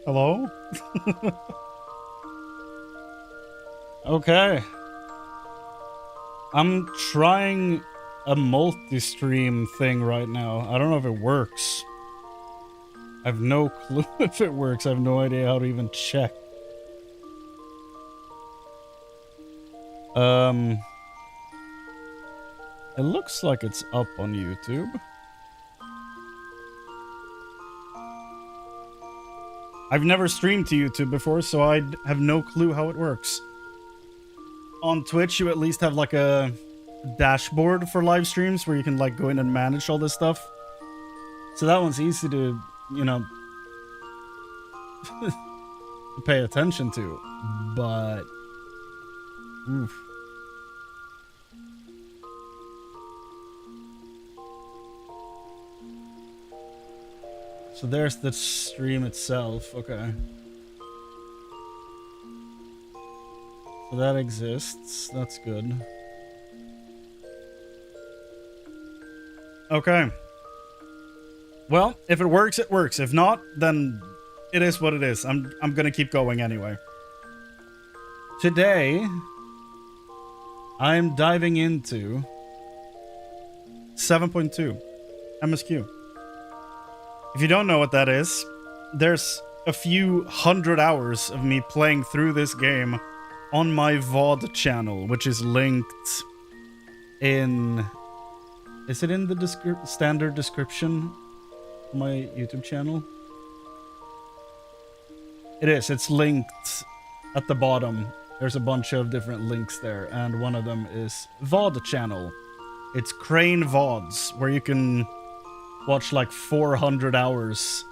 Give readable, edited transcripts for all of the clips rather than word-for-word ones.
Hello? Okay. I'm trying a multi-stream thing right now. I don't know if it works. I have no clue if it works. I have no idea how to even check. It looks like it's up on YouTube. I've never streamed to YouTube before, so I have no clue how it works. On Twitch, you at least have like a dashboard for live streams where you can like go in and manage all this stuff. So that one's easy to, you know, pay attention to. But oof. So there's the stream itself. Okay. So that exists. That's good. Okay. Well, if it works, it works. If not, then it is what it is. I'm gonna keep going anyway. Today, I'm diving into 7.2 MSQ. If you don't know what that is, there's a few hundred hours of me playing through this game on my VOD channel, which is linked in... Is it in the standard description of my YouTube channel? It is. It's linked at the bottom. There's a bunch of different links there, and one of them is VOD channel. It's Chrane VODs, where you can watch like 400 hours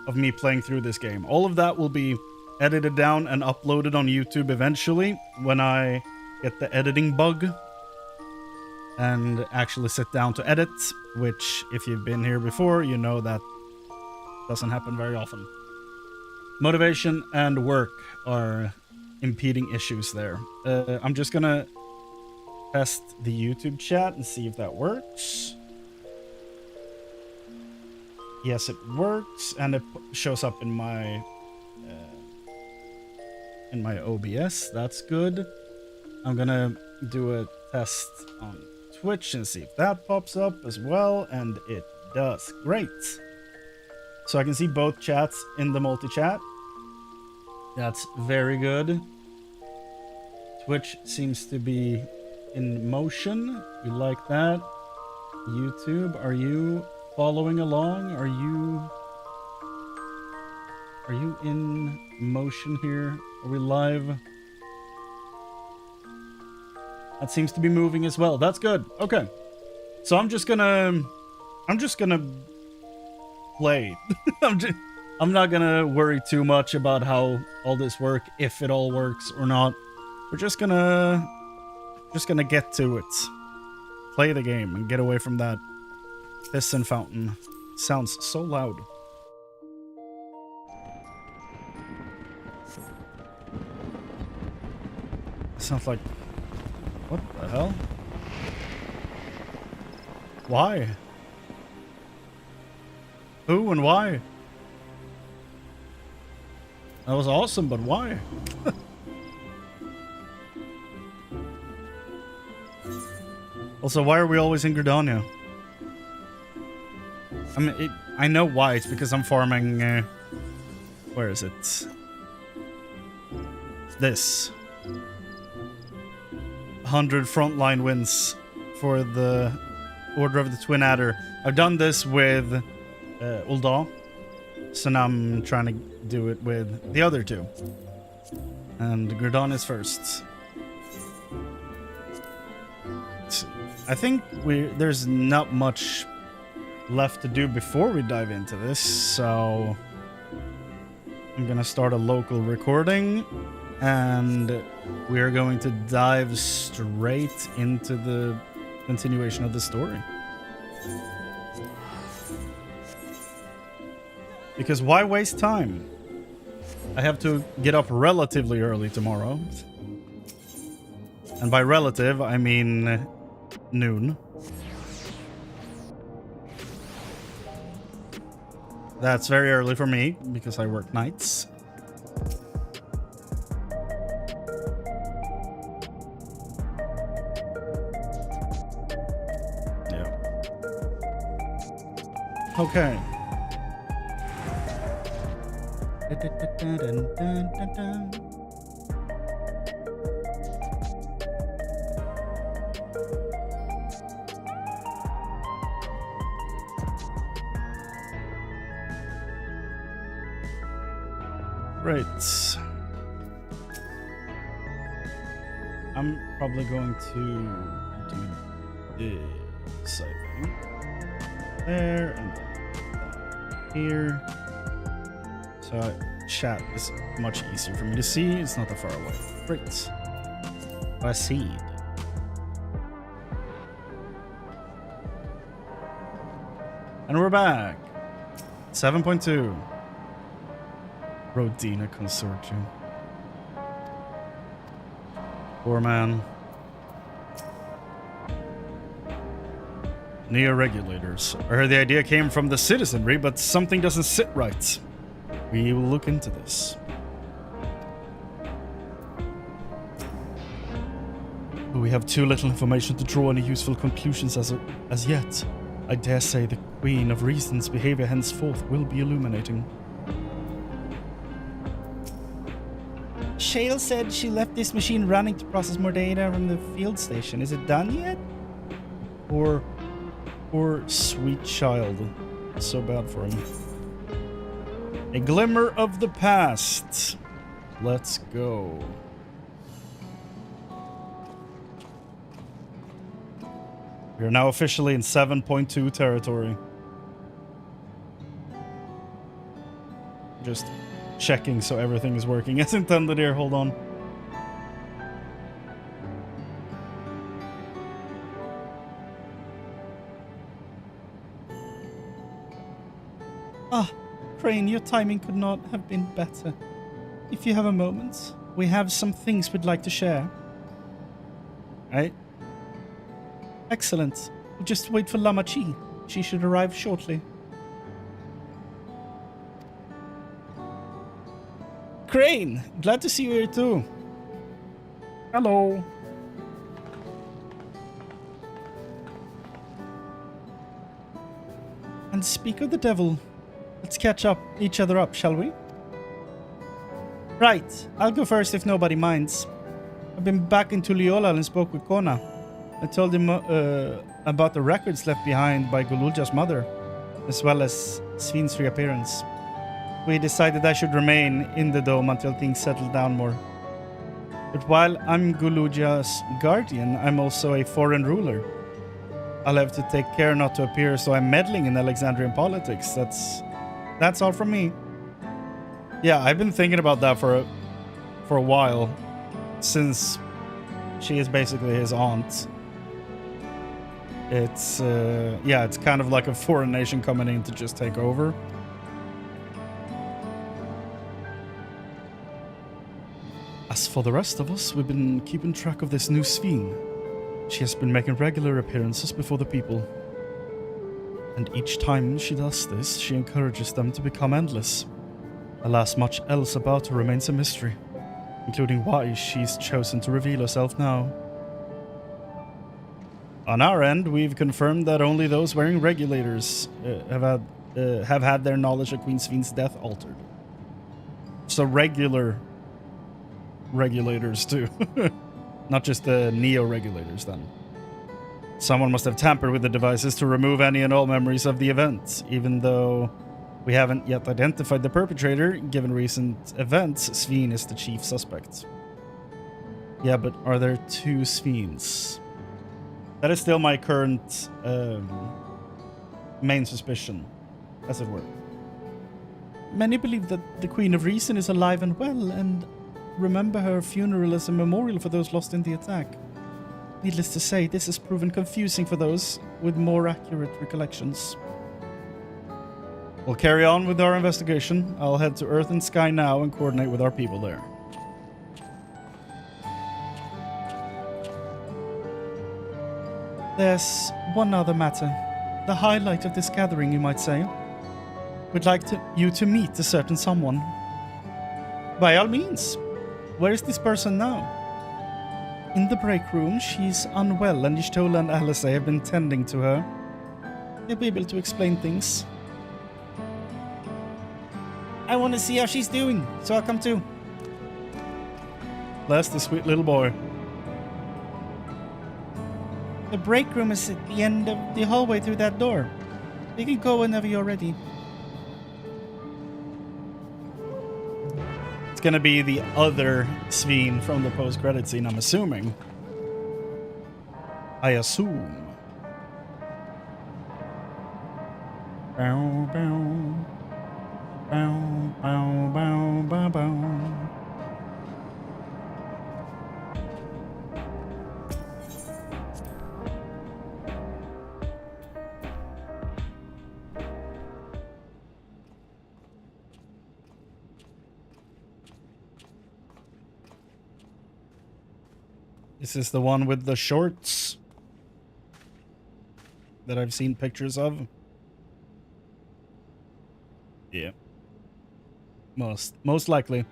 of me playing through this game. All of that will be edited down and uploaded on YouTube eventually when I get the editing bug and actually sit down to edit, which if you've been here before, you know that doesn't happen very often. Motivation and work are impeding issues there. I'm just gonna test the YouTube chat and see if that works. Yes, it works, and it shows up in my OBS. That's good. I'm gonna do a test on Twitch and see if that pops up as well, and it does. Great. So I can see both chats in the multi-chat. That's very good. Twitch seems to be in motion. We like that. YouTube, are you following along? Are you in motion here? Are we live? That seems to be moving as well. That's good. Okay. So I'm just gonna play. I'm not gonna worry too much about how all this works, if it all works or not. We're just gonna get to it. Play the game and get away from that piston fountain. Sounds so loud. Sounds like... What the hell? Why? Who and why? That was awesome, but why? Also, why are we always in Gridania? I mean, I know why. It's because I'm farming... where is it? This. 100 frontline wins for the Order of the Twin Adder. I've done this with Ulda, so now I'm trying to do it with the other two. And Gridon is first. I think there's not much left to do before we dive into this, so I'm gonna start a local recording, and we're going to dive straight into the continuation of the story. Because why waste time? I have to get up relatively early tomorrow. And by relative, I mean noon. That's very early for me, because I work nights. Okay. Right. I'm probably going to do this, I think. There and then here. So chat is much easier for me to see. It's not that far away. Great. Proceed. And we're back. 7.2. Rodina Consortium. Poor man. Neo-regulators. I heard the idea came from the citizenry, but something doesn't sit right. We will look into this. We have too little information to draw any useful conclusions as yet. I dare say the Queen of Reason's behavior henceforth will be illuminating. Shale said she left this machine running to process more data from the field station. Is it done yet? Poor sweet child. So bad for him. A glimmer of the past. Let's go. We are now officially in 7.2 territory. Just checking so everything is working as intended here. Hold on. Ah, Chrane, your timing could not have been better. If you have a moment, we have some things we'd like to share. Right? Excellent. We'll just wait for Lama Chi. She should arrive shortly. Chrane, glad to see you here too. Hello. And speak of the devil, let's catch each other up, shall we? Right, I'll go first if nobody minds. I've been back in Tuliyola and spoke with Kona. I told him about the records left behind by Gululja's mother, as well as Svin's reappearance. We decided I should remain in the dome until things settle down more. But while I'm Gululja's guardian, I'm also a foreign ruler. I'll have to take care not to appear so I'm meddling in Alexandrian politics. That's all from me. Yeah, I've been thinking about that for a while, since she is basically his aunt. It's it's kind of like a foreign nation coming in to just take over. As for the rest of us, we've been keeping track of this new Svin. She has been making regular appearances before the people. And each time she does this, she encourages them to become endless. Alas, much else about her remains a mystery, including why she's chosen to reveal herself now. On our end, we've confirmed that only those wearing regulators have had their knowledge of Queen Svin's death altered. So regular regulators too. Not just the neo-regulators then. Someone must have tampered with the devices to remove any and all memories of the event, even though we haven't yet identified the perpetrator. Given recent events, Svin is the chief suspect. Yeah, but are there two Svins? That is still my current main suspicion, as it were. Many believe that the Queen of Reason is alive and well, and remember her funeral as a memorial for those lost in the attack. Needless to say, this has proven confusing for those with more accurate recollections. We'll carry on with our investigation. I'll head to Earth and Sky now and coordinate with our people there. There's one other matter. The highlight of this gathering, you might say. We'd like you to meet a certain someone. By all means. Where is this person now? In the break room. She's unwell and Ishtola and Alice have been tending to her. They'll be able to explain things. I want to see how she's doing, so I'll come too. Bless the sweet little boy. The break room is at the end of the hallway through that door. You can go whenever you're ready. It's gonna be the other Sveen from the post-credit scene, I'm assuming. I assume. Bow, bow. Bow, bow, bow, bow, bow. This is the one with the shorts that I've seen pictures of. Yeah. Most likely.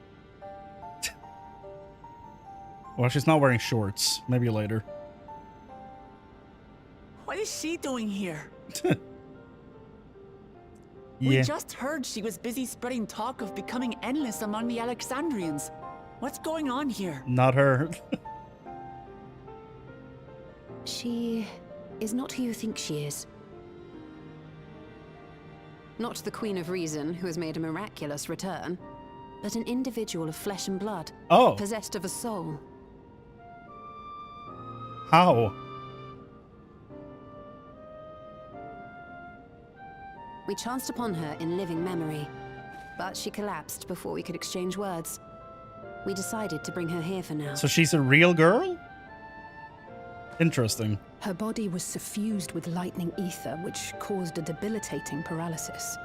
Well, she's not wearing shorts. Maybe later. What is she doing here? Yeah. We just heard she was busy spreading talk of becoming endless among the Alexandrians. What's going on here? Not her. She is not who you think she is. Not the Queen of Reason, who has made a miraculous return, but an individual of flesh and blood, Oh. possessed of a soul. How? We chanced upon her in living memory, but she collapsed before we could exchange words. We decided to bring her here for now. So she's a real girl? Interesting. Her body was suffused with lightning ether, which caused a debilitating paralysis.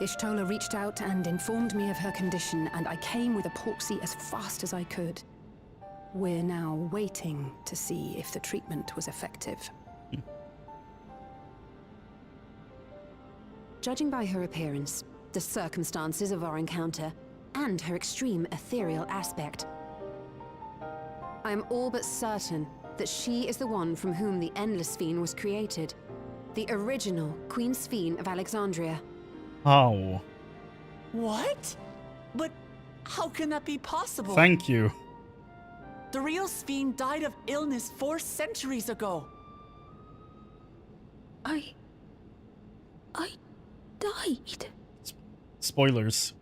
Ishtola reached out and informed me of her condition, and I came with a proxy as fast as I could. We're now waiting to see if the treatment was effective. Judging by her appearance, the circumstances of our encounter, and her extreme ethereal aspect, I am all but certain that she is the one from whom the Endless Sphene was created. The original Queen Sphene of Alexandria. How? What? But how can that be possible? Thank you. The real Sphene died of illness 4 centuries ago. I died. Spoilers.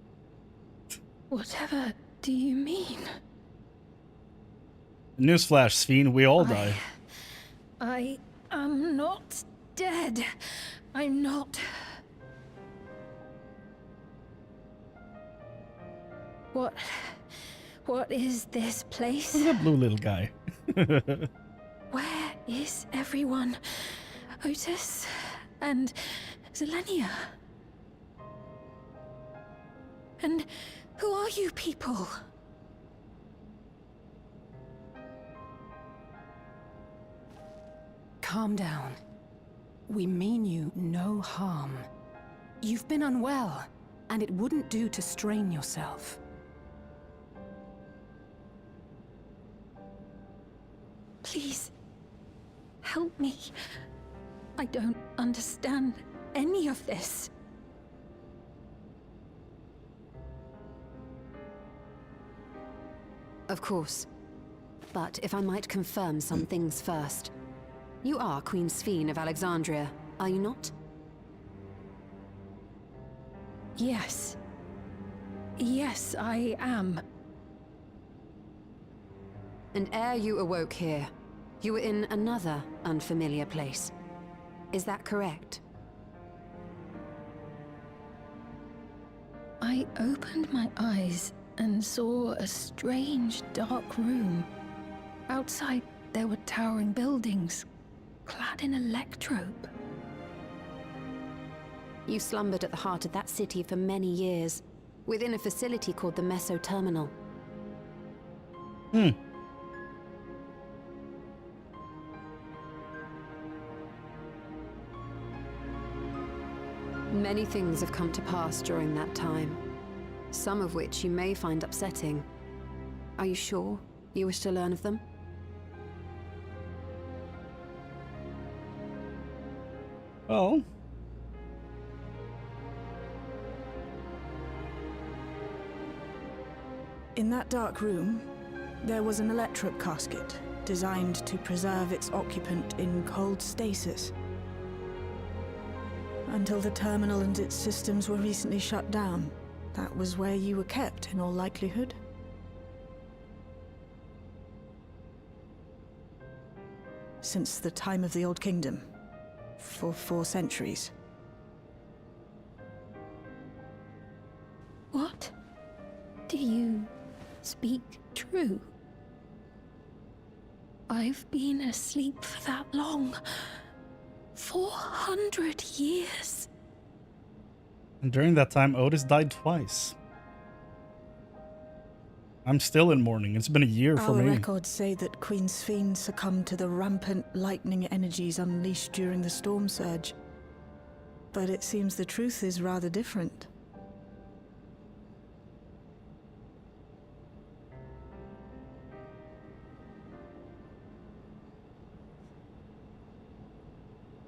Whatever do you mean? Newsflash, Sphene, we all die. I am not dead. I'm not. What is this place? Who's that blue little guy? Where is everyone? Otis and Zelenia? And who are you people? Calm down. We mean you no harm. You've been unwell, and it wouldn't do to strain yourself. Please, help me. I don't understand any of this. Of course. But if I might confirm some things first. You are Queen Sphene of Alexandria, are you not? Yes. Yes, I am. And ere you awoke here, you were in another unfamiliar place. Is that correct? I opened my eyes and saw a strange, dark room. Outside, there were towering buildings, clad in electrobe. You slumbered at the heart of that city for many years, within a facility called the Meso Terminal. Many things have come to pass during that time, some of which you may find upsetting. Are you sure you wish to learn of them? Well, In that dark room, there was an electrode casket designed to preserve its occupant in cold stasis. Until the terminal and its systems were recently shut down, that was where you were kept, in all likelihood. Since the time of the Old Kingdom, for 4 centuries. What? Do you speak true? I've been asleep for that long. 400 years. And during that time, Otis died twice. I'm still in mourning. It's been a year for Our me. records say that Queen Sphene succumbed to the rampant lightning energies unleashed during the storm surge. But it seems the truth is rather different.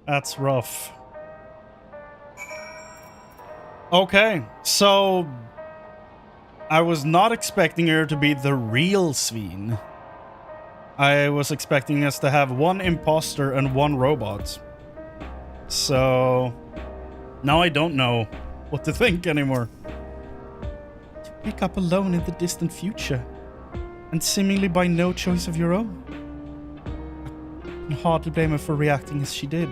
That's rough. Okay, so I was not expecting her to be the real Sphene. I was expecting us to have 1 imposter and 1 robot. So now I don't know what to think anymore. To wake up alone in the distant future, and seemingly by no choice of your own. I can hardly blame her for reacting as she did.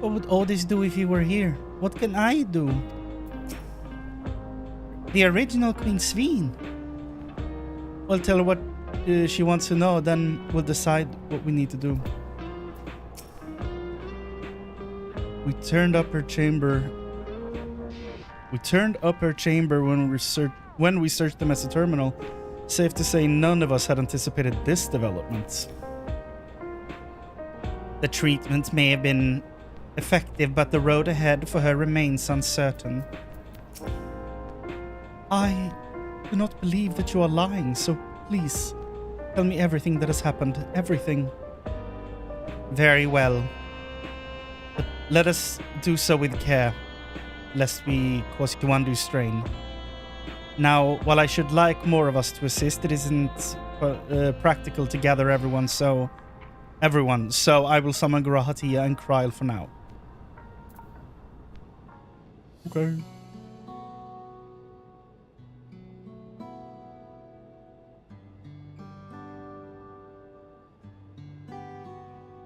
What would Otis do if he were here? What can I do? The original Queen Sphene. We'll tell her what she wants to know, then we'll decide what we need to do. We turned up her chamber when we searched the Mesa terminal. Safe to say none of us had anticipated this development. The treatment may have been effective, but the road ahead for her remains uncertain. I do not believe that you are lying, so please tell me everything that has happened. Everything. Very well. But let us do so with care, lest we cause you undue strain. Now, while I should like more of us to assist, it isn't practical to gather everyone, so I will summon Garahatia and Kryl for now. Okay.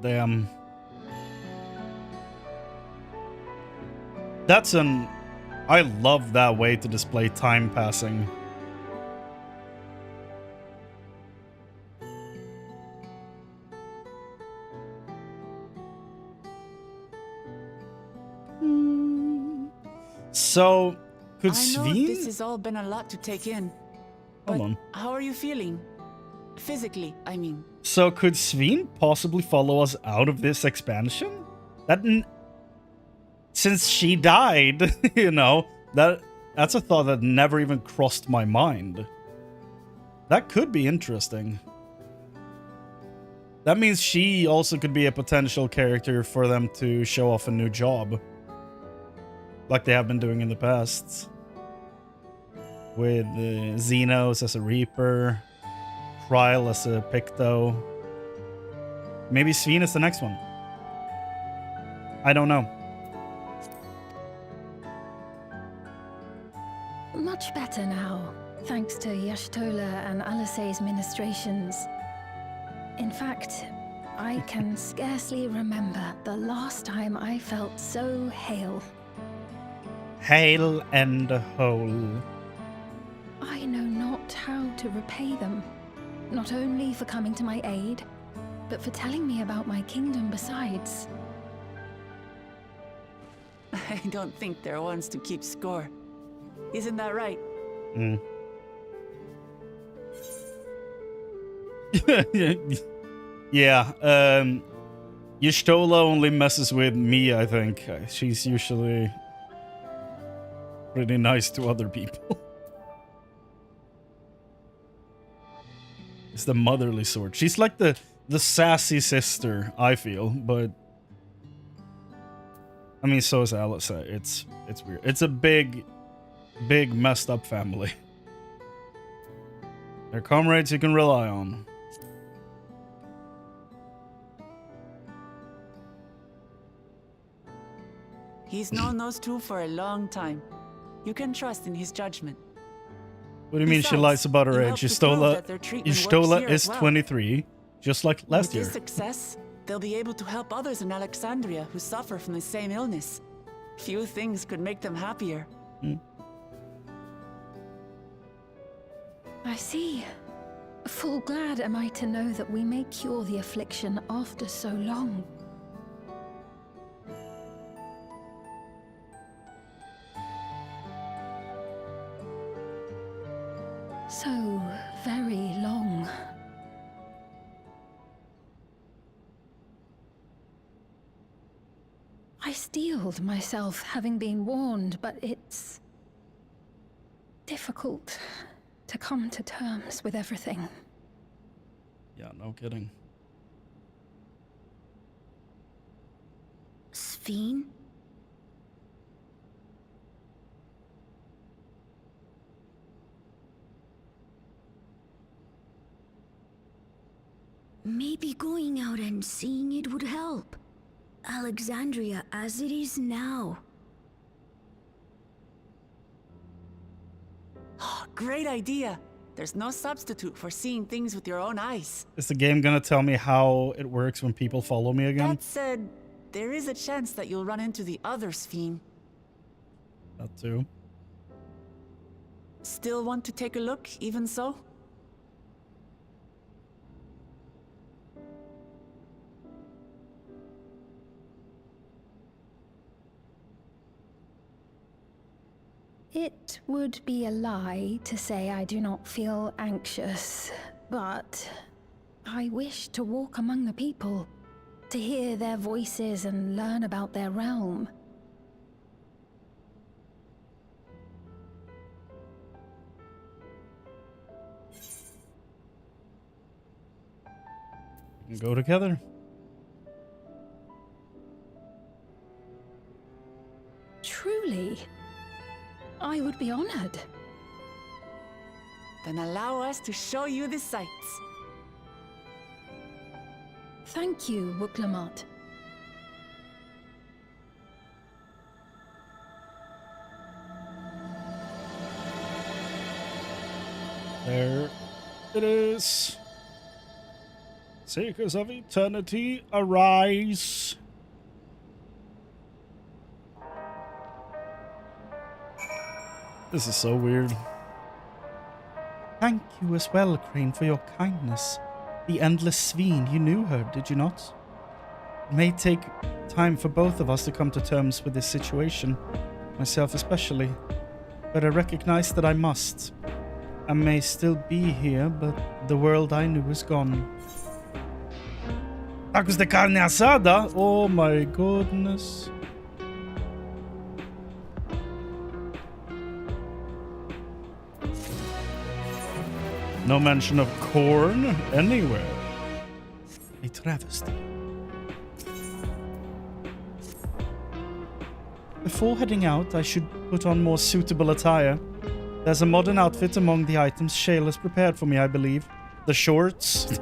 Damn. I love that way to display time passing. So, could I know Sphene... this has all been a lot to take in. But Hold on. how are you feeling? Physically, I mean. So could Sphene possibly follow us out of this expansion? Since she died, you know, that's a thought that never even crossed my mind. That could be interesting. That means she also could be a potential character for them to show off a new job. Like they have been doing in the past. With Xenos as a Reaper, Kryl as a Picto. Maybe Sphene is the next one. I don't know. Much better now, thanks to Y'shtola and Alisei's ministrations. In fact, I can scarcely remember the last time I felt so hale. Hale and whole. I know not how to repay them, not only for coming to my aid, but for telling me about my kingdom besides. I don't think they're ones to keep score. Isn't that right? Mm. Yeah, Y'shtola only messes with me, I think. She's usually pretty nice to other people. It's the motherly sort. She's like the sassy sister, I feel, but I mean, so is Alisei. It's weird. It's a big messed up family. They're comrades you can rely on. He's known those two for a long time. You can trust in his judgment. What do you mean she Besides, lies about her you age? helped to prove that their treatment works here is as well. 23, just like last With year. this success, they'll be able to help others in Alexandria who suffer from the same illness. Few things could make them happier. I see. Full glad am I to know that we may cure the affliction after so long. So very long. I steeled myself, having been warned, but it's difficult to come to terms with everything. Yeah, no kidding. Sphene? Maybe going out and seeing it would help. Alexandria as it is now. Great idea. There's no substitute for seeing things with your own eyes. Is the game gonna tell me how it works when people follow me again? That said, there is a chance that you'll run into the other Sphene. That too. Still want to take a look, even so? It would be a lie to say I do not feel anxious, but I wish to walk among the people, to hear their voices and learn about their realm. We can go together. Truly, I would be honored. Then allow us to show you the sights. Thank you, Wuklamot. There it is. Seekers of eternity, arise. This is so weird. Thank you as well, Chrane, for your kindness. The endless Sphene, you knew her, did you not? It may take time for both of us to come to terms with this situation, myself especially, but I recognize that I must. I may still be here, but the world I knew is gone. Tacos de carne asada? Oh my goodness. No mention of corn anywhere. A travesty. Before heading out, I should put on more suitable attire. There's a modern outfit among the items Shale has prepared for me, I believe. The shorts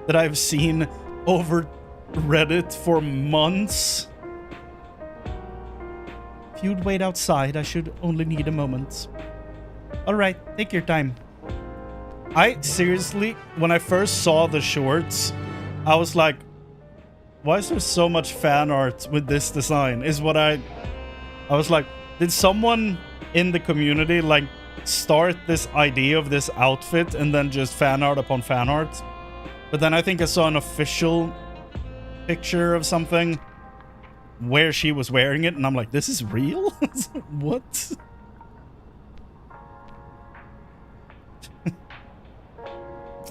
that I've seen over Reddit for months. If you'd wait outside, I should only need a moment. Alright, take your time. I seriously, when I first saw the shorts, I was like, why is there so much fan art with this design? Is what I was like, did someone in the community like start this idea of this outfit and then just fan art upon fan art? But then I think I saw an official picture of something where she was wearing it and I'm like, this is real? What?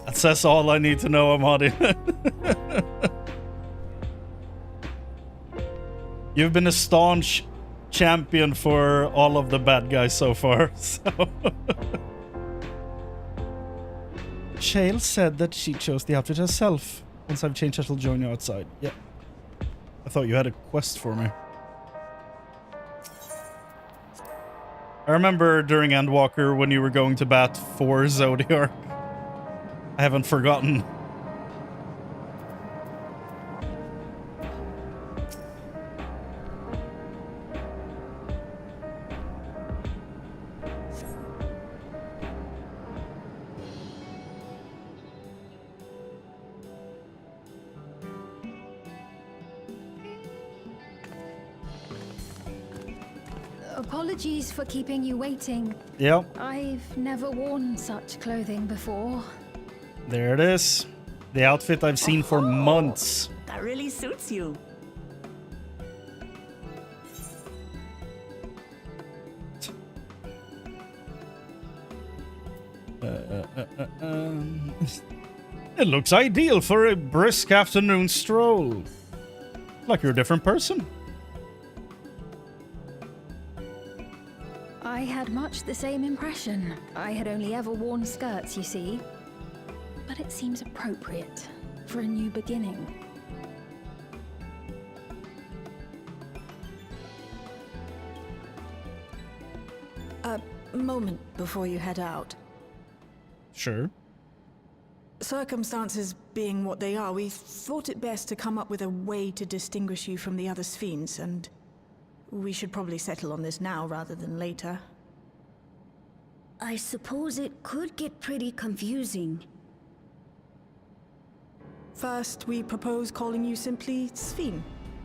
That says all I need to know, Amadi. You've been a staunch champion for all of the bad guys so far, so... Shale said that she chose the outfit herself. Once I've changed, I shall join you outside. Yeah. I thought you had a quest for me. I remember during Endwalker when you were going to bat for Zodiark. I haven't forgotten. Apologies for keeping you waiting. Yep, I've never worn such clothing before. there it is. The outfit I've seen for months. That really suits you. It looks ideal for a brisk afternoon stroll. Like you're a different person. I had much the same impression. I had only ever worn skirts, you see. But it seems appropriate for a new beginning. A moment before you head out. Sure. Circumstances being what they are, we thought it best to come up with a way to distinguish you from the other Sphenes, and we should probably settle on this now rather than later. I suppose it could get pretty confusing. First, we propose calling you simply Sphene.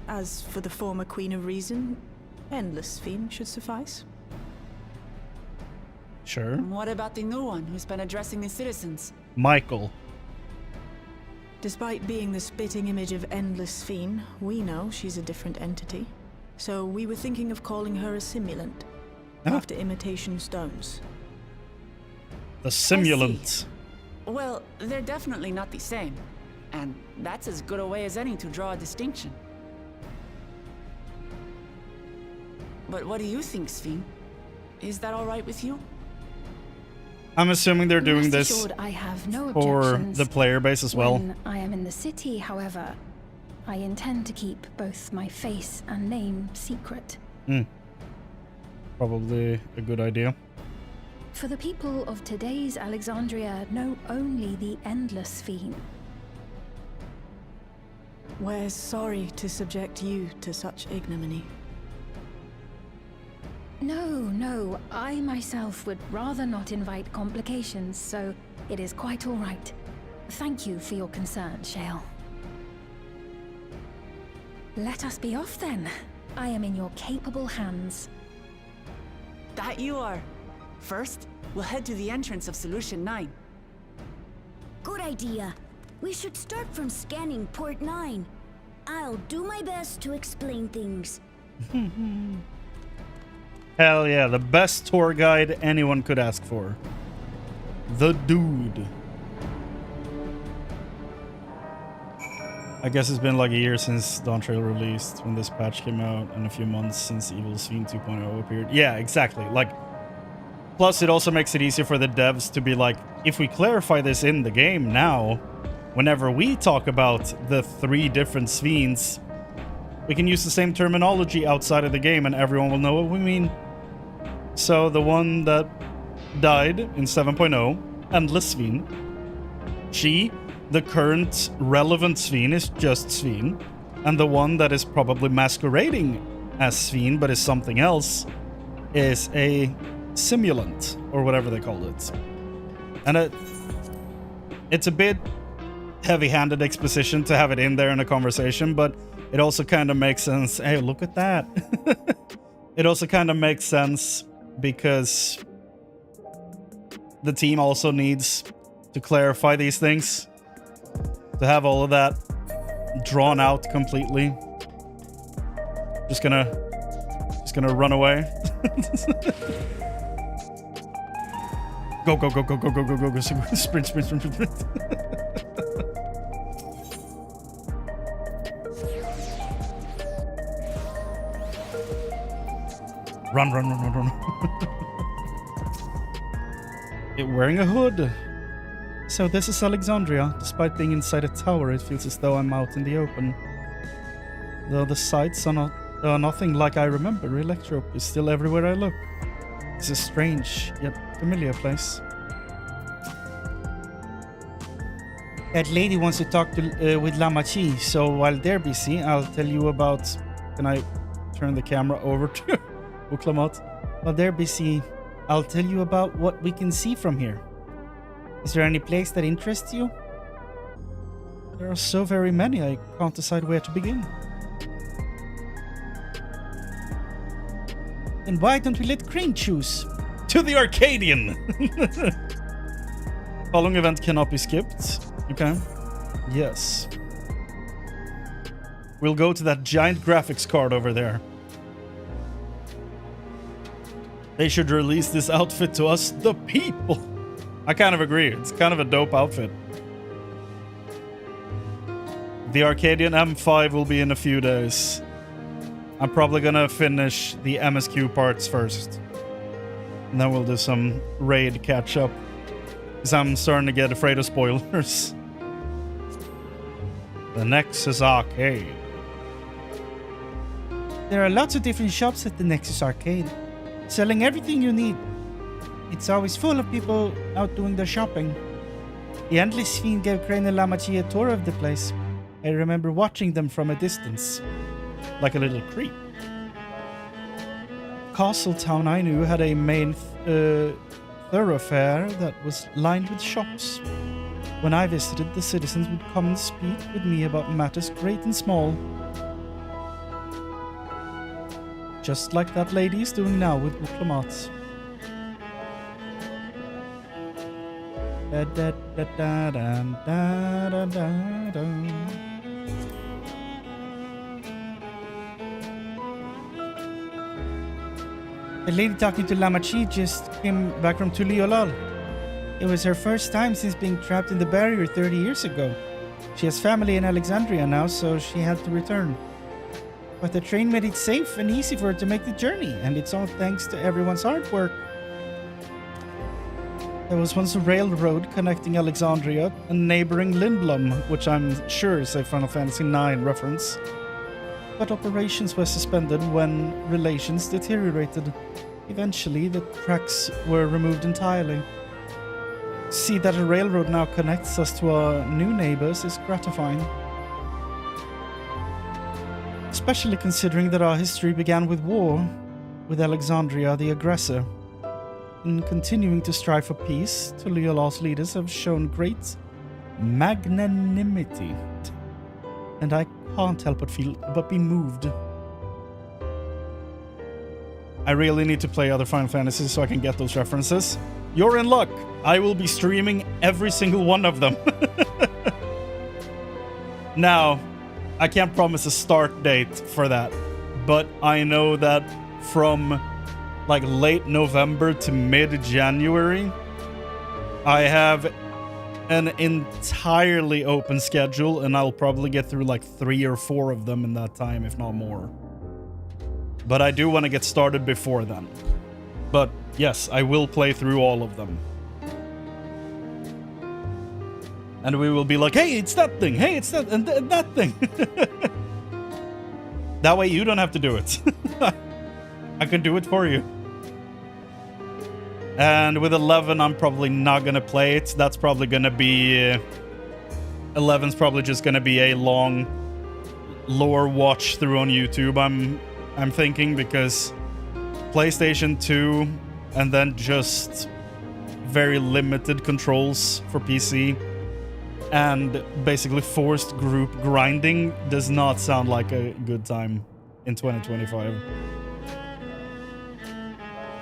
As for the former Queen of Reason, Endless Sphene should suffice. Sure. And what about the new one who's been addressing the citizens? Michael. Despite being the spitting image of Endless Sphene, we know she's a different entity. So we were thinking of calling her a simulant, after imitation stones. The simulant. Well, they're definitely not the same. And that's as good a way as any to draw a distinction. But what do you think, Sphene? Is that all right with you? I'm assuming they're doing Rest this assured, I have no for objections. the player base as well. When I am in the city, however, I intend to keep both my face and name secret. Probably a good idea. For the people of today's Alexandria know only the Endless Sphene. We're sorry to subject you to such ignominy. No, I myself would rather not invite complications, so it is quite all right. Thank you for your concern, Shale. Let us be off then. I am in your capable hands. That you are. First, we'll head to the entrance of Solution 9. Good idea. We should start from scanning Port 9. I'll do my best to explain things. Hell yeah, the best tour guide anyone could ask for. The dude. I guess it's been like a year since Dawn Trail released when this patch came out, and a few months since Evil Sphene 2.0 appeared. Yeah, exactly. Like, plus it also makes it easier for the devs to be like, if we clarify this in the game now, whenever we talk about the 3 different Sphenes, we can use the same terminology outside of the game and everyone will know what we mean. So the one that died in 7.0, Endless Sphene, she, the current relevant Sphene, is just Sphene, and the one that is probably masquerading as Sphene but is something else is a simulant, or whatever they called it. And it's a bit heavy-handed exposition to have it in there in a conversation, but it also kind of makes sense. Hey, look at that. It also kind of makes sense because the team also needs to clarify these things, to have all of that drawn out completely. Just gonna run away. Go, go, go, go, go, go, go, go, go, sprint, sprint, sprint, sprint. Run, run, run, run, run. It wearing a hood. So this is Alexandria. Despite being inside a tower, it feels as though I'm out in the open. Though the sights are nothing like I remember, Electrope is still everywhere I look. It's a strange, yet familiar place. That lady wants to talk to with Lamachi, so while they're busy, I'll tell you about... Can I turn the camera over to Uklamat? While they're busy, I'll tell you about what we can see from here. Is there any place that interests you? There are so very many, I can't decide where to begin. Then why don't we let Chrane choose? To the Arcadian! Following event cannot be skipped. Okay. Yes. We'll go to that giant graphics card over there. They should release this outfit to us, the people. I kind of agree. It's kind of a dope outfit. The Arcadian M5 will be in a few days. I'm probably gonna finish the MSQ parts first. And then we'll do some raid catch up. Because I'm starting to get afraid of spoilers. The Nexus Arcade. There are lots of different shops at the Nexus Arcade, selling everything you need. It's always full of people out doing their shopping. The Endless Fiend gave Chrane and Lamachi a tour of the place. I remember watching them from a distance, like a little creep. Castle Town I knew had a main thoroughfare that was lined with shops. When I visited, the citizens would come and speak with me about matters great and small. Just like that lady is doing now with Uklamat. Da da da da da da da da. The lady talking to Lamachi just came back from Tuliolal. It was her first time since being trapped in the barrier 30 years ago. She has family in Alexandria now, so she had to return. But the train made it safe and easy for her to make the journey, and it's all thanks to everyone's hard work. There was once a railroad connecting Alexandria and neighboring Lindblom, which I'm sure is a Final Fantasy IX reference. But operations were suspended when relations deteriorated. Eventually, the tracks were removed entirely. To see that a railroad now connects us to our new neighbors is gratifying. Especially considering that our history began with war, with Alexandria the aggressor. In continuing to strive for peace, Tuliola's leaders have shown great magnanimity. And I can't help but be moved. I really need to play other Final Fantasies so I can get those references. You're in luck. I will be streaming every single one of them. Now, I can't promise a start date for that, but I know that from like late November to mid-January, I have an entirely open schedule, and I'll probably get through like 3 or 4 of them in that time, if not more. But I do want to get started before then. But yes, I will play through all of them. And we will be like, hey, it's that thing. Hey, it's that and that thing. That way you don't have to do it. I can do it for you. And with 11, I'm probably not going to play it. That's probably going to be... 11's probably just going to be a long lore watch through on YouTube, I'm thinking, because PlayStation 2 and then just very limited controls for PC and basically forced group grinding does not sound like a good time in 2025.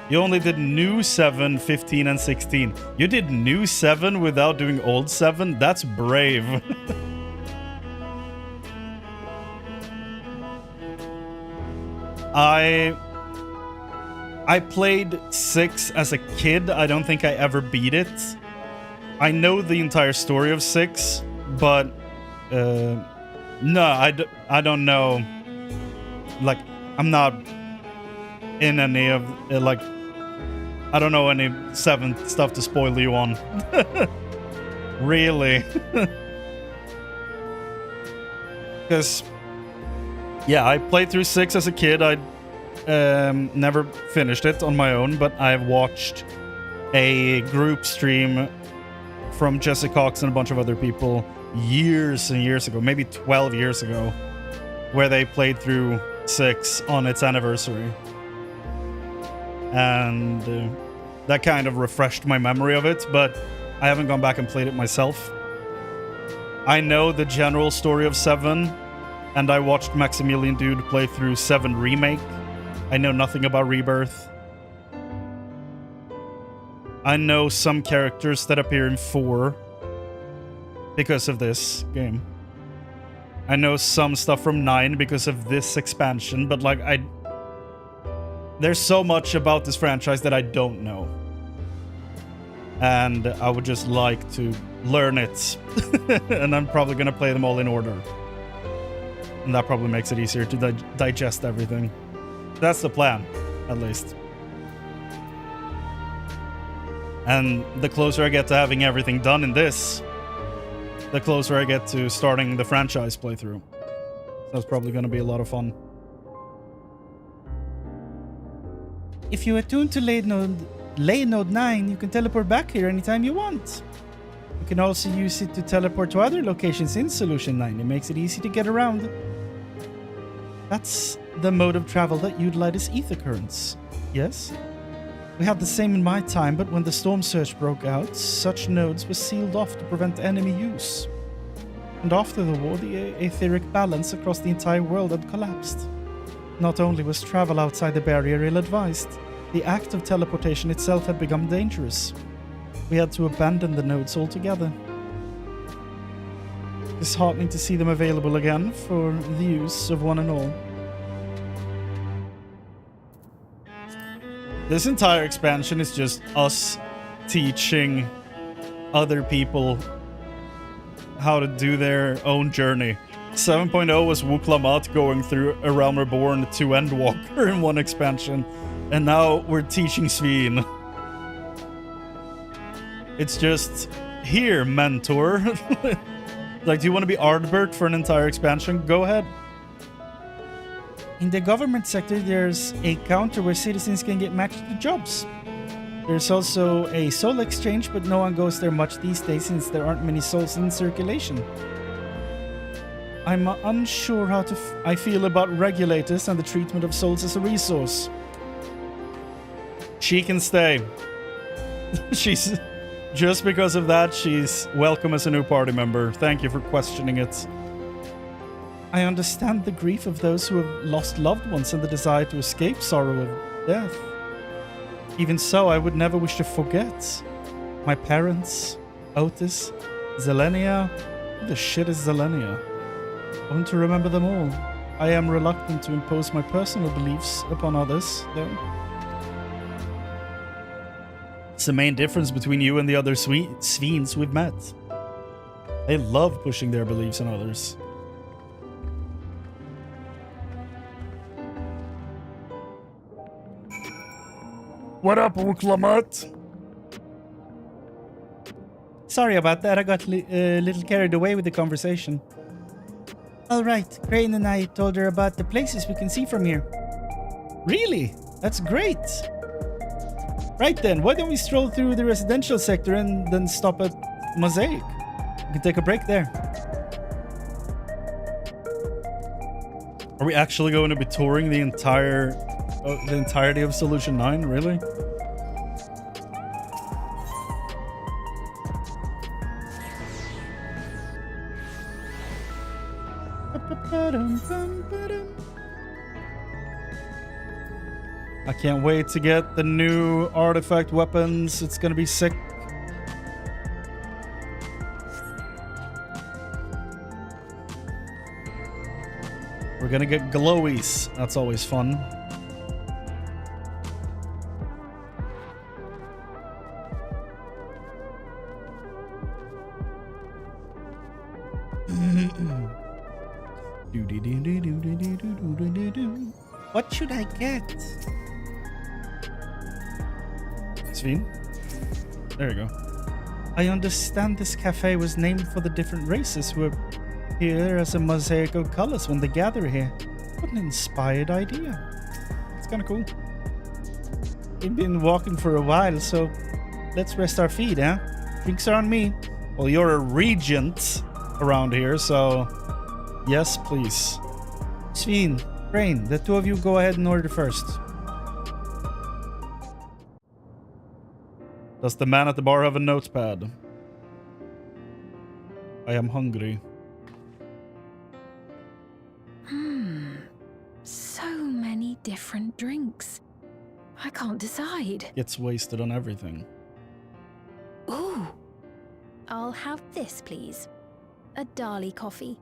You only did new 7, 15, and 16. You did new 7 without doing old 7? That's brave. I played 6 as a kid. I don't think I ever beat it. I know the entire story of 6, but no, I don't know. Like, I'm not in any of like, I don't know any 7 stuff to spoil you on. Really. Because yeah, I played through 6 as a kid. I never finished it on my own, but I've watched a group stream from Jesse Cox and a bunch of other people years and years ago, maybe 12 years ago, where they played through 6 on its anniversary. And that kind of refreshed my memory of it, but I haven't gone back and played it myself. I know the general story of 7, and I watched Maximilian Dude play through 7 Remake. I know nothing about Rebirth. I know some characters that appear in 4 because of this game. I know some stuff from 9 because of this expansion, but like there's so much about this franchise that I don't know. And I would just like to learn it. And I'm probably going to play them all in order. And that probably makes it easier to digest everything. That's the plan, at least. And the closer I get to having everything done in this, the closer I get to starting the franchise playthrough. So it's probably going to be a lot of fun. If you attune to Lane Node 9, you can teleport back here anytime you want. You can also use it to teleport to other locations in Solution 9. It makes it easy to get around. That's the mode of travel that utilizes ether currents. Yes? We had the same in my time, but when the storm surge broke out, such nodes were sealed off to prevent enemy use. And after the war, the etheric balance across the entire world had collapsed. Not only was travel outside the barrier ill-advised, the act of teleportation itself had become dangerous. We had to abandon the nodes altogether. It's heartening to see them available again for the use of one and all. This entire expansion is just us teaching other people how to do their own journey. 7.0 was Wuklamat going through A Realm Reborn to Endwalker in one expansion, and now we're teaching Sveen. It's just, here, mentor. Like, do you want to be Ardbert for an entire expansion? Go ahead. In the government sector, there's a counter where citizens can get matched to jobs. There's also a soul exchange, but no one goes there much these days since there aren't many souls in circulation. I'm unsure how I feel about regulators and the treatment of souls as a resource. She can stay. She's... Just because of that, she's welcome as a new party member. Thank you for questioning it. I understand the grief of those who have lost loved ones and the desire to escape sorrow of death. Even so, I would never wish to forget my parents, Otis, Zelenia. Who the shit is Zelenia? I want to remember them all. I am reluctant to impose my personal beliefs upon others, though. It's the main difference between you and the other Sveens we've met. They love pushing their beliefs on others. What up, Wuklamat? Sorry about that, I got a little carried away with the conversation. Alright, Chrane and I told her about the places we can see from here. Really? That's great! Right then, why don't we stroll through the residential sector and then stop at Mosaic? We can take a break there. Are we actually going to be touring the entirety of Solution 9? Really? I can't wait to get the new artifact weapons. It's gonna be sick. We're gonna get glowies. That's always fun. What should I get? Sveen? There you go. I understand this cafe was named for the different races who appear as a mosaic of colors when they gather here. What an inspired idea. It's kind of cool. We've been walking for a while, so let's rest our feet, huh? Drinks are on me. Well, you're a regent around here, so yes, please. Sveen, Chrane, the two of you go ahead and order first. Does the man at the bar have a notepad? I am hungry. So many different drinks. I can't decide. Gets wasted on everything. Ooh. I'll have this, please. A Dali coffee.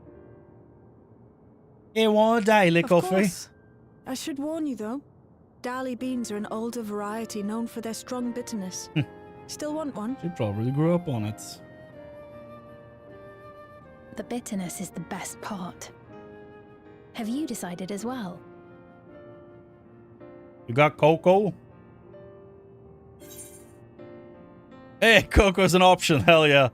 You want a daily Of coffee? course. I should warn you, though. Dali beans are an older variety known for their strong bitterness. Still want one? She probably grew up on it. The bitterness is the best part. Have you decided as well? You got cocoa? Hey, cocoa's an option. Hell yeah.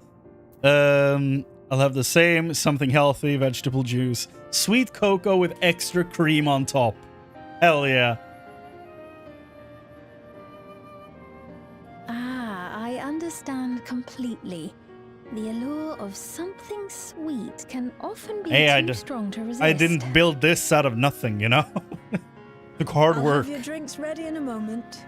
I'll have the same, something healthy, vegetable juice. Sweet cocoa with extra cream on top. Hell yeah. I understand completely. The allure of something sweet can often be too strong to resist. I didn't build this out of nothing, you know? Took hard I'll work. have your drinks ready in a moment.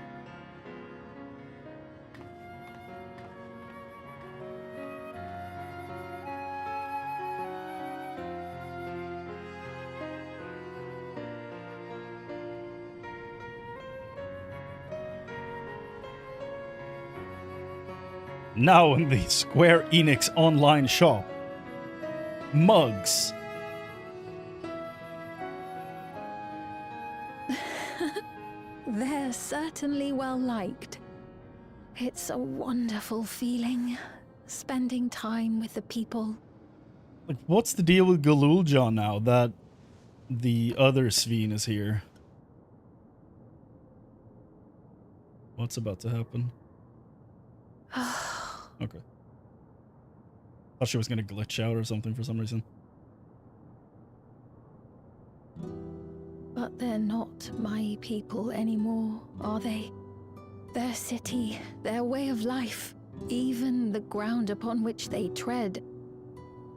Now in the Square Enix online shop. Mugs. They're certainly well liked. It's a wonderful feeling, spending time with the people. Like, what's the deal with Galuljon now that the other Sveen is here? What's about to happen? Okay. Thought she was gonna glitch out or something for some reason. But they're not my people anymore, are they? Their city, their way of life, even the ground upon which they tread.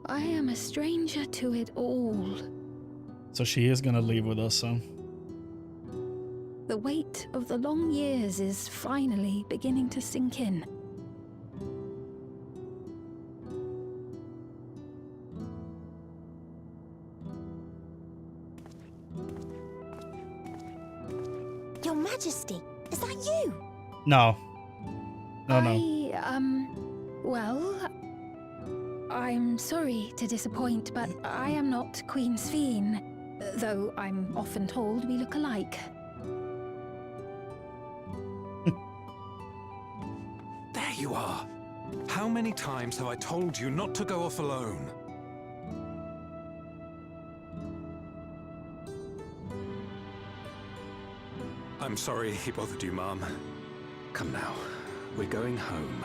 I am a stranger to it all. So she is gonna leave with us, huh? The weight of the long years is finally beginning to sink in. Your Majesty, is that you? No. No. Well, I'm sorry to disappoint, but I am not Queen Sveen, though I'm often told we look alike. There you are. How many times have I told you not to go off alone? I'm sorry he bothered you, Mom. Come now, we're going home.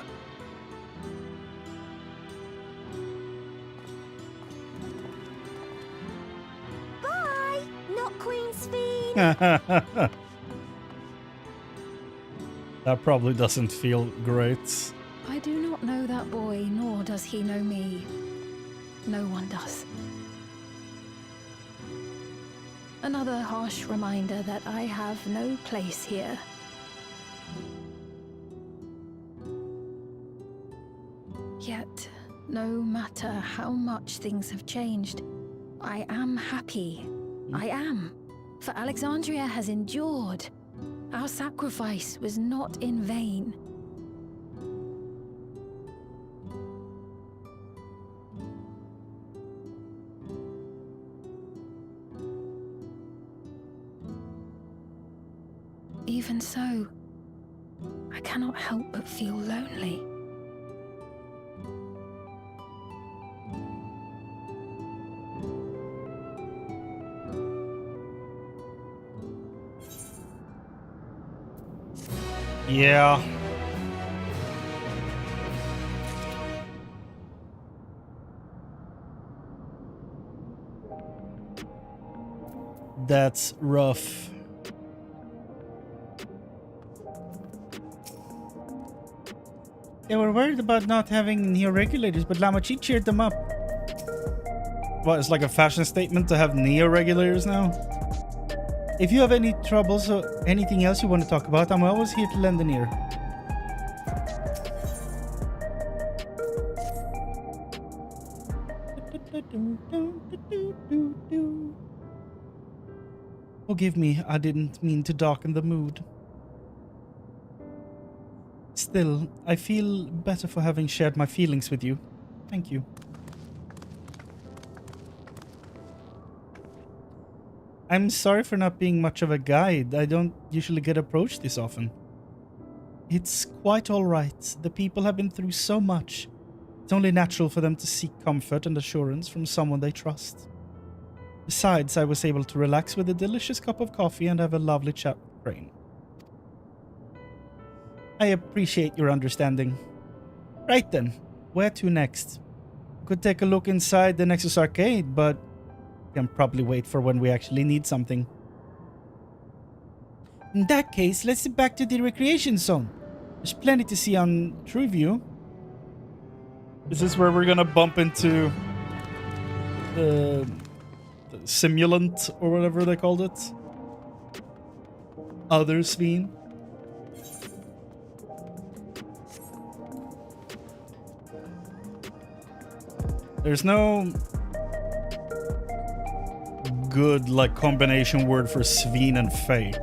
Bye, not Queen Sveen. That probably doesn't feel great. I do not know that boy, nor does he know me. No one does. Another harsh reminder that I have no place here. Yet, no matter how much things have changed, I am happy. I am. For Alexandria has endured. Our sacrifice was not in vain. Even so, I cannot help but feel lonely. Yeah. That's rough. They were worried about not having neo-regulators, but Lamachi cheered them up. What, it's like a fashion statement to have neo-regulators now? If you have any troubles or anything else you want to talk about, I'm always here to lend an ear. Forgive me, I didn't mean to darken the mood. Still, I feel better for having shared my feelings with you. Thank you. I'm sorry for not being much of a guide. I don't usually get approached this often. It's quite alright. The people have been through so much. It's only natural for them to seek comfort and assurance from someone they trust. Besides, I was able to relax with a delicious cup of coffee and have a lovely chat with Chrane. I appreciate your understanding. Right then, where to next? We could take a look inside the Nexus Arcade, but we can probably wait for when we actually need something. In that case, let's head back to the recreation zone. There's plenty to see on TrueView. Is this where we're gonna bump into the simulant or whatever they called it? Other Sveen? There's no good like combination word for Sveen and fake.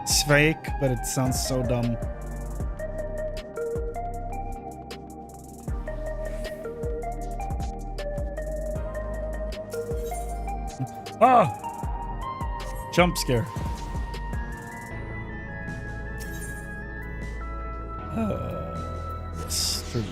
It's fake, but it sounds so dumb. Ah! Jump scare. It's for you.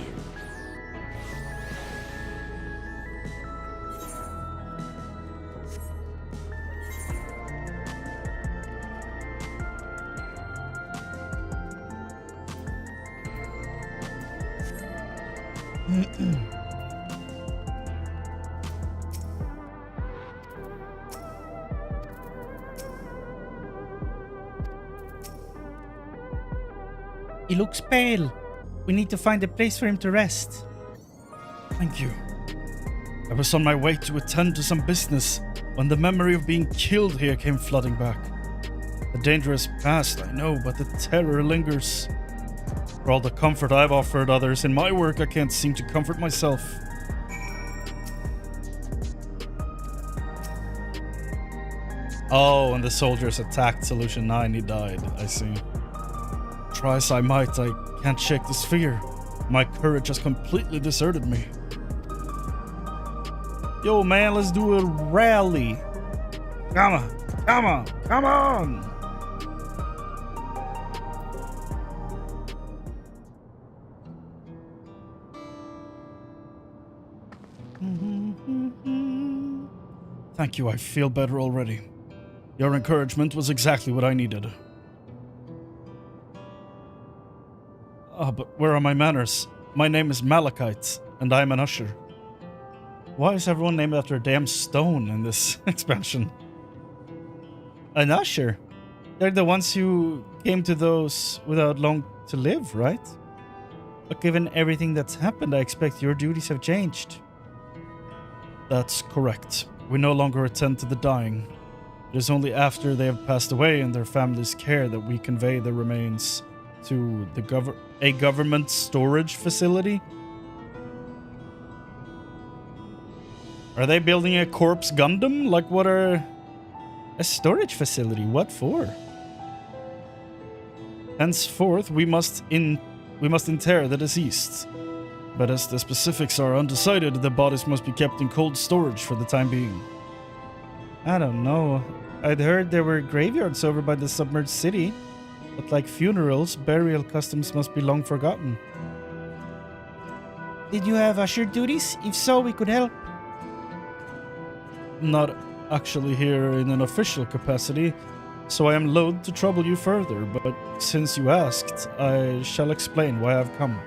He looks pale. We need to find a place for him to rest. Thank you. I was on my way to attend to some business when the memory of being killed here came flooding back. A dangerous past, I know, but the terror lingers. For all the comfort I've offered others in my work, I can't seem to comfort myself. Oh, and the soldiers attacked Solution 9, he died. I see. Try as I might, I can't shake this fear. My courage has completely deserted me. Yo, man, let's do a rally. Come on, come on, come on! Thank you, I feel better already. Your encouragement was exactly what I needed. Ah, but where are my manners? My name is Malachite, and I'm an usher. Why is everyone named after a damn stone in this expansion? An usher? They're the ones who came to those without long to live, right? But given everything that's happened, I expect your duties have changed. That's correct. We no longer attend to the dying. It is only after they have passed away in their families' care that we convey their remains to a government storage facility. Are they building a corpse Gundam? Like, what are... A storage facility? What for? Henceforth, we must inter the deceased. But as the specifics are undecided, the bodies must be kept in cold storage for the time being. I don't know. I'd heard there were graveyards over by the submerged city. But like funerals, burial customs must be long forgotten. Did you have usher duties? If so, we could help. Not actually here in an official capacity, so I am loath to trouble you further, but since you asked, I shall explain why I've come.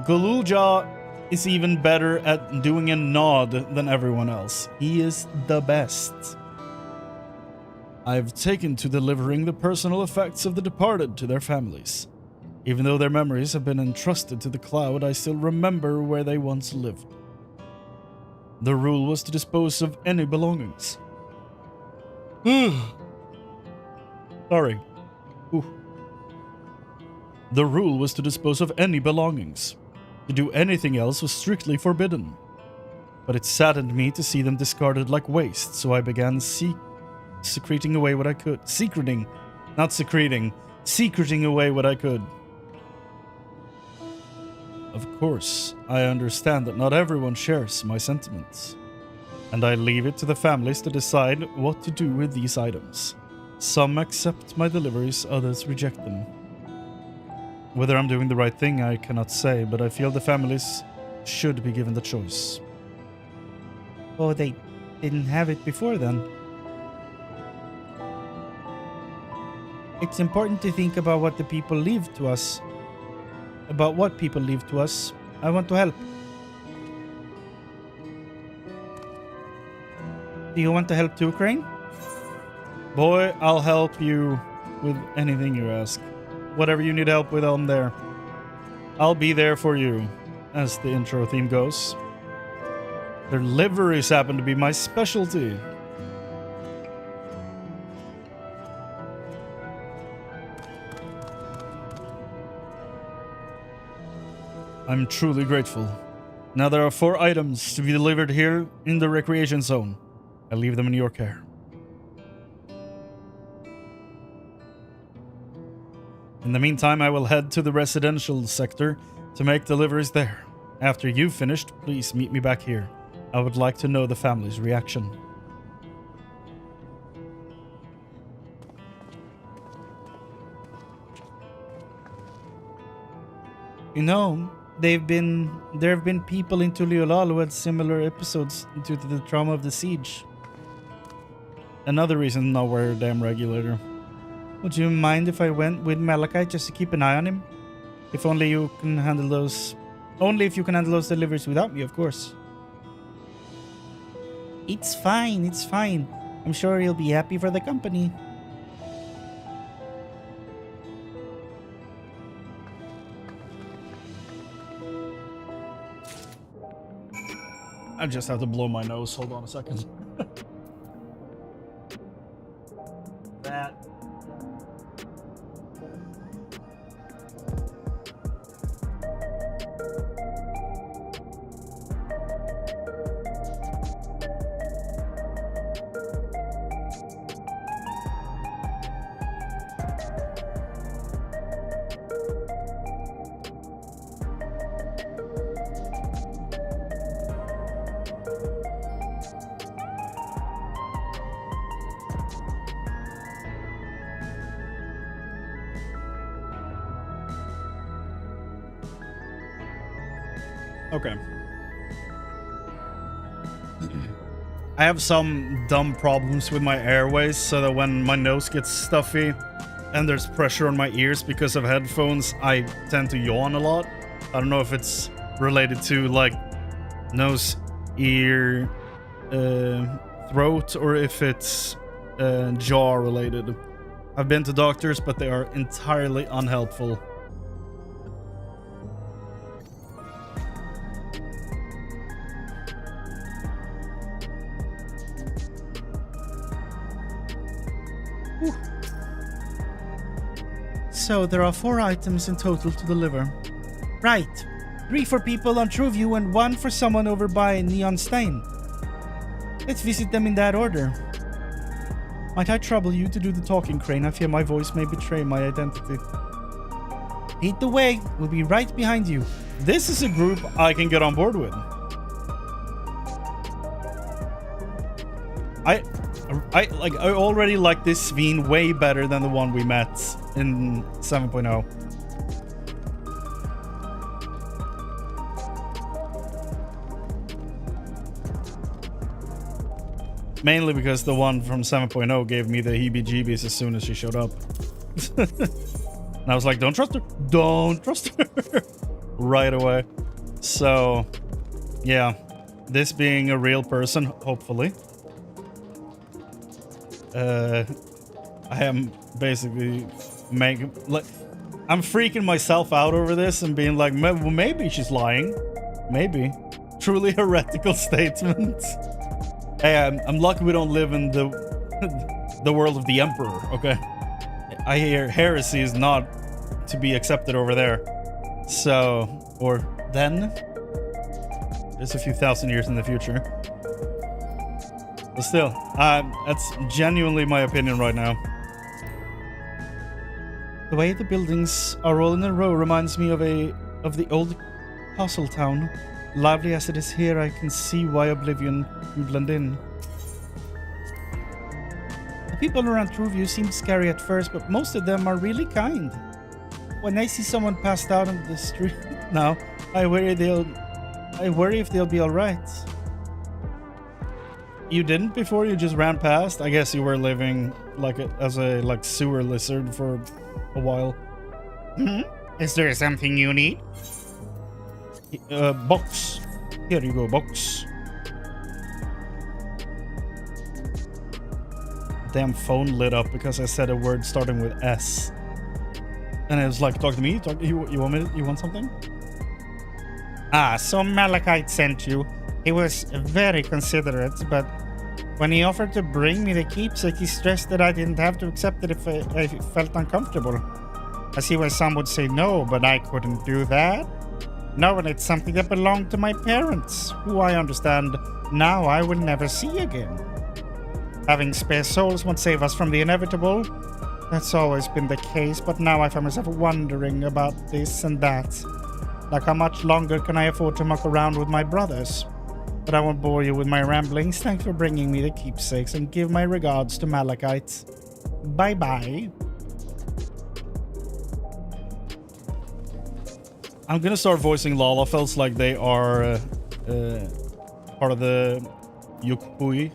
Gululja is even better at doing a nod than everyone else. He is the best. I've taken to delivering the personal effects of the departed to their families. Even though their memories have been entrusted to the cloud, I still remember where they once lived. The rule was to dispose of any belongings. Sorry. Ooh. The rule was to dispose of any belongings. To do anything else was strictly forbidden. But it saddened me to see them discarded like waste, so I began secreting away what I could. Secreting away what I could. Of course, I understand that not everyone shares my sentiments, and I leave it to the families to decide what to do with these items. Some accept my deliveries, others reject them. Whether I'm doing the right thing, I cannot say, but I feel the families should be given the choice. Oh, they didn't have it before then. It's important to think about what the people leave to us. About what people leave to us. I want to help. Do you want to help too, Chrane? Boy, I'll help you with anything you ask. Whatever you need help with, I'm there. I'll be there for you, as the intro theme goes. Their liveries happen to be my specialty. I'm truly grateful. Now there are 4 items to be delivered here in the recreation zone. I leave them in your care. In the meantime, I will head to the residential sector to make deliveries there. After you've finished, please meet me back here. I would like to know the family's reaction. You know, there have been people in Tuliolal who had similar episodes due to the trauma of the siege. Another reason not wear a damn regulator. Would you mind if I went with Malachi just to keep an eye on him? If only you can handle those... Only if you can handle those deliveries without me, of course. It's fine, it's fine. I'm sure he'll be happy for the company. I just have to blow my nose. Hold on a second. That. Okay. I have some dumb problems with my airways, so that when my nose gets stuffy and there's pressure on my ears because of headphones, I tend to yawn a lot. I don't know if it's related to like nose, ear, throat, or if it's jaw related. I've been to doctors, but they are entirely unhelpful. So there are 4 items in total to deliver. Right. 3 for people on Trueview and 1 for someone over by Neon Stein. Let's visit them in that order. Might I trouble you to do the talking, Chrane? I fear my voice may betray my identity. Lead the way. We'll be right behind you. This is a group I can get on board with. I already like this Sveen way better than the one we met in 7.0. Mainly because the one from 7.0 gave me the heebie-jeebies as soon as she showed up. And I was like, don't trust her. Don't trust her. Right away. So, yeah. This being a real person, hopefully. I am basically making like I'm freaking myself out over this and being like, well, maybe she's lying. Maybe. Truly heretical statement. Hey, I'm lucky we don't live in the world of the Emperor, okay? I hear heresy is not to be accepted over there. So, or then? It's a few thousand years in the future. But still, that's genuinely my opinion right now. The way the buildings are all in a row reminds me of the old castle town. Lively as it is here, I can see why Oblivion would blend in. The people around Truview seem scary at first, but most of them are really kind. When I see someone passed out on the street now, I worry if they'll be alright. You didn't before? You just ran past? I guess you were living like as a sewer lizard for a while. Is there something you need? Box. Here you go, box. Damn phone lit up because I said a word starting with S. And it was like, talk to me? You want something? Ah, so Malachite sent you. He was very considerate, but when he offered to bring me the keepsake, he stressed that I didn't have to accept it if I felt uncomfortable. I see why some would say no, but I couldn't do that. Knowing it's something that belonged to my parents, who I understand now I will never see again. Having spare souls won't save us from the inevitable. That's always been the case, but now I find myself wondering about this and that. Like, how much longer can I afford to muck around with my brothers? But I won't bore you with my ramblings. Thanks for bringing me the keepsakes, and give my regards to Malachite. Bye-bye. I'm gonna start voicing Lalafels like they are part of the Yukpui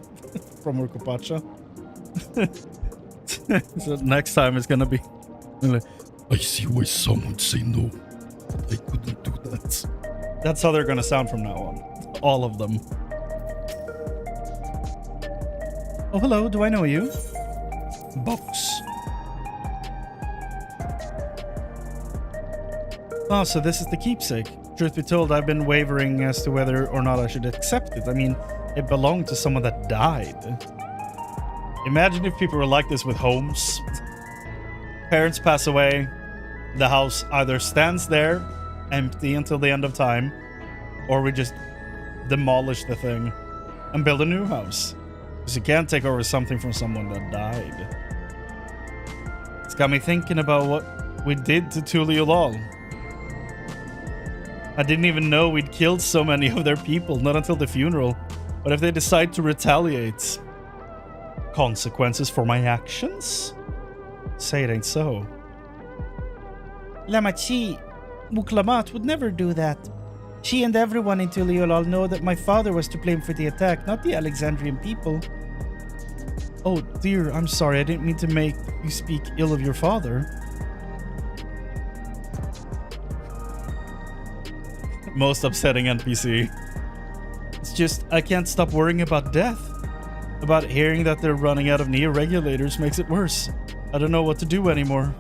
from Urkupacha. So next time it's gonna be like, I see why some would say no. I couldn't do that. That's how they're gonna sound from now on. All of them. Oh, hello, do I know you? Box. Oh, so this is the keepsake. Truth be told, I've been wavering as to whether or not I should accept it. I mean, it belonged to someone that died. Imagine if people were like this with homes. Parents pass away, the house either stands there, empty until the end of time, or we just demolish the thing and build a new house. Because you can't take over something from someone that died. It's got me thinking about what we did to Tuliolal. I didn't even know we'd killed so many of their people, not until the funeral. But if they decide to retaliate, consequences for my actions? Say it ain't so. Lamachi, Muklamat would never do that. She and everyone in Tuliolal know that my father was to blame for the attack, not the Alexandrian people. Oh dear, I'm sorry, I didn't mean to make you speak ill of your father. Most upsetting NPC. It's just, I can't stop worrying about death. About hearing that they're running out of neo-regulators makes it worse. I don't know what to do anymore.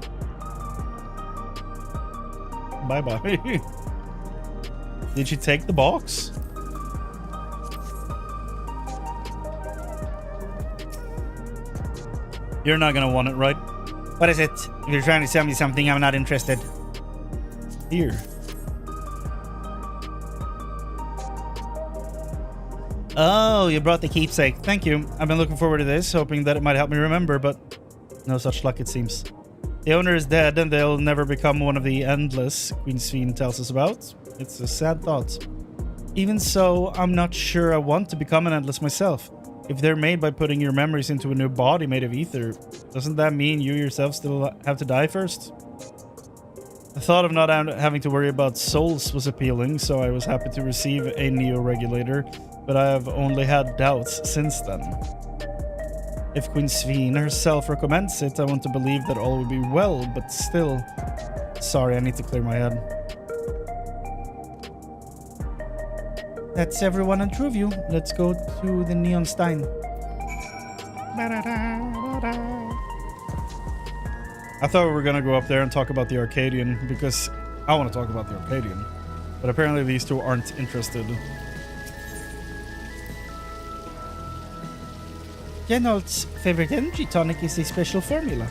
Bye-bye. Did she take the box? You're not gonna want it, right? What is it? If you're trying to sell me something, I'm not interested. Here. Oh, you brought the keepsake. Thank you. I've been looking forward to this, hoping that it might help me remember, but no such luck it seems. The owner is dead, and they'll never become one of the endless Queen Sveen tells us about. It's a sad thought. Even so, I'm not sure I want to become an endless myself. If they're made by putting your memories into a new body made of ether, doesn't that mean you yourself still have to die first? The thought of not having to worry about souls was appealing, so I was happy to receive a neo-regulator, but I have only had doubts since then. If Queen Sveen herself recommends it, I want to believe that all will be well, but still... Sorry, I need to clear my head. That's everyone on Truview. Let's go to the Neon Stein. I thought we were gonna go up there and talk about the Arcadian, because I want to talk about the Arcadian. But apparently these two aren't interested. Reynolds' favorite energy tonic is a special formula.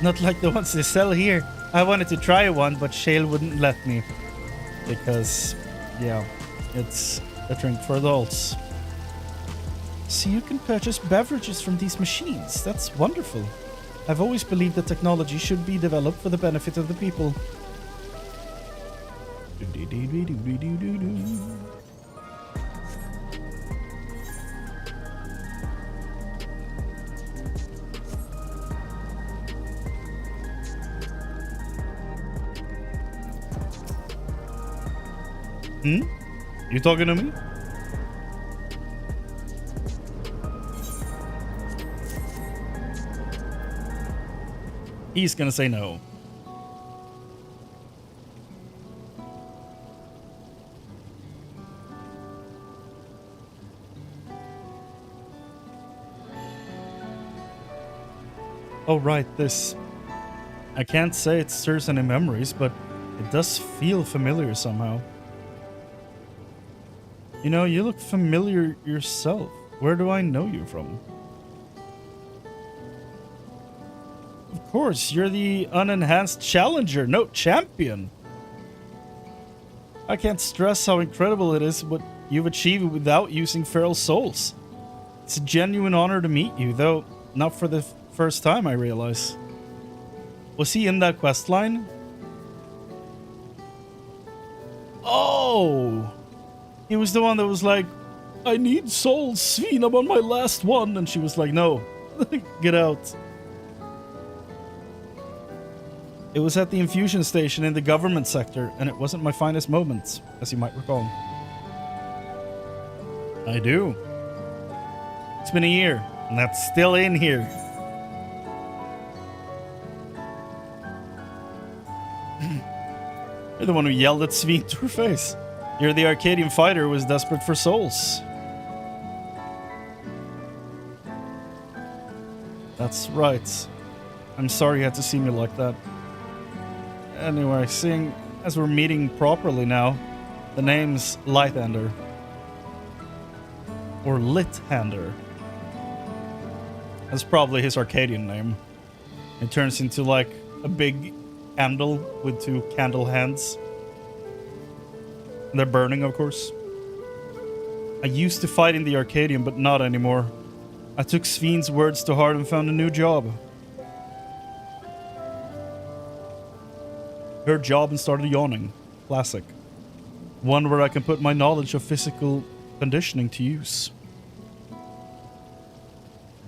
Not like the ones they sell here. I wanted to try one, but Shale wouldn't let me. Because, yeah, it's a drink for adults. So you can purchase beverages from these machines. That's wonderful. I've always believed that technology should be developed for the benefit of the people. You talking to me? He's gonna say no. Oh, right, this. I can't say it stirs any memories, but it does feel familiar somehow. You know, you look familiar yourself. Where do I know you from? Of course, you're the unenhanced challenger, no champion. I can't stress how incredible it is what you've achieved without using feral souls. It's a genuine honor to meet you, though not for the first time, I realize. Was he in that quest line? Oh! He was the one that was like, I need souls, Sveen, I'm on my last one. And she was like, no, get out. It was at the infusion station in the government sector, and it wasn't my finest moment, as you might recall. I do. It's been a year, and that's still in here. You're the one who yelled at Sveen to her face. You're the Arcadian fighter who was desperate for souls. That's right. I'm sorry you had to see me like that. Anyway, seeing as we're meeting properly now, the name's Lighthander. Or Lithander. That's probably his Arcadian name. It turns into like a big candle with two candle hands. They're burning, of course. I used to fight in the Arcadian, but not anymore. I took Sveen's words to heart and found a new job. Her job and started yawning. Classic. One where I can put my knowledge of physical conditioning to use.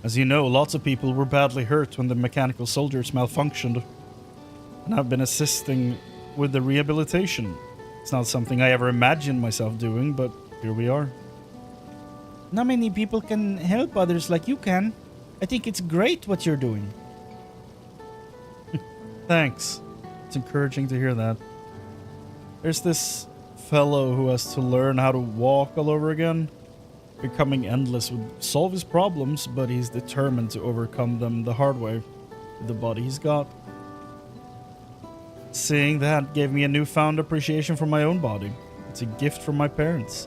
As you know, lots of people were badly hurt when the mechanical soldiers malfunctioned. And I've been assisting with the rehabilitation. It's not something I ever imagined myself doing, but here we are. Not many people can help others like you can. I think it's great what you're doing. Thanks. It's encouraging to hear that. There's this fellow who has to learn how to walk all over again. Becoming endless would solve his problems, but he's determined to overcome them the hard way with the body he's got. Seeing that gave me a newfound appreciation for my own body. It's a gift from my parents.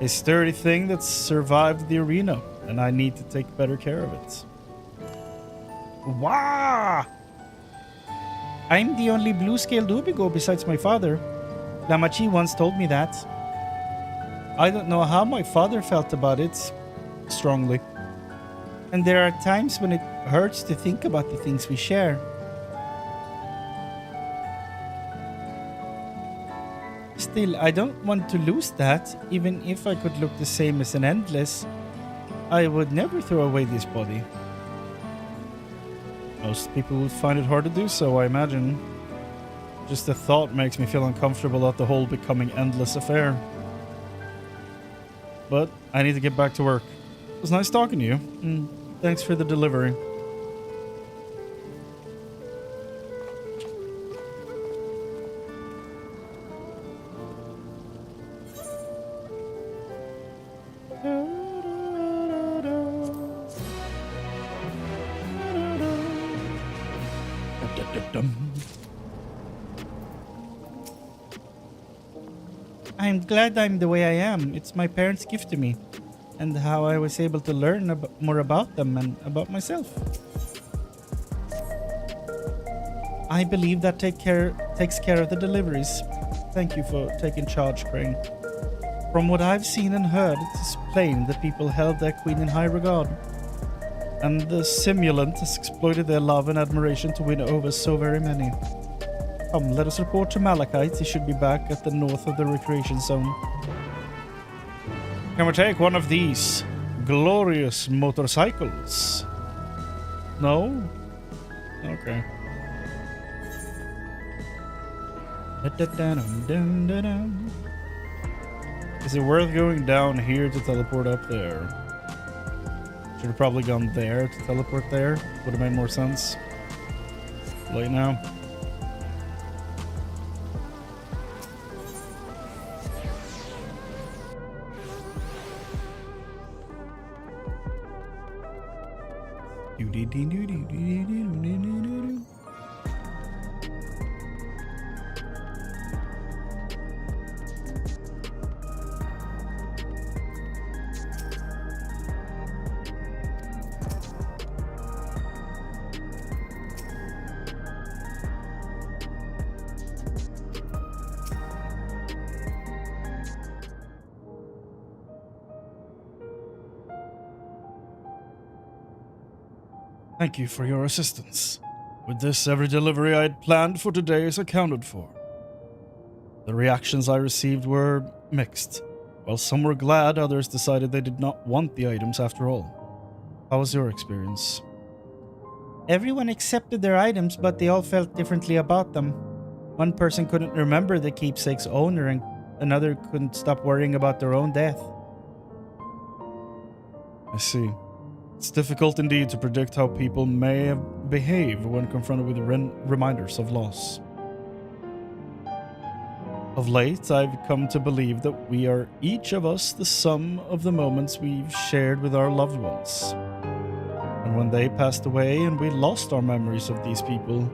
A sturdy thing that's survived the arena, and I need to take better care of it. Wow! I'm the only blue-scaled Ubigo besides my father. Lamachi once told me that. I don't know how my father felt about it strongly. And there are times when it hurts to think about the things we share. Still, I don't want to lose that. Even if I could look the same as an Endless, I would never throw away this body. Most people would find it hard to do so, I imagine. Just the thought makes me feel uncomfortable at the whole becoming Endless affair. But I need to get back to work. It was nice talking to you. Thanks for the delivery. I'm glad I'm the way I am. It's my parents' gift to me, and how I was able to learn more about them and about myself. I believe that takes care of the deliveries. Thank you for taking charge, Chrane. From what I've seen and heard, it is plain that people held their queen in high regard, and the simulant has exploited their love and admiration to win over so very many. Come, let us report to Malachite. He should be back at the north of the recreation zone. Can we take one of these glorious motorcycles? No? Okay. Is it worth going down here to teleport up there? Should have probably gone there to teleport there. Would have made more sense. Late now. Thank you for your assistance. With this, every delivery I had planned for today is accounted for. The reactions I received were mixed. While some were glad, others decided they did not want the items after all. How was your experience? Everyone accepted their items, but they all felt differently about them. One person couldn't remember the keepsake's owner, and another couldn't stop worrying about their own death. I see. It's difficult indeed to predict how people may behave when confronted with reminders of loss. Of late, I've come to believe that we are each of us the sum of the moments we've shared with our loved ones. And when they passed away and we lost our memories of these people,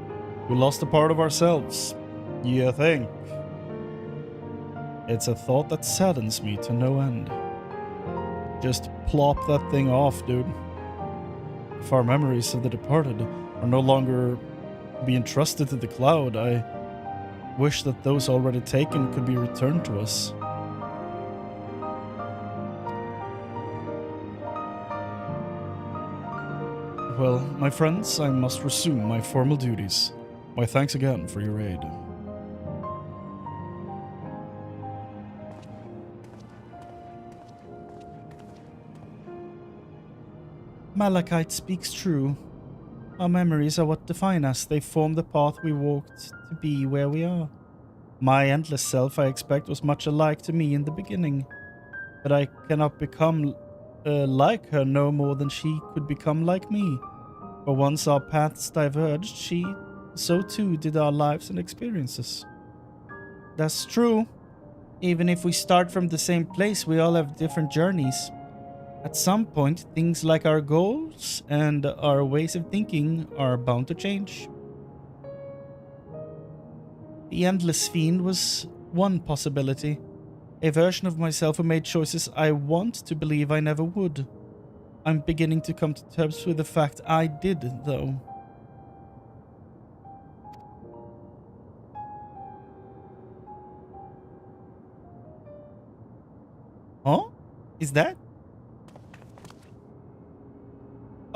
we lost a part of ourselves. You think? It's a thought that saddens me to no end. Just plop that thing off, dude. If our memories of the departed are no longer being trusted to the cloud, I wish that those already taken could be returned to us. Well, my friends, I must resume my formal duties. My thanks again for your aid. Malachite speaks true. Our memories are what define us. They form the path we walked to be where we are. My endless self, I expect, was much alike to me in the beginning. But I cannot become like her no more than she could become like me. For once our paths diverged, so too did our lives and experiences. That's true. Even if we start from the same place, we all have different journeys. At some point, things like our goals and our ways of thinking are bound to change. The Endless Fiend was one possibility. A version of myself who made choices I want to believe I never would. I'm beginning to come to terms with the fact I did, though. Huh? Is that?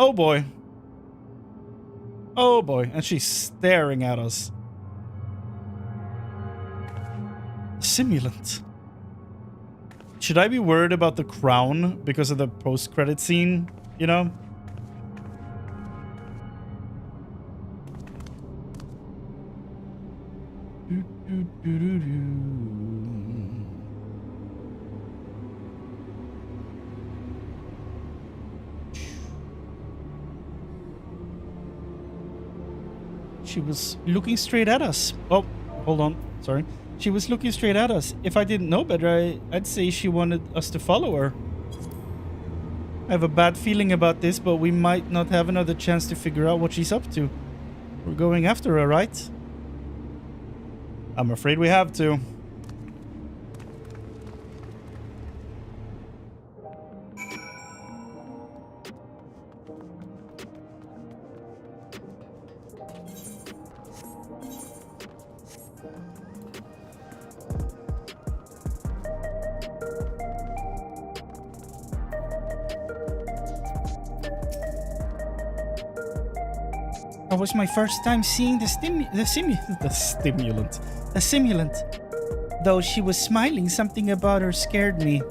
Oh boy. Oh boy. And she's staring at us. Simulant. Should I be worried about the crown because of the post-credit scene? You know? She was looking straight at us. Oh, hold on. Sorry. She was looking straight at us. If I didn't know better, I'd say she wanted us to follow her. I have a bad feeling about this, but we might not have another chance to figure out what she's up to. We're going after her, right? I'm afraid we have to. That was my first time seeing the simulant. Though she was smiling, something about her scared me.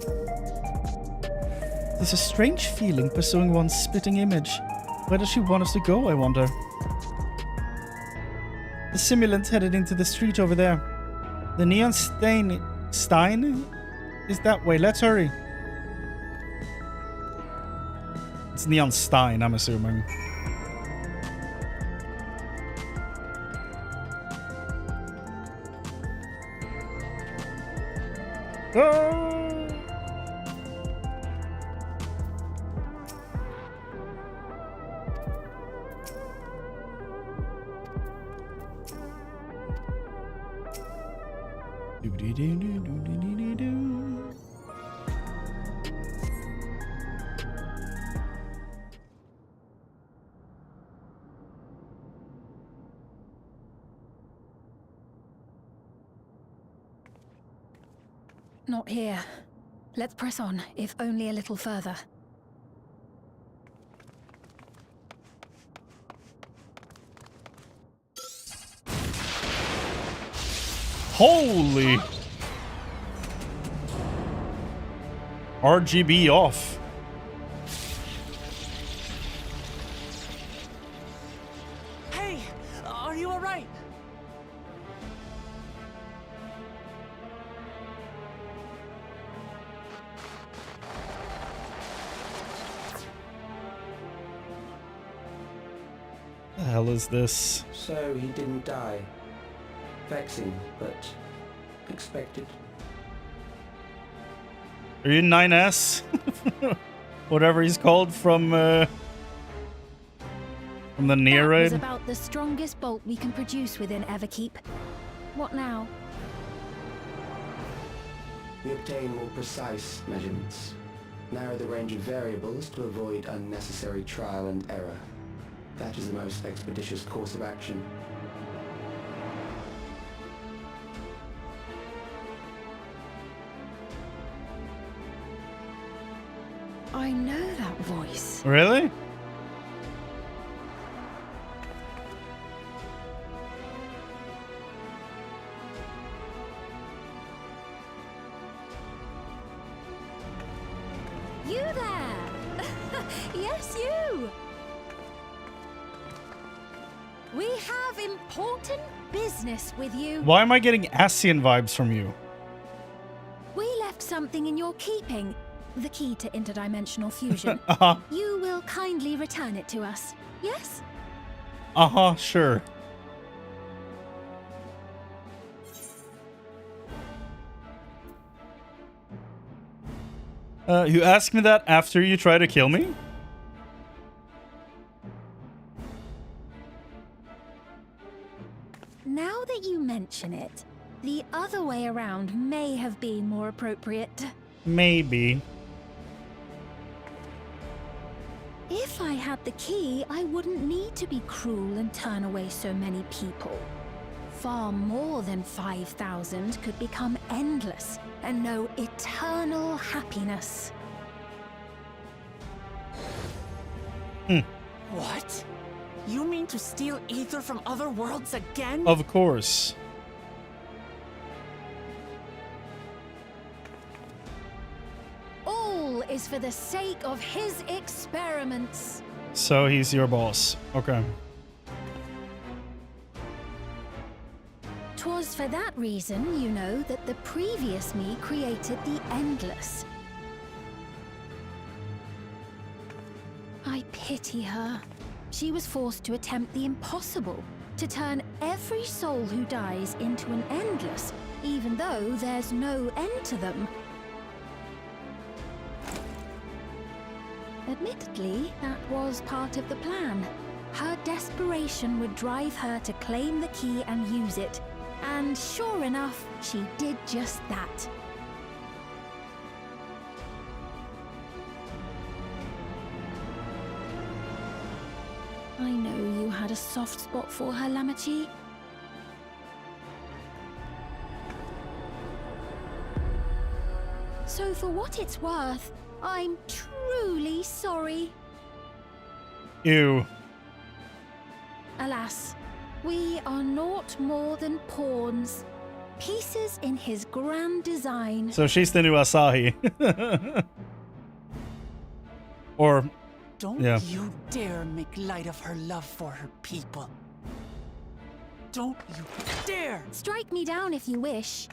There's a strange feeling pursuing one's spitting image. Where does she want us to go, I wonder? The simulant headed into the street over there. The neon stein is that way. Let's hurry. It's neon stein, I'm assuming. Not here. Let's press on, if only a little further. Holy! RGB off. Hey, are you all right? The hell is this? So he didn't die. Vexing, but expected. Are you 9S? Whatever he's called from the near That was raid. about the strongest bolt we can produce within Everkeep. What now? We obtain more precise measurements. Narrow the range of variables to avoid unnecessary trial and error. That is the most expeditious course of action. I know that voice. Really? You there! Yes, you! We have important business with you. Why am I getting Asian vibes from you? We left something in your keeping. The key to interdimensional fusion. Uh-huh. You will kindly return it to us, yes? Uh-huh, sure. You asked me that after you try to kill me? Now that you mention it, the other way around may have been more appropriate. Maybe. If I had the key, I wouldn't need to be cruel and turn away so many people. Far more than 5,000 could become endless and know eternal happiness. What? You mean to steal ether from other worlds again? Of course. All is for the sake of his experiments. So he's your boss. Okay. 'Twas for that reason, you know, that the previous me created the Endless. I pity her. She was forced to attempt the impossible, to turn every soul who dies into an Endless, even though there's no end to them. Admittedly, that was part of the plan. Her desperation would drive her to claim the key and use it. And sure enough, she did just that. I know you had a soft spot for her, Lamachi. So for what it's worth, I'm truly sorry. Ew. Alas, we are naught more than pawns. Pieces in his grand design. So she's the new Asahi. Or, Don't yeah. you dare make light of her love for her people. Don't you dare! Strike me down if you wish.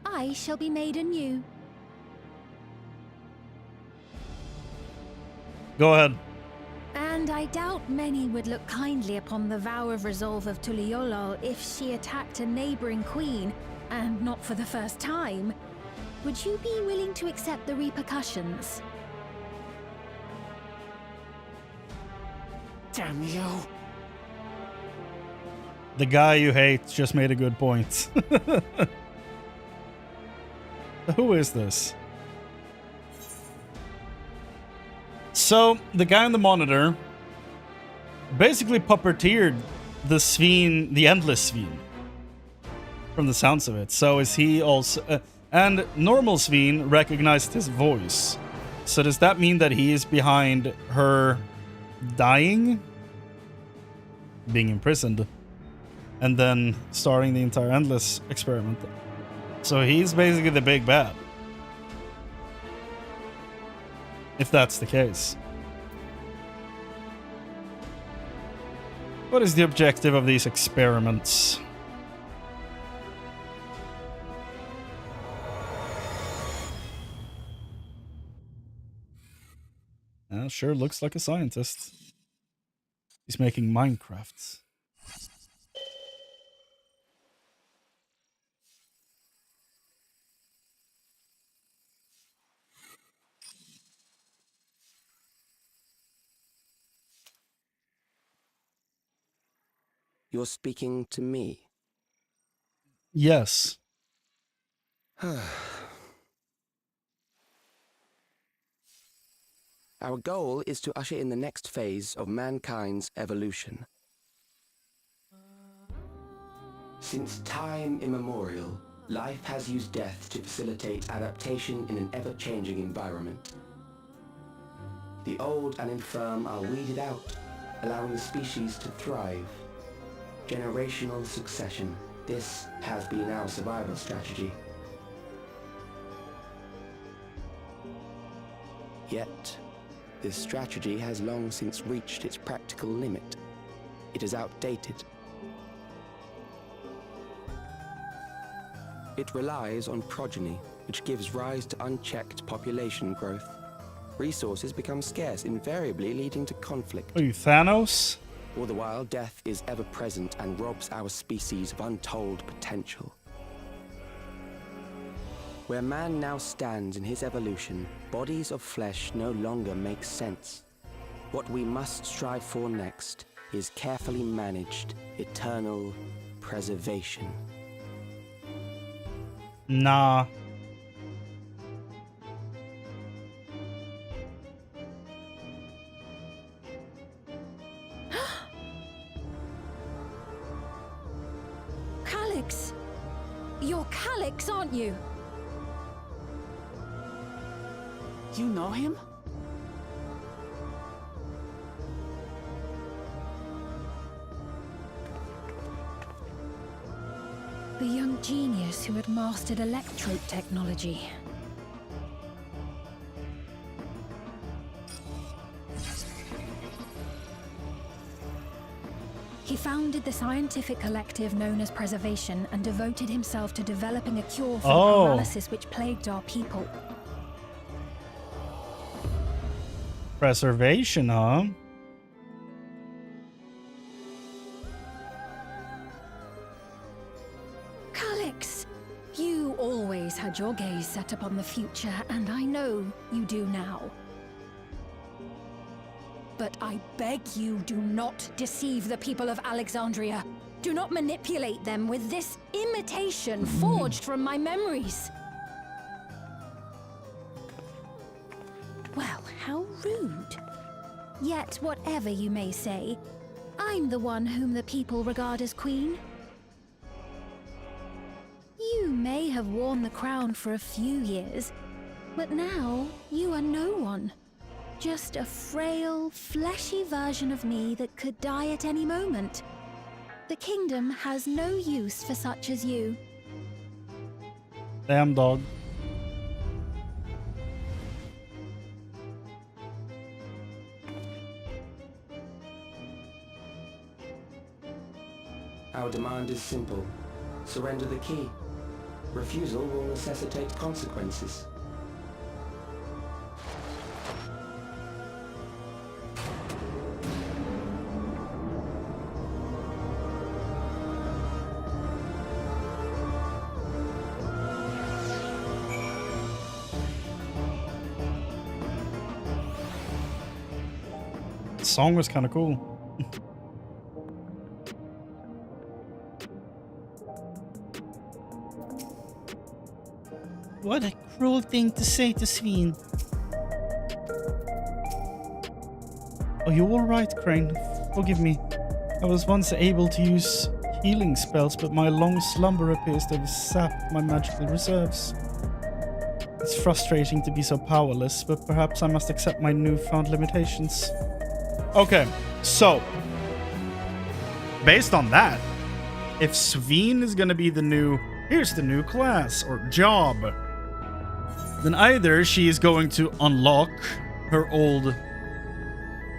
I shall be made anew. Go ahead. And I doubt many would look kindly upon the vow of resolve of Tuliolol if she attacked a neighboring queen, and not for the first time. Would you be willing to accept the repercussions? Damn you! The guy you hate just made a good point. Who is this? So, the guy on the monitor basically puppeteered the Sveen, the Endless Sveen, from the sounds of it. So is he also... and normal Sveen recognized his voice. So does that mean that he is behind her dying? Being imprisoned? And then starting the entire Endless experiment? So he's basically the big bad. If that's the case. What is the objective of these experiments? Sure looks like a scientist. He's making Minecrafts. You're speaking to me? Yes. Our goal is to usher in the next phase of mankind's evolution. Since time immemorial, life has used death to facilitate adaptation in an ever-changing environment. The old and infirm are weeded out, allowing the species to thrive. Generational succession. This has been our survival strategy. Yet, this strategy has long since reached its practical limit. It is outdated. It relies on progeny, which gives rise to unchecked population growth. Resources become scarce, invariably leading to conflict. Are you Thanos? All the while, death is ever present and robs our species of untold potential. Where man now stands in his evolution, bodies of flesh no longer make sense. What we must strive for next is carefully managed, eternal preservation. Nah. Calyx! You're Calyx, aren't you? You know him? The young genius who had mastered electrode technology. He founded the scientific collective known as Preservation and devoted himself to developing a cure for the paralysis which plagued our people. Preservation, huh? Calyx, you always had your gaze set upon the future, and I know you do now. But I beg you, do not deceive the people of Alexandria. Do not manipulate them with this imitation forged from my memories. Well, how rude. Yet, whatever you may say, I'm the one whom the people regard as queen. You may have worn the crown for a few years, but now you are no one. Just a frail, fleshy version of me that could die at any moment. The kingdom has no use for such as you. Damn dog. Our demand is simple. Surrender the key. Refusal will necessitate consequences. The song was kind of cool. What a cruel thing to say to Sveen. Are you alright, Chrane? Forgive me. I was once able to use healing spells, but my long slumber appears to have sapped my magical reserves. It's frustrating to be so powerless, but perhaps I must accept my newfound limitations. Okay, so based on that, if Sveen is gonna be the new, here's the new class or job, then either she is going to unlock her old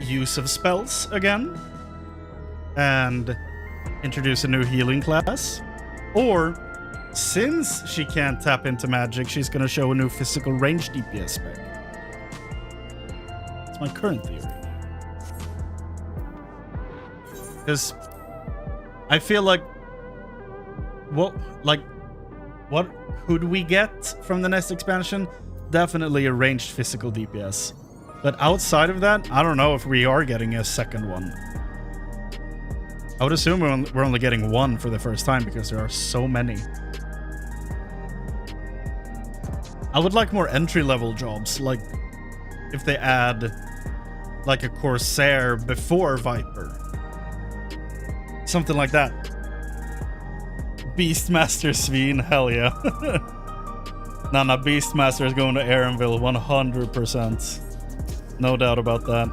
use of spells again and introduce a new healing class, or since she can't tap into magic, she's gonna show a new physical range DPS spec. That's my current theory. Because I feel like what could we get from the next expansion? Definitely a ranged physical DPS. But outside of that, I don't know if we are getting a second one. I would assume we're only getting one for the first time because there are so many. I would like more entry-level jobs, like if they add like a Corsair before Viper. Something like that. Beastmaster Sveen, hell yeah. Nah, Beastmaster is going to Erenville 100%. No doubt about that.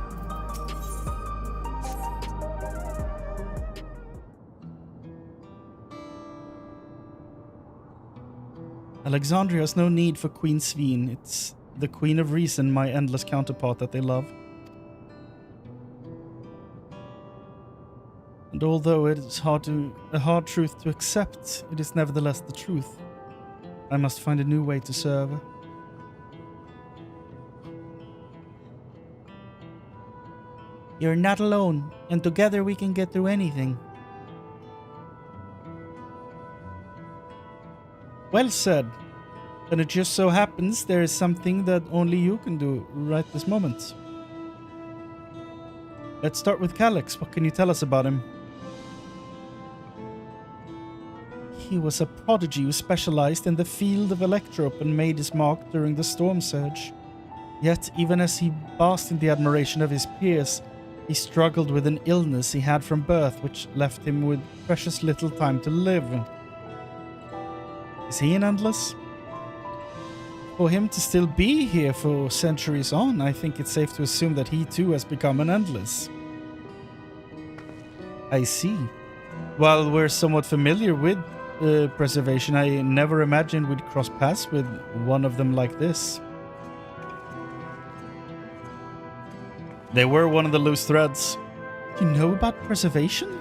Alexandria has no need for Queen Sveen. It's the Queen of Reason, my endless counterpart that they love. And although it is a hard truth to accept, it is nevertheless the truth. I must find a new way to serve. You're not alone, and together we can get through anything. Well said. And it just so happens there is something that only you can do right this moment. Let's start with Calyx. What can you tell us about him? He was a prodigy who specialized in the field of electrope and made his mark during the storm surge. Yet, even as he basked in the admiration of his peers, he struggled with an illness he had from birth, which left him with precious little time to live. Is he an Endless? For him to still be here for centuries on, I think it's safe to assume that he too has become an Endless. I see. While we're somewhat familiar with preservation, I never imagined we'd cross paths with one of them like this. They were one of the loose threads. You know about preservation?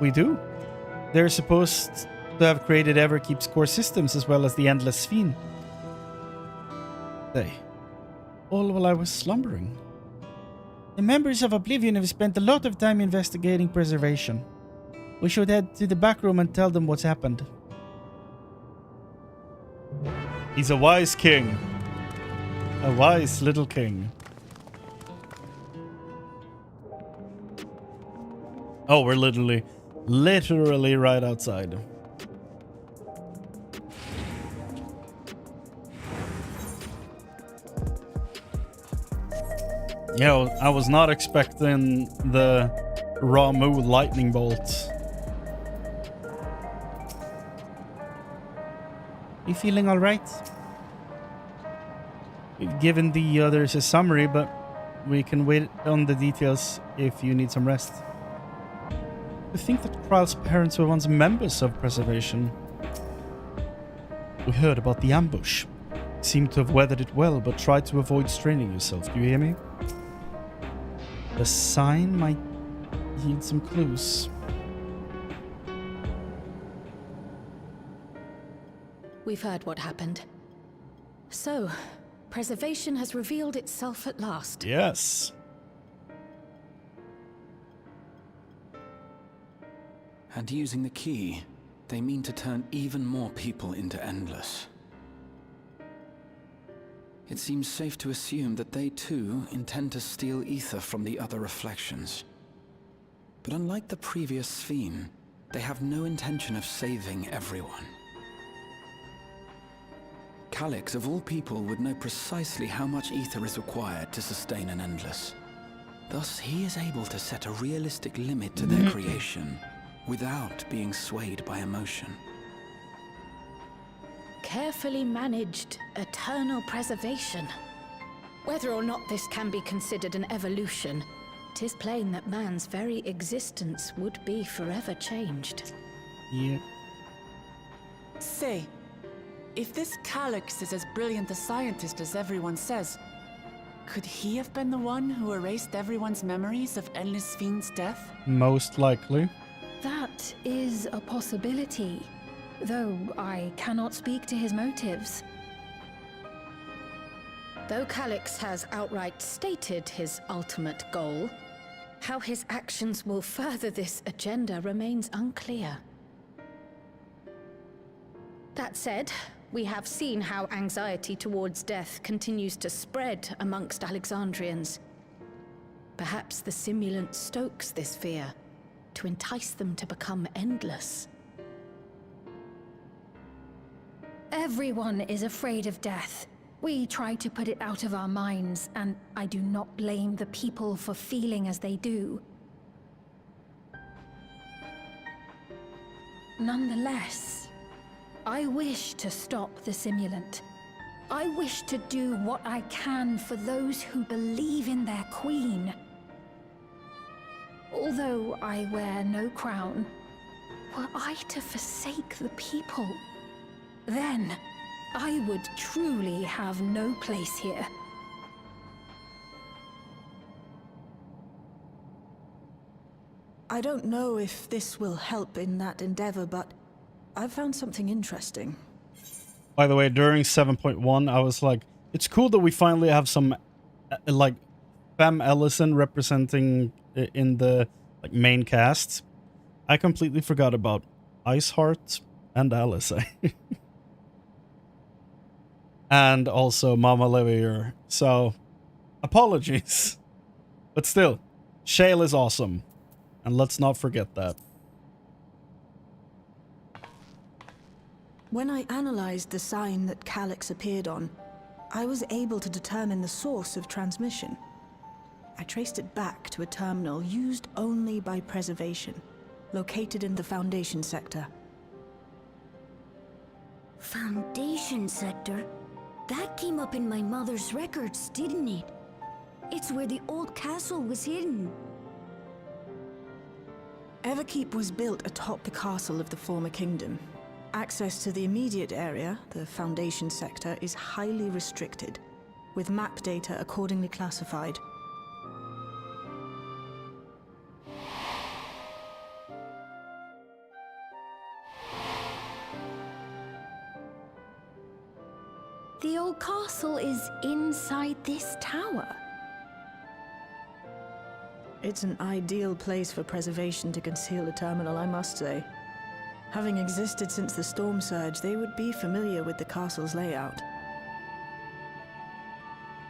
We do. They're supposed to have created Everkeep's core systems as well as the Endless Sveen. All while I was slumbering. The members of Oblivion have spent a lot of time investigating preservation. We should head to the back room and tell them what's happened. He's a wise king. A wise little king. Oh, we're literally right outside. Yeah, I was not expecting the Ramu lightning bolt. You feeling all right? We've given the others a summary, but we can wait on the details if you need some rest. I think that Kryle's parents were once members of Preservation. We heard about the ambush. Seemed to have weathered it well, but tried to avoid straining yourself. Do you hear me? The sign might yield some clues. We've heard what happened. So, Preservation has revealed itself at last. Yes. And using the key, they mean to turn even more people into Endless. It seems safe to assume that they too intend to steal ether from the other reflections. But unlike the previous Sphene, they have no intention of saving everyone. Calyx, of all people, would know precisely how much ether is required to sustain an Endless. Thus, he is able to set a realistic limit to their creation, without being swayed by emotion. Carefully managed eternal preservation. Whether or not this can be considered an evolution, 'tis plain that man's very existence would be forever changed. Yeah. Say, if this Calyx is as brilliant a scientist as everyone says, could he have been the one who erased everyone's memories of Endless Sphene's death? Most likely. That is a possibility, though I cannot speak to his motives. Though Calyx has outright stated his ultimate goal, how his actions will further this agenda remains unclear. That said, we have seen how anxiety towards death continues to spread amongst Alexandrians. Perhaps the simulant stokes this fear, to entice them to become endless. Everyone is afraid of death. We try to put it out of our minds, and I do not blame the people for feeling as they do. Nonetheless, I wish to stop the simulant. I wish to do what I can for those who believe in their queen. Although I wear no crown, were I to forsake the people, then I would truly have no place here. I don't know if this will help in that endeavor, but I've found something interesting. By the way, during 7.1, I was like, it's cool that we finally have some, like, Fem Ellison representing in the main cast. I completely forgot about Iceheart and Alice. And also Mama Levier. So, apologies. But still, Shale is awesome. And let's not forget that. When I analyzed the sign that Calyx appeared on, I was able to determine the source of transmission. I traced it back to a terminal used only by Preservation, located in the Foundation sector. Foundation sector? That came up in my mother's records, didn't it? It's where the old castle was hidden. Everkeep was built atop the castle of the former kingdom. Access to the immediate area, the Foundation sector, is highly restricted, with map data accordingly classified. The old castle is inside this tower. It's an ideal place for Preservation to conceal a terminal, I must say. Having existed since the Storm Surge, they would be familiar with the castle's layout.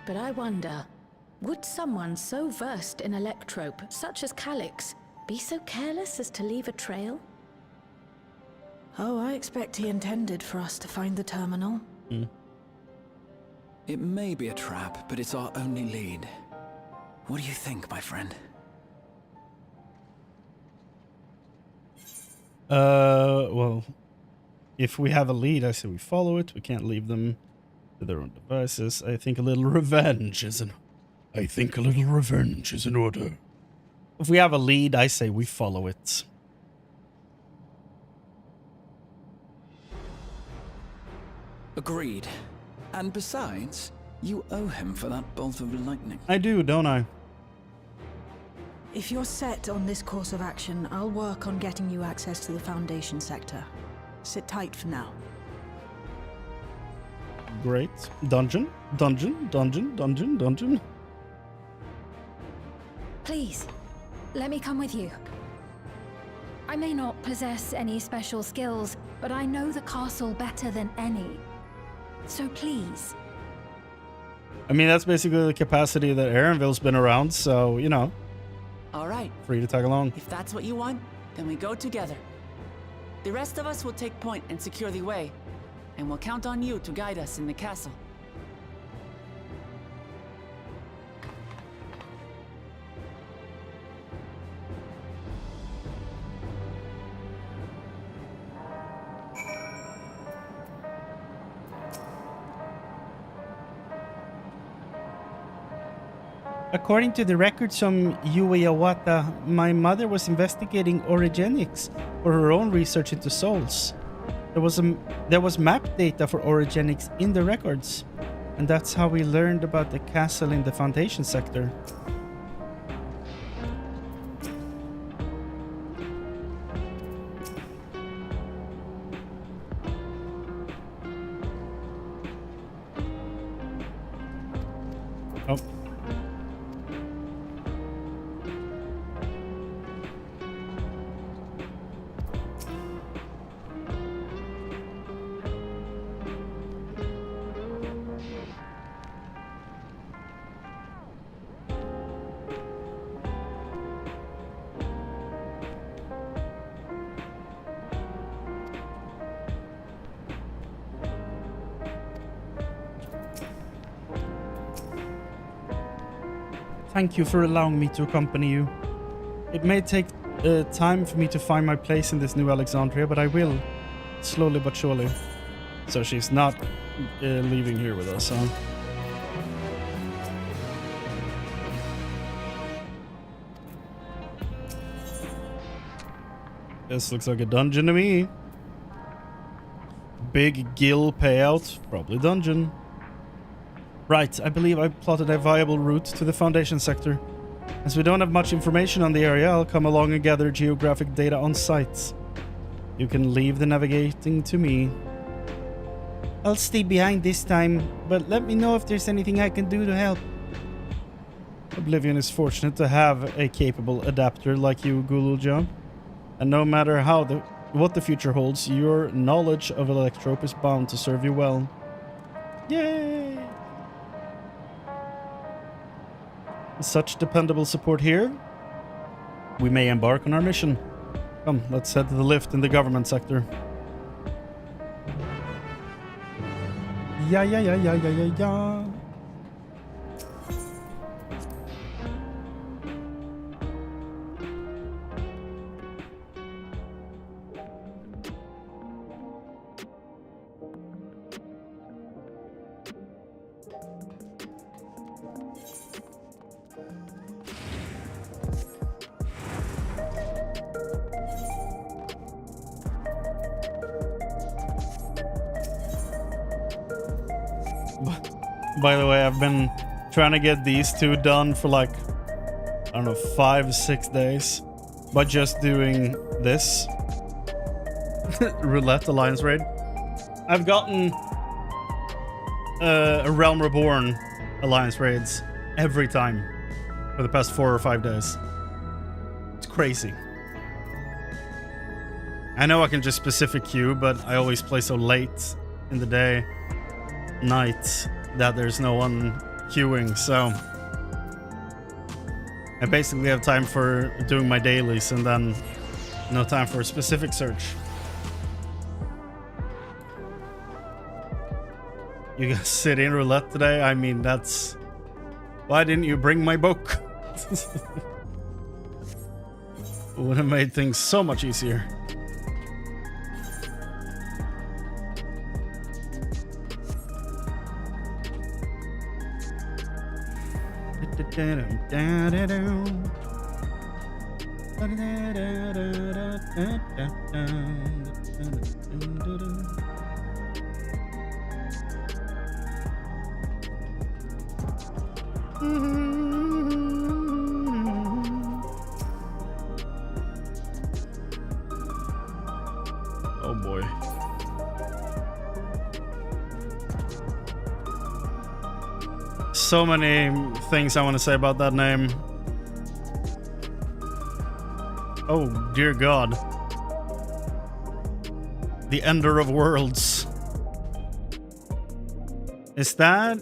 But I wonder, would someone so versed in electrope, such as Calix, be so careless as to leave a trail? Oh, I expect he intended for us to find the terminal. It may be a trap, but it's our only lead. What do you think, my friend? Well, if we have a lead, I say we follow it. We can't leave them to their own devices. I think a little revenge is in order. If we have a lead, I say we follow it. Agreed. And besides, you owe him for that bolt of lightning. I do, don't I? If you're set on this course of action, I'll work on getting you access to the Foundation sector. Sit tight for now. Great. Dungeon. Please, let me come with you. I may not possess any special skills, but I know the castle better than any. So please. I mean, that's basically the capacity that Aaronville's been around, so, you know. All right. Free to tag along. If that's what you want, then we go together. The rest of us will take point and secure the way, and we'll count on you to guide us in the castle. According to the records from Ueyawata, my mother was investigating orogenics for her own research into souls. There was map data for orogenics in the records, and that's how we learned about the castle in the Foundation sector. Oh. Thank you for allowing me to accompany you. It may take time for me to find my place in this new Alexandria, but I will, slowly but surely. So she's not leaving here with us, huh? This looks like a dungeon to me. Big gill payout, probably dungeon. Right, I believe I plotted a viable route to the Foundation sector. As we don't have much information on the area, I'll come along and gather geographic data on site. You can leave the navigating to me. I'll stay behind this time, but let me know if there's anything I can do to help. Oblivion is fortunate to have a capable adapter like you, Gululja. And no matter what the future holds, your knowledge of Electrope is bound to serve you well. Yay! Such dependable support here, we may embark on our mission. Come, let's head to the lift in the government sector. Yeah. By the way, I've been trying to get these two done for like, I don't know, 5-6 days by just doing this. Roulette Alliance raid. I've gotten a Realm Reborn Alliance raids every time for the past 4 or 5 days. It's crazy. I know I can just specific queue, but I always play so late in the day, night, that there's no one queuing, so I basically have time for doing my dailies and then no time for a specific search. You guys sit in roulette today? I mean, that's... Why didn't you bring my book? Would have made things so much easier. Oh boy. So many things I want to say about that name. Oh dear God. The Ender of Worlds. Is that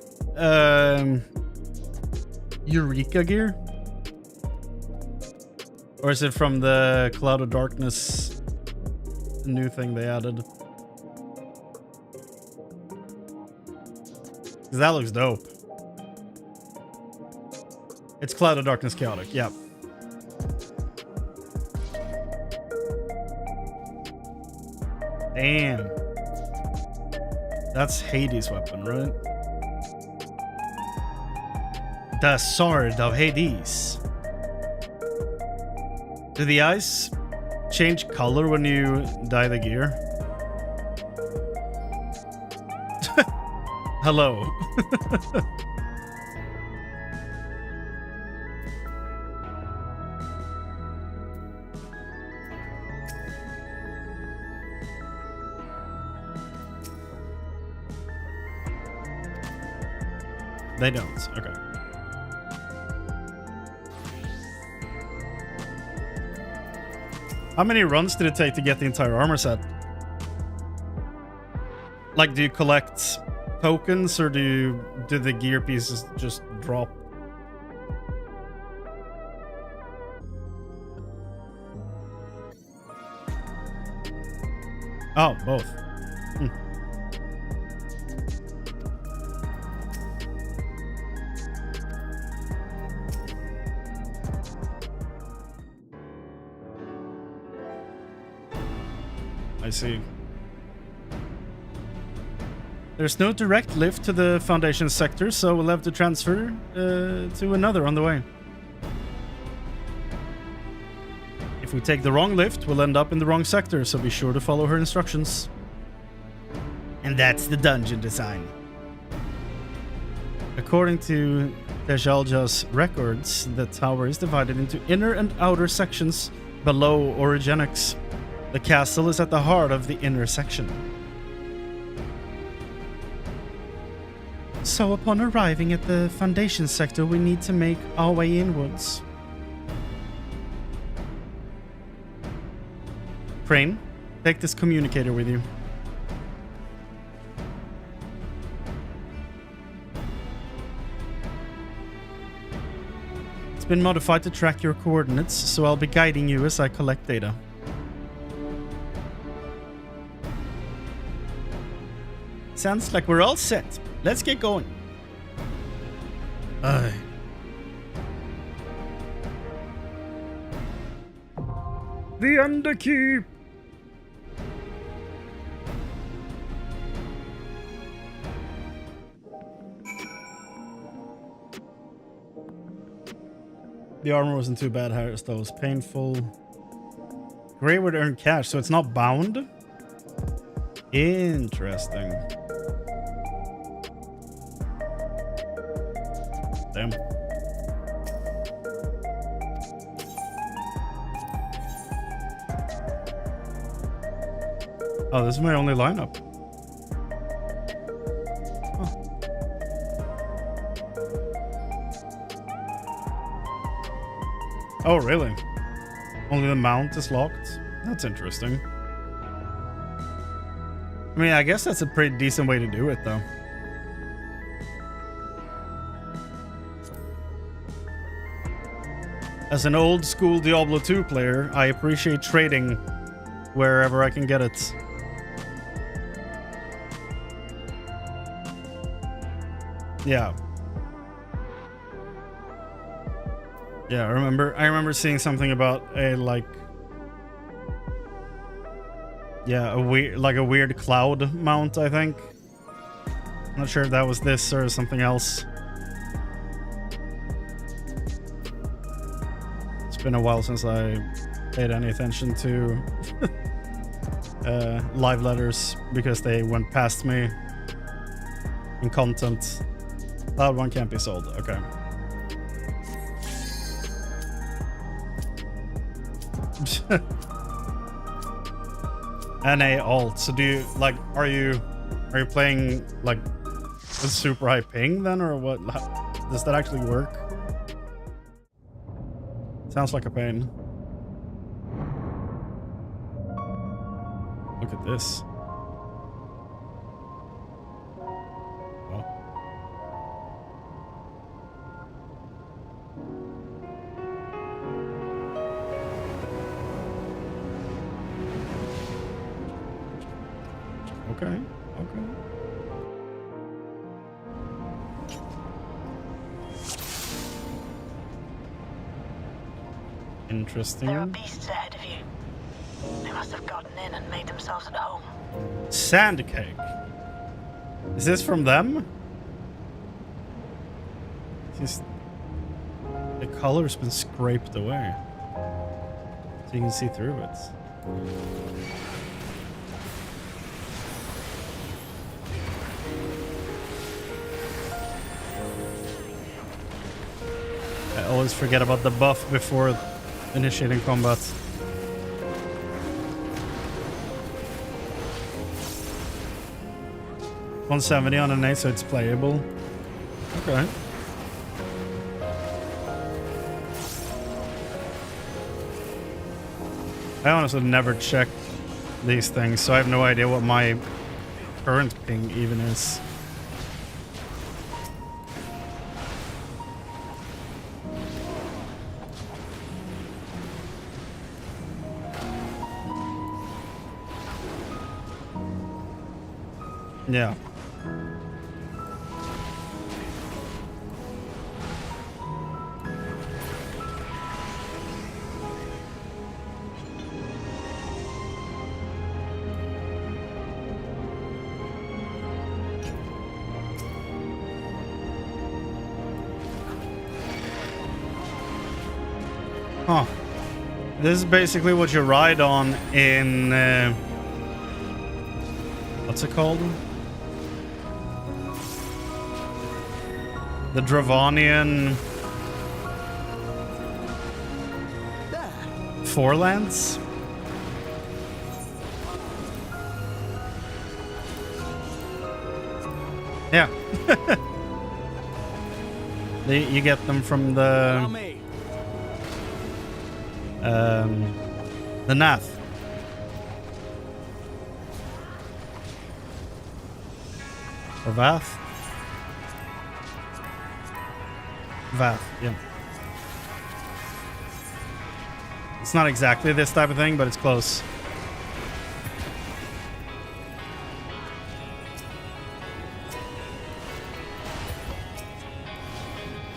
Eureka gear? Or is it from the Cloud of Darkness new thing they added? 'Cause that looks dope. It's Cloud of Darkness Chaotic, yep. Damn. That's Hades' weapon, right? The Sword of Hades. Do the eyes change color when you dye the gear? Hello. They don't. Okay. How many runs did it take to get the entire armor set? Like, do you collect tokens or do the gear pieces just drop? Oh, both. I see. There's no direct lift to the Foundation sector, so we'll have to transfer to another on the way. If we take the wrong lift, we'll end up in the wrong sector, so be sure to follow her instructions. And that's the dungeon design. According to Dejalja's records, the tower is divided into inner and outer sections below Origenics. The castle is at the heart of the inner section. So upon arriving at the Foundation sector, we need to make our way inwards. Chrane, take this communicator with you. It's been modified to track your coordinates, so I'll be guiding you as I collect data. Sounds like we're all set. Let's get going. Aye. The Underkeep. The armor wasn't too bad, Harris, though. It was painful. Grey would earn cash, so it's not bound? Interesting. Damn. Oh, this is my only lineup. Oh, really? Only the mount is locked? That's interesting. I mean, I guess that's a pretty decent way to do it, though. As an old school Diablo 2 player, I appreciate trading wherever I can get it. Yeah. Yeah, I remember seeing something about a like a weird cloud mount, I think. I'm not sure if that was this or something else. It's been a while since I paid any attention to live letters because they went past me in content. Cloud one can't be sold. Okay. NA alt. So do you like? Are you playing like with super high ping then, or what? Does that actually work? Sounds like a pain. Look at this. Oh. Okay. Okay. Interesting. There are beasts ahead of you. They must have gotten in and made themselves at home. Sand cake. Is this from them? The color's been scraped away, so you can see through it. I always forget about the buff before initiating combat. $170 on an A, so it's playable. Okay. I honestly never check these things, so I have no idea what my current ping even is. Yeah. Huh. This is basically what you ride on in what's it called? The Dravanian Forelands? Yeah. You get them from the Nath. Or Vath? Vath, yeah. It's not exactly this type of thing, but it's close.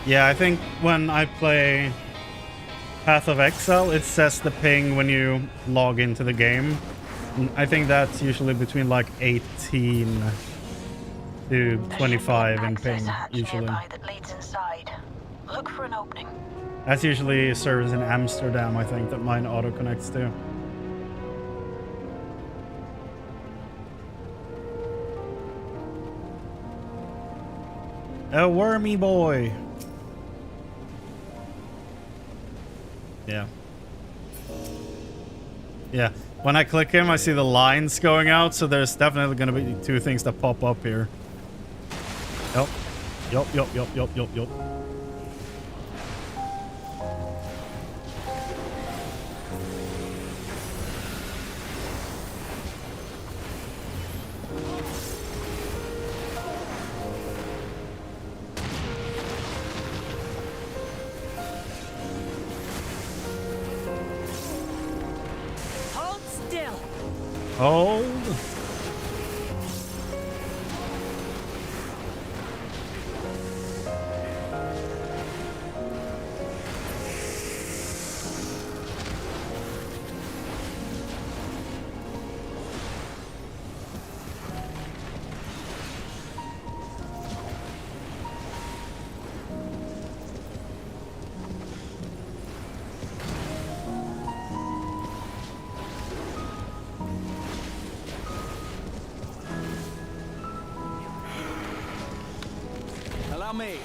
Yeah, I think when I play Path of Exile, it says the ping when you log into the game. And I think that's usually between like 18 to 25 in ping, usually. That leads inside. Look for an opening. That's usually a service in Amsterdam, I think, that mine auto-connects to. A wormy boy. Yeah. Yeah. When I click him, I see the lines going out, so there's definitely going to be two things that pop up here. Yup. Yup, yup, yup, yup, yup, yup. Hold. Allow me.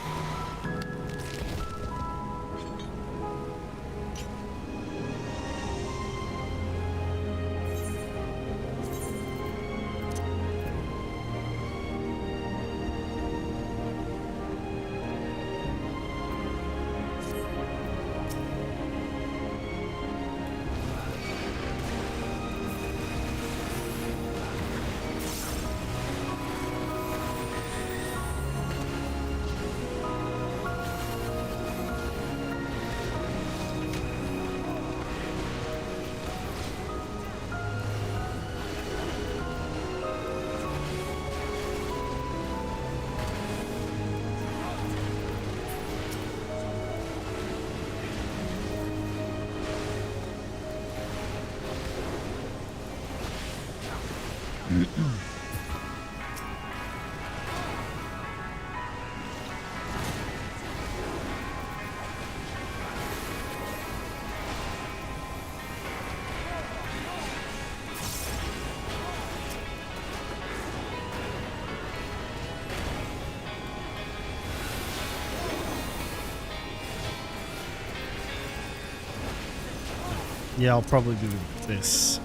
Yeah, I'll probably do this.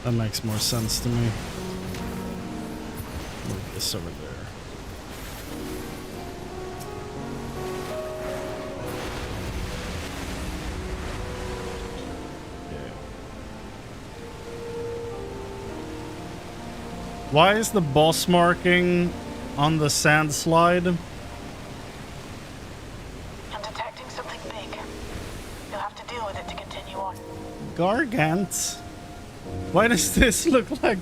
That makes more sense to me. Move this over there. Okay. Why is the boss marking on the sand slide? I'm detecting something big. You'll have to deal with it to continue on. Gargant? Why does this look like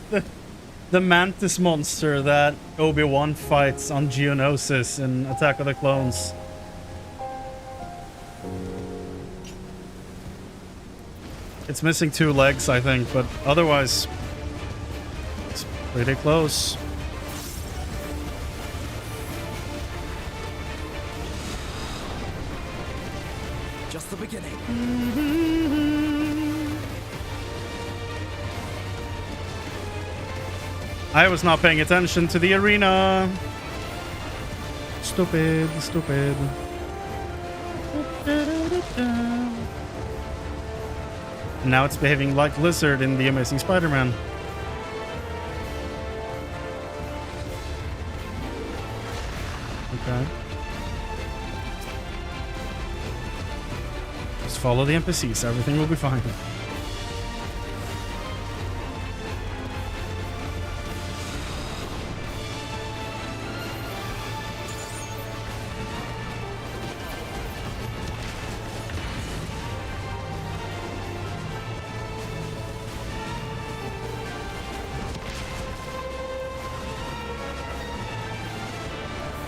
the mantis monster that Obi-Wan fights on Geonosis in Attack of the Clones? It's missing 2 legs, I think, but otherwise it's pretty close. Just the beginning. I was not paying attention to the arena. Stupid, stupid. And now it's behaving like Lizard in The Amazing Spider-Man. Okay. Just follow the NPCs, everything will be fine.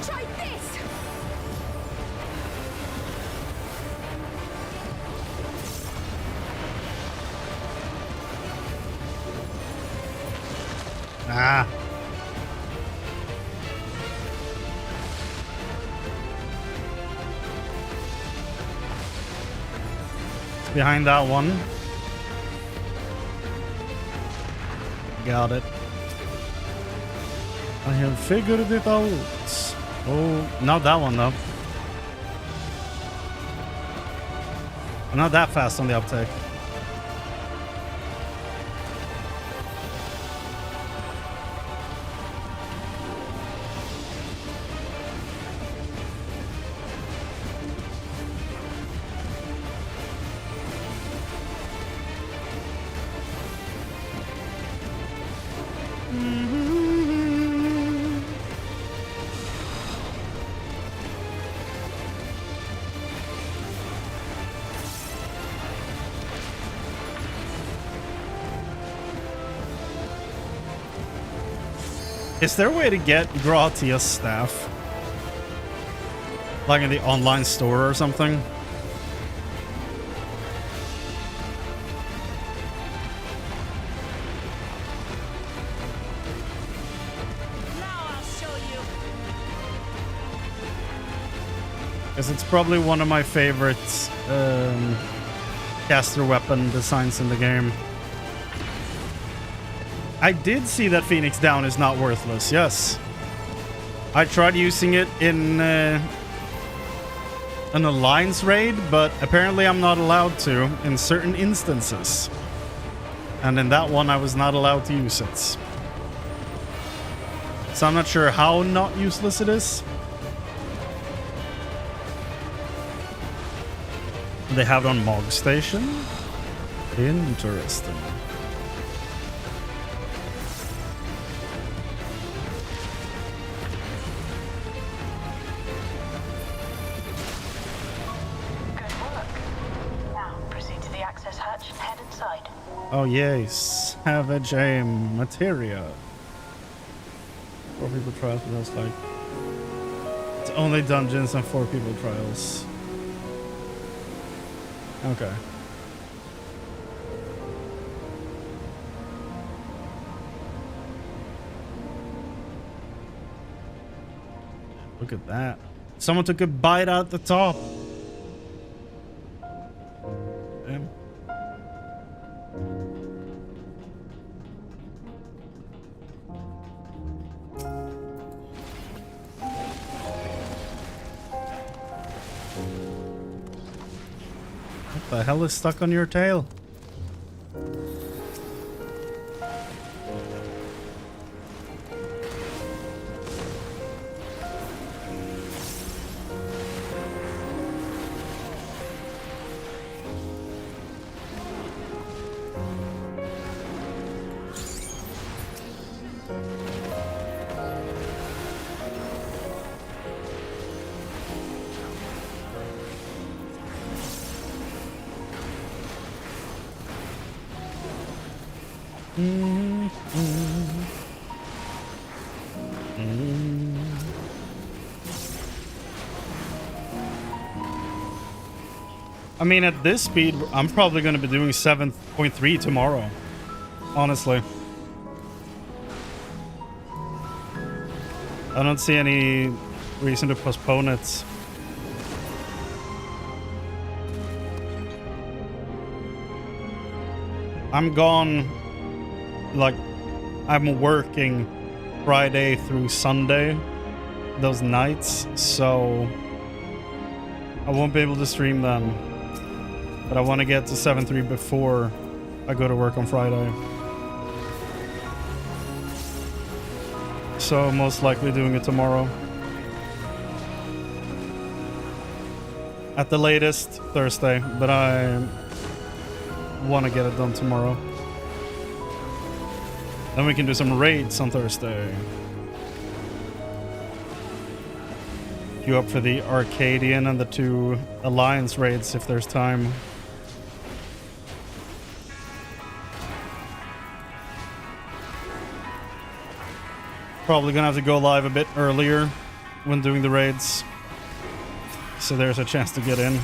Try this! Ah. Behind that one. Got it. I have figured it out. Oh, not that one though. I'm not that fast on the uptake. Is there a way to get Gratia's staff? Like in the online store or something? Now I'll show you. Because it's probably one of my favorite caster weapon designs in the game. I did see that Phoenix Down is not worthless, yes. I tried using it in an Alliance raid, but apparently I'm not allowed to in certain instances. And in that one I was not allowed to use it. So I'm not sure how not useless it is. They have it on Mog Station? Interesting. Oh yay, Savage Aim Materia. 4 people trials, but that's like... It's only dungeons and 4 people trials. Okay. Look at that. Someone took a bite out the top. Damn. What the hell is stuck on your tail? I mean, at this speed, I'm probably going to be doing 7.3 tomorrow. Honestly. I don't see any reason to postpone it. I'm gone, like, I'm working Friday through Sunday, those nights, so I won't be able to stream then. But I want to get to 7.3 before I go to work on Friday. So most likely doing it tomorrow. At the latest, Thursday, but I want to get it done tomorrow. Then we can do some raids on Thursday. Queue up for the Arcadian and the 2 Alliance raids if there's time. Probably gonna have to go live a bit earlier when doing the raids, so there's a chance to get in.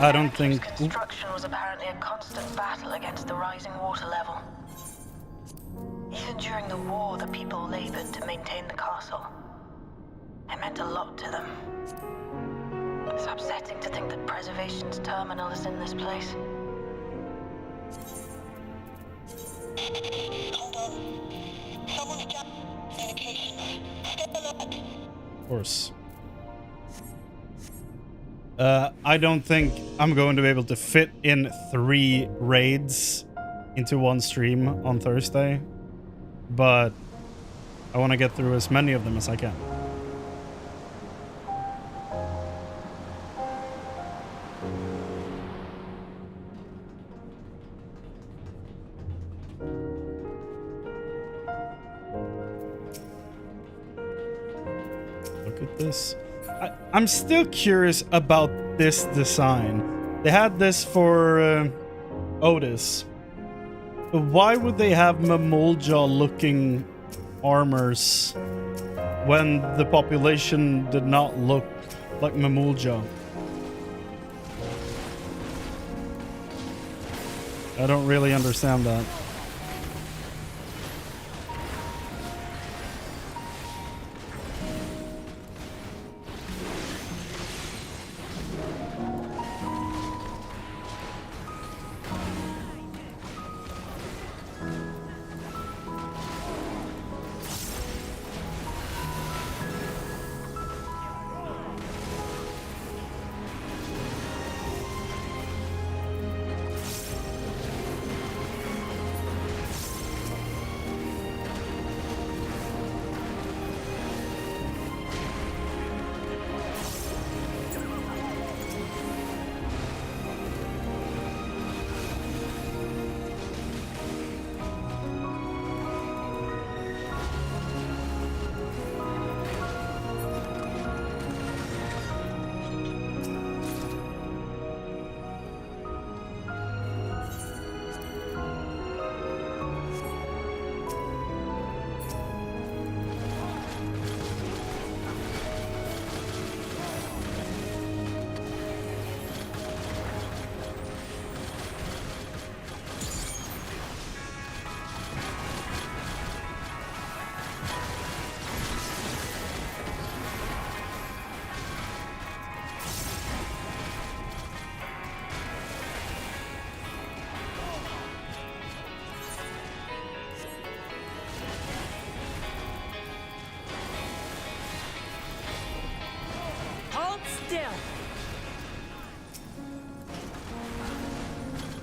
I don't think... Construction was apparently a constant battle against the rising water level. Even during the war, the people labored to maintain the castle. It meant a lot to them. It's upsetting to think that Preservation's terminal is in this place. Hold on. Someone's jammed communications. Stay alert. Of course. I don't think I'm going to be able to fit in 3 raids into one stream on Thursday, but I want to get through as many of them as I can. look at this. I'm still curious about this design. They had this for Otis. But why would they have Mamulja looking armors when the population did not look like Mamulja? I don't really understand that.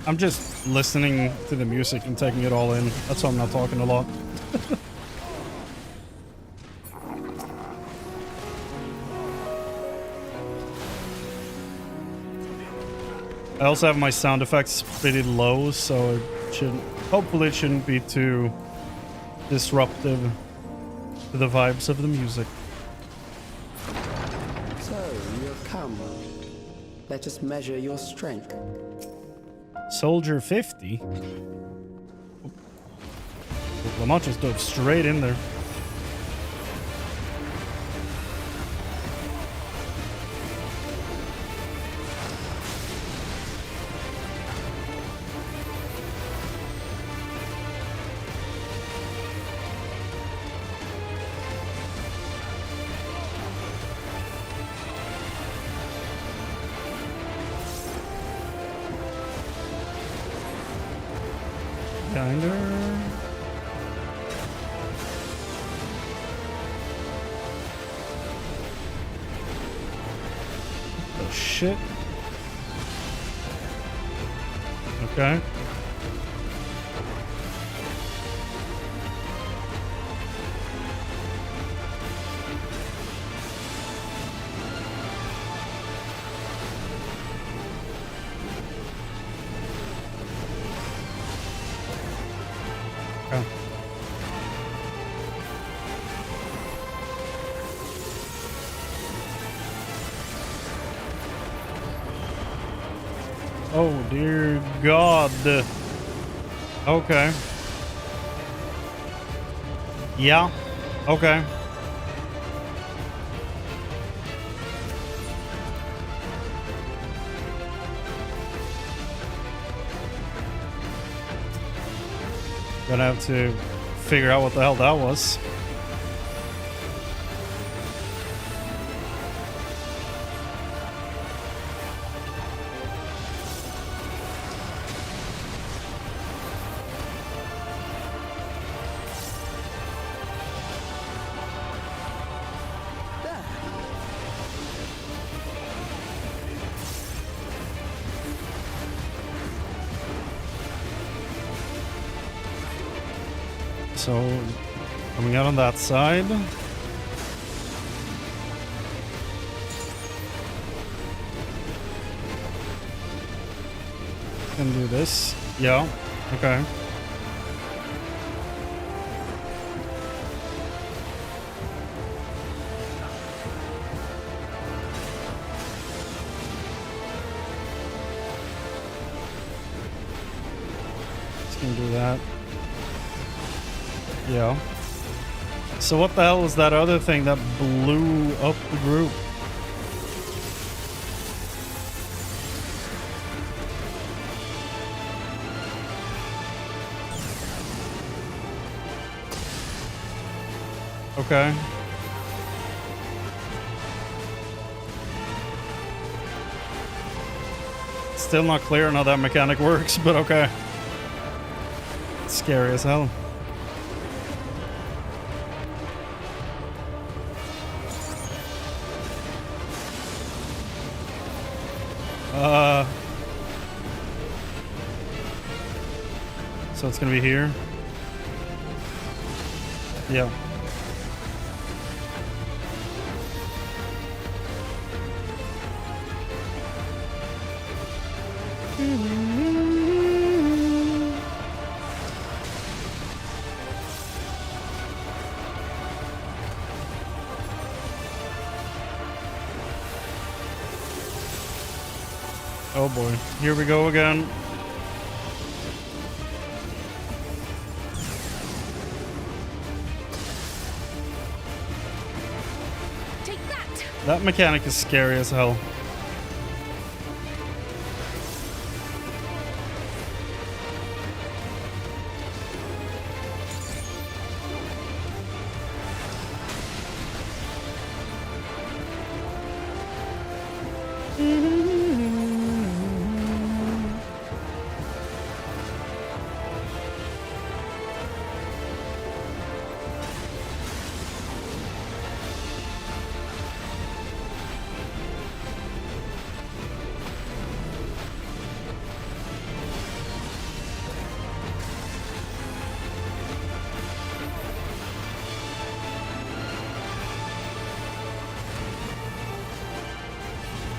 I'm just listening to the music and taking it all in. That's why I'm not talking a lot. I also have my sound effects pretty low, so it should hopefully it shouldn't be too disruptive to the vibes of the music. So, you have come. Let us measure your strength. Soldier 50? Lamont just dove straight in there. Oh shit. Okay. Oh dear God. Okay. Yeah. Okay. Gonna have to figure out what the hell that was. So, coming out on that side. Can do this. Yeah. Okay. do that. Yeah. So what the hell is that other thing that blew up the group? Okay. Still not clear on how that mechanic works, but okay. It's scary as hell. So it's gonna be here. Yeah. Oh boy, here we go again. Take that! That mechanic is scary as hell.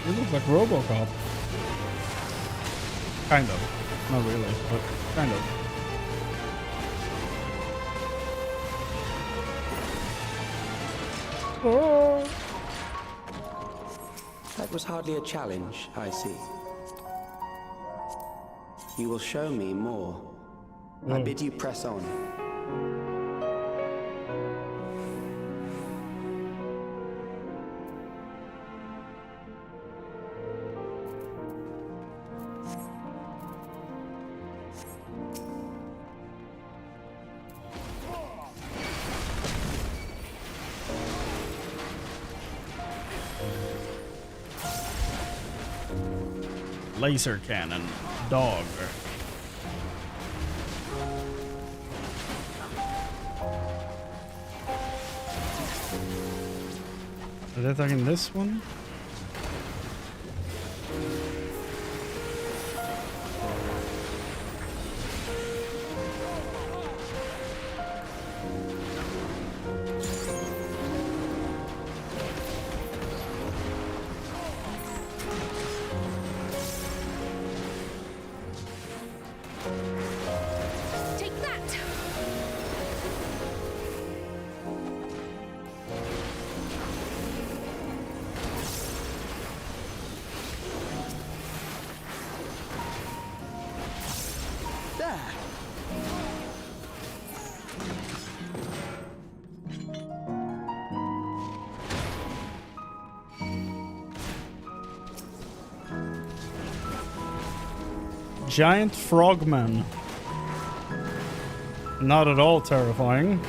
It looks like RoboCop. Kind of. Not really, but kind of. Oh. That was hardly a challenge, I see. You will show me more. I bid you press on. Laser cannon. Dog. Are they attacking this one? Giant frogman. Not at all terrifying.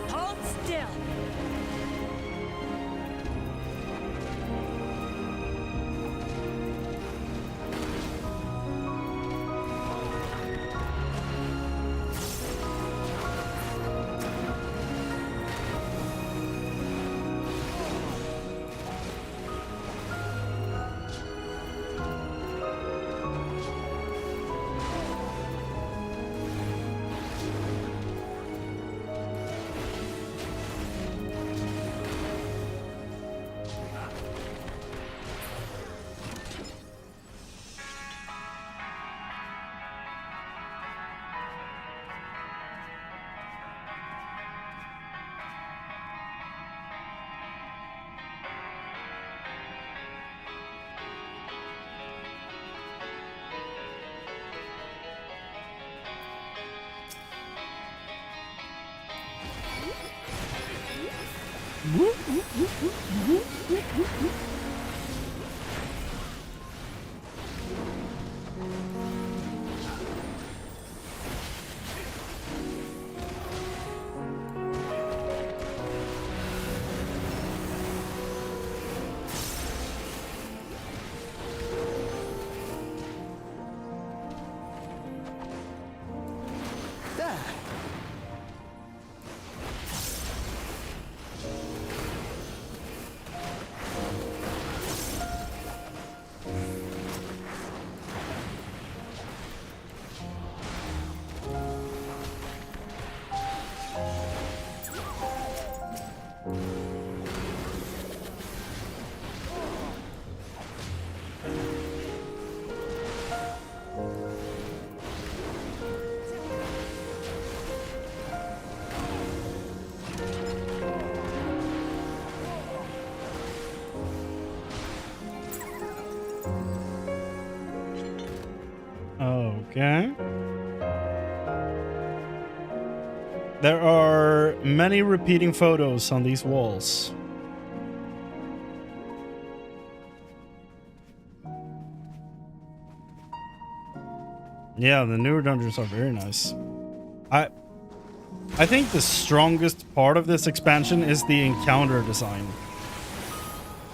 Hold still! Okay. There are many repeating photos on these walls. Yeah, the newer dungeons are very nice. I think the strongest part of this expansion is the encounter design.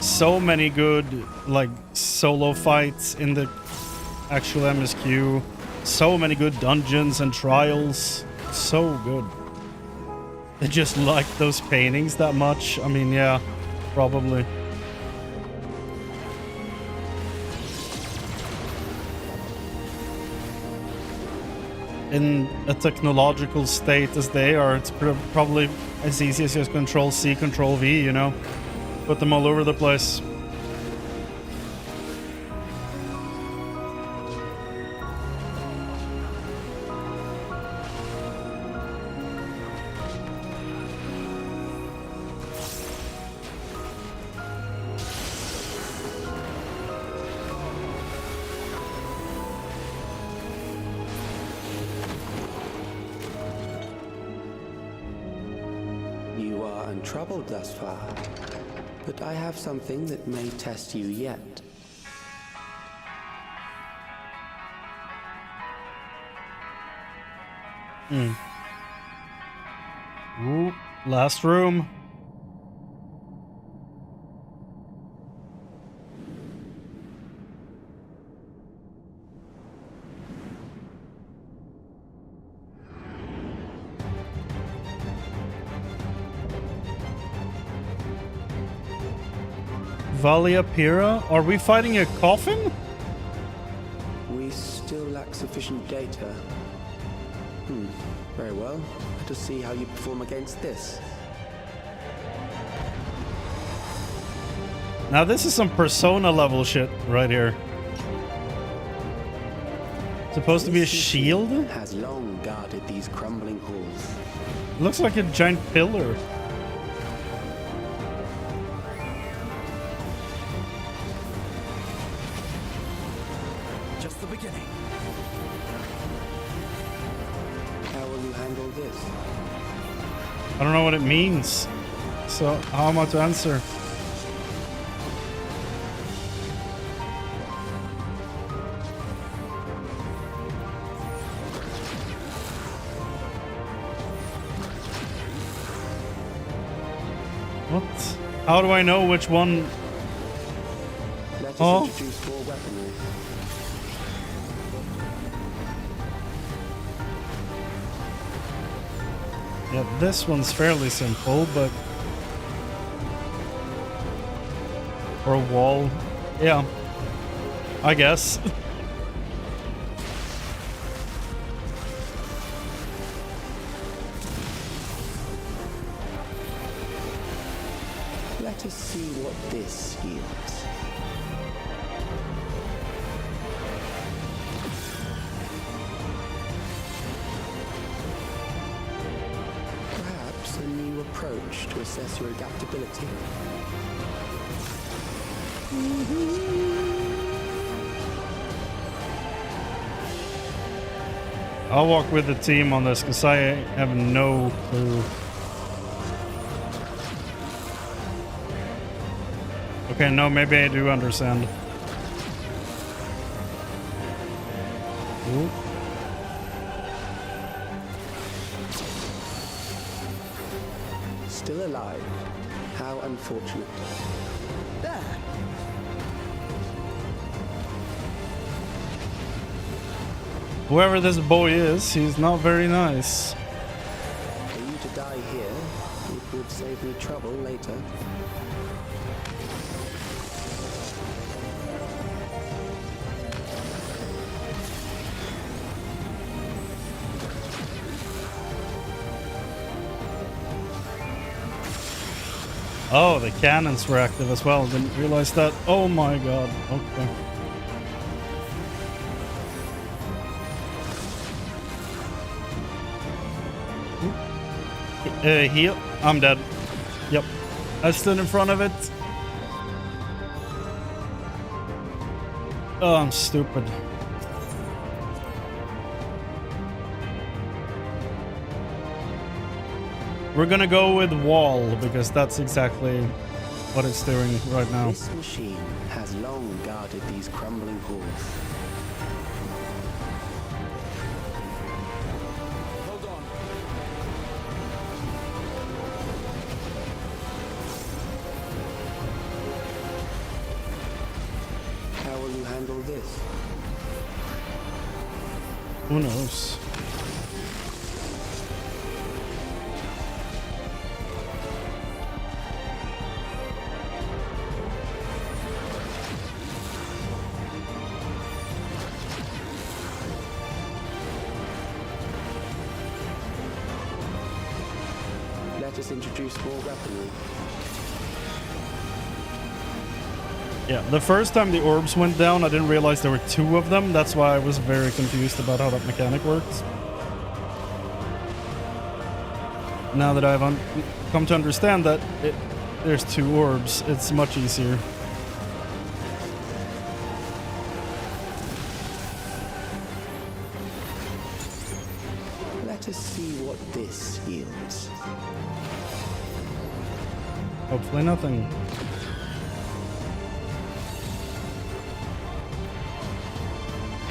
So many good, like, solo fights in the actual MSQ. So many good dungeons and trials. So good. I just like those paintings that much. I mean, yeah, probably. In a technological state as they are, it's probably as easy as just Control C, Control V, you know? Put them all over the place. Troubled thus far, but I have something that may test you yet. Ooh, last room. Valia Pira? Are we fighting a coffin? We still lack sufficient data. Very well. Let us see how you perform against this. Now this is some Persona level shit right here. Supposed to be a shield? Has long guarded these crumbling halls. Looks like a giant pillar. I don't know what it means, so how am I to answer? What? How do I know which one? Let us introduce more weaponry. Yeah, this one's fairly simple, but for a wall, yeah, I guess. Let us see what this yields. Approach to assess your adaptability. I'll walk with the team on this because I have no clue. Okay, no, maybe I do understand. Ooh. Still alive. How unfortunate. There. Whoever this boy is, he's not very nice. For you to die here, it would save me trouble later. Oh, the cannons were active as well. Didn't realize that. Oh my god. Okay. Heal. I'm dead. Yep. I stood in front of it. Oh, I'm stupid. We're gonna go with wall because that's exactly what it's doing right now. This machine has long guarded these crumbling halls. Hold on. How will you handle this? Who knows? Let us introduce more weaponry. Yeah, the first time the orbs went down, I didn't realize there were two of them. That's why I was very confused about how that mechanic works. Now that I've come to understand that there's two orbs, it's much easier. Let us see what this yields. Hopefully nothing.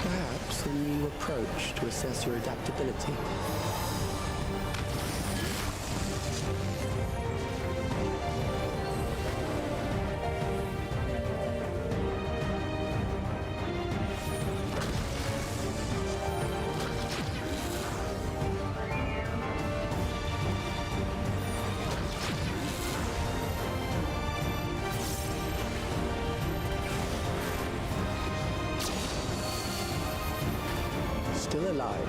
Perhaps a new approach to assess your adaptability. Still alive.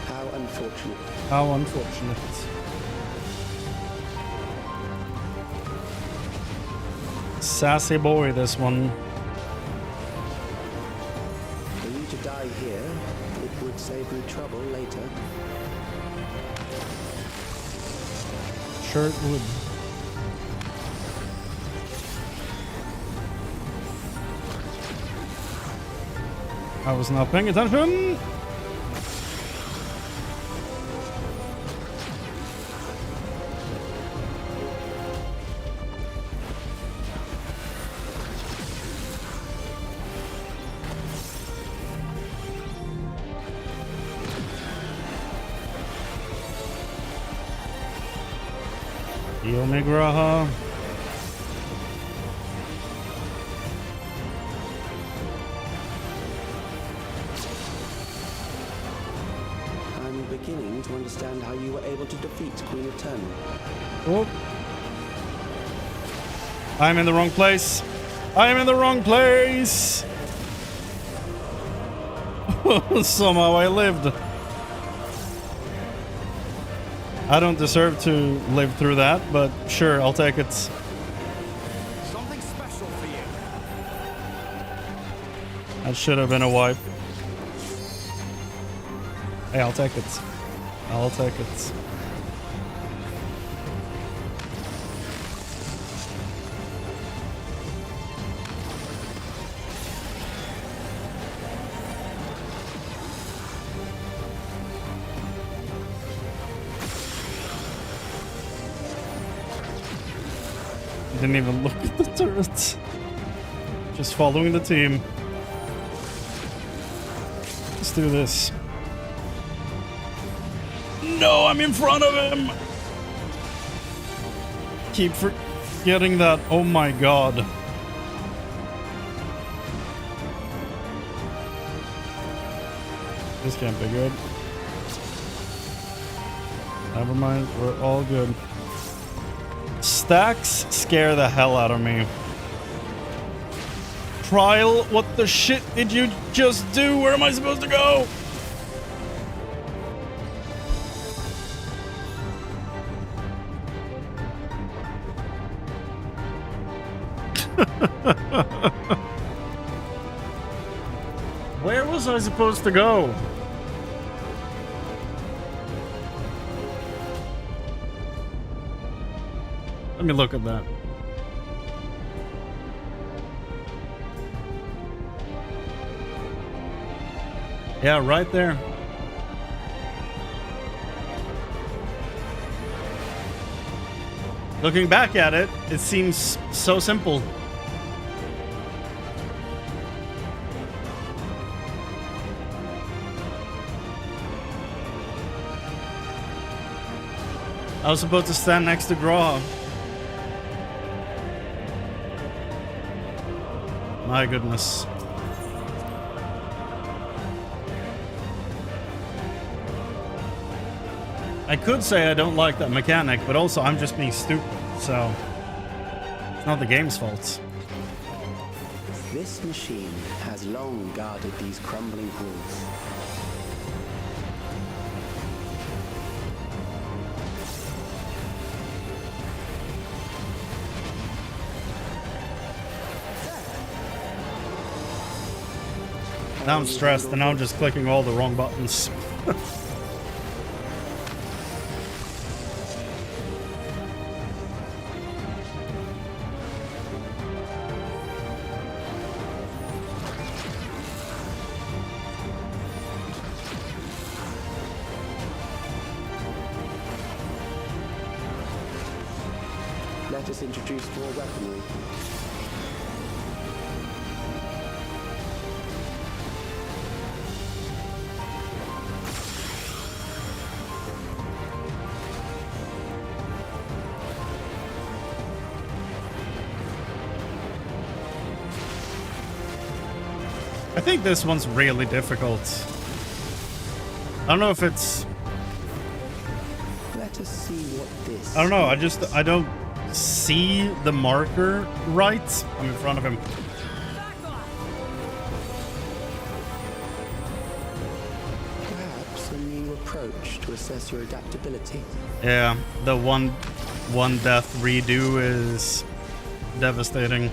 How unfortunate. How unfortunate. Sassy boy, this one. For you to die here, it would save me trouble later. Sure it would. I was not paying attention. Heal me, Graha. I'm beginning to understand how you were able to defeat Queen Eternal. Oh. I'm in the wrong place. I am in the wrong place. Somehow I lived. I don't deserve to live through that, but sure, I'll take it. Something special for you. That should have been a wipe. Hey, I'll take it. I'll take it. Didn't even look at the turret. Just following the team. Let's do this. No, I'm in front of him! Keep forgetting that. Oh my god. This can't be good. Never mind, we're all good. Stacks scare the hell out of me. Trial, what the shit did you just do? Where am I supposed to go? Where was I supposed to go? Let me look at that. Yeah, right there. Looking back at it, it seems so simple. I was supposed to stand next to Graw. My goodness. I could say I don't like that mechanic, but also I'm just being stupid, so it's not the game's fault. This machine has long guarded these crumbling halls. Now I'm stressed, and now I'm just clicking all the wrong buttons. Let us introduce more weaponry. I think this one's really difficult. I don't know if it's... Let us see what this... I don't know, I don't see the marker right. I'm in front of him. Perhaps a new approach to assess your adaptability. Yeah, the one death redo is devastating.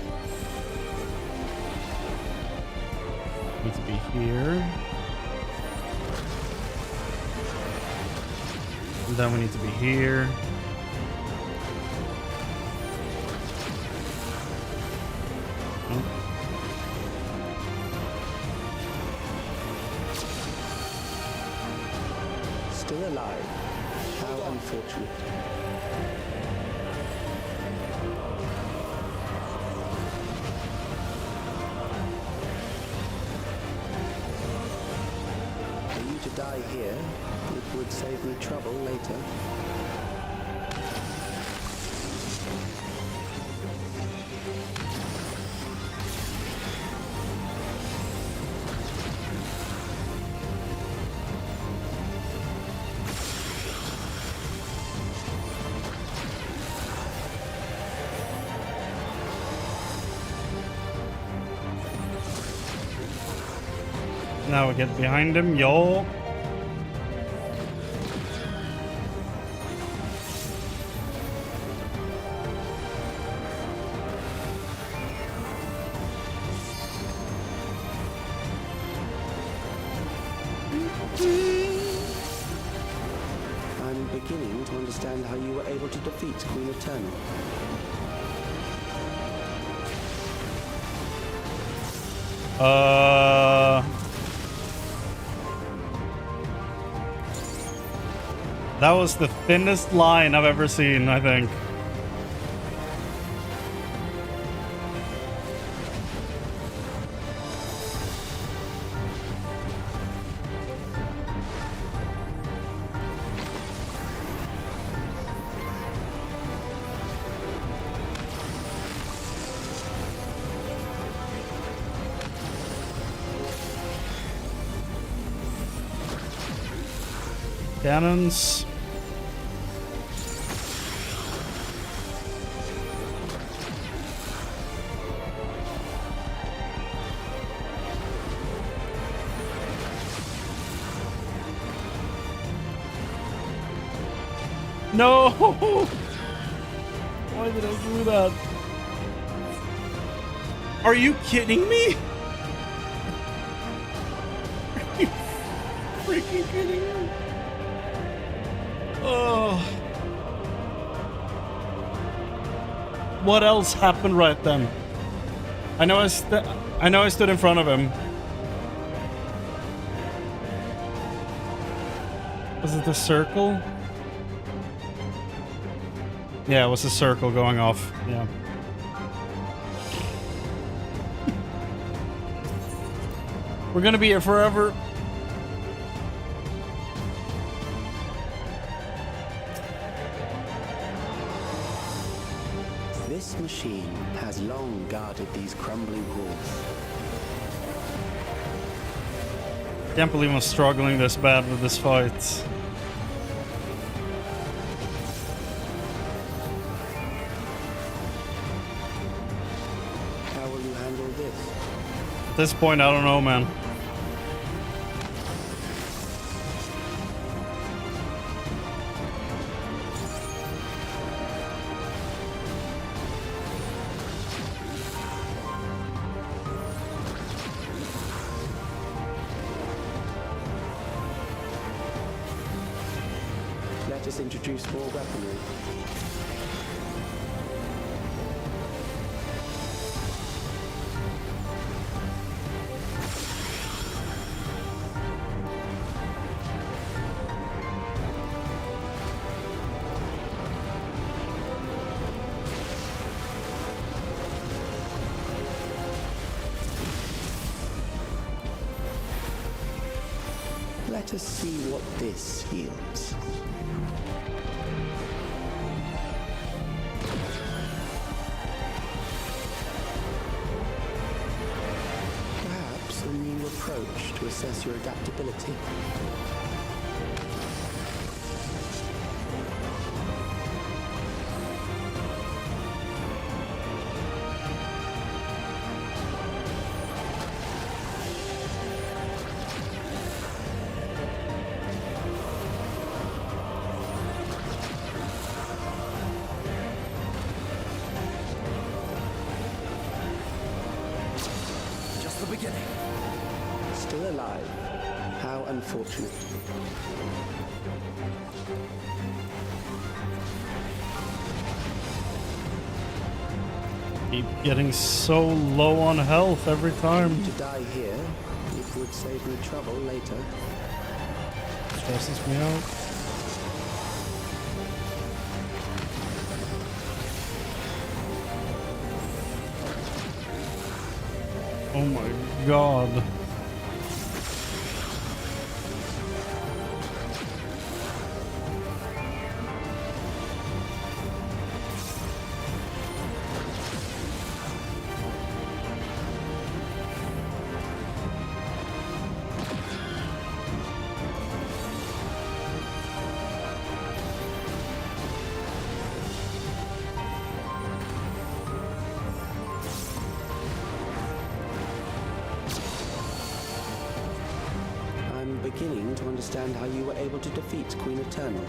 Need to be here. And then we need to be here. Still alive. How unfortunate. For you to die here, it would save me trouble later. Now we get behind him, yo. I'm beginning to understand how you were able to defeat Queen Eternal. That was the thinnest line I've ever seen, I think. Cannons. No! Why did I do that? Are you kidding me? Are you freaking kidding me? Oh. What else happened right then? I know I stood in front of him. Was it the circle? Yeah, it was a circle going off. Yeah. We're gonna be here forever. This machine has long guarded these crumbling halls. Can't believe I'm struggling this bad with this fight. At this point, I don't know, man. Let us introduce more weaponry. Let us see what this yields. Perhaps a new approach to assess your adaptability. Still alive. How unfortunate. Keep getting so low on health every time. To die here, it would save me trouble later. Stresses me out. Oh my god. Beginning to understand how you were able to defeat Queen Eternal.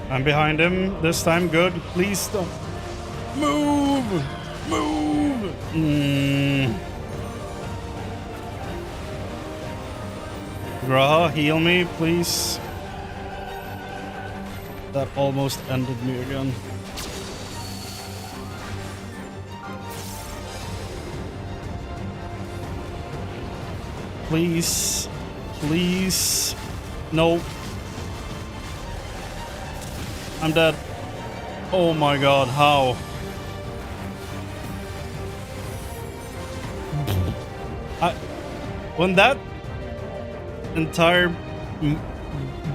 I'm behind him this time. Good. Please don't move. Move! Graha, heal me, please. That almost ended me again. Please. Please. No. I'm dead. Oh my god, how? When that entire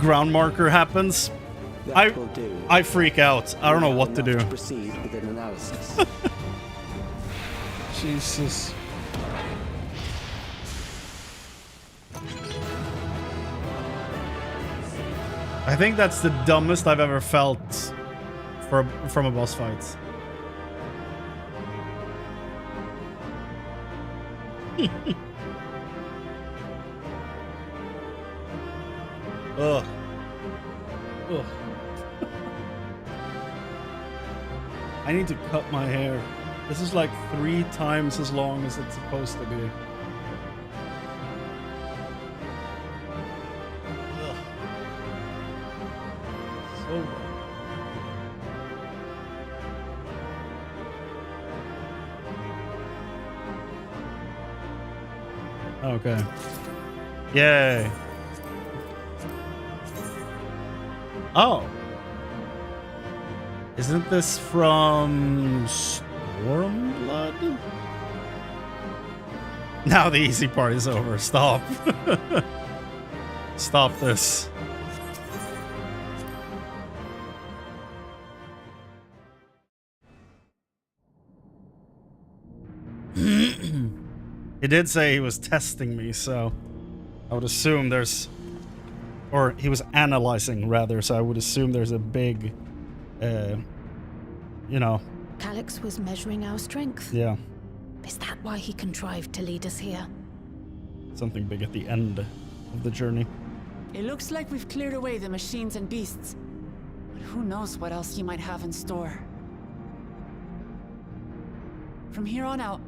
ground marker happens, I freak out. I don't know what to do. Proceed with an analysis. Jesus. I think that's the dumbest I've ever felt from a boss fight. Ugh. Ugh. I need to cut my hair. This is like 3 times as long as it's supposed to be. Ugh. So bad. Okay. Yay. Oh. Isn't this from Stormblood? Now the easy part is over. Stop. Stop this. He did say he was testing me, so I would assume there's... Or he was analyzing, rather, so I would assume there's a big... you know... Calyx was measuring our strength. Yeah. Is that why he contrived to lead us here? Something big at the end of the journey. It looks like we've cleared away the machines and beasts. But who knows what else he might have in store. From here on out,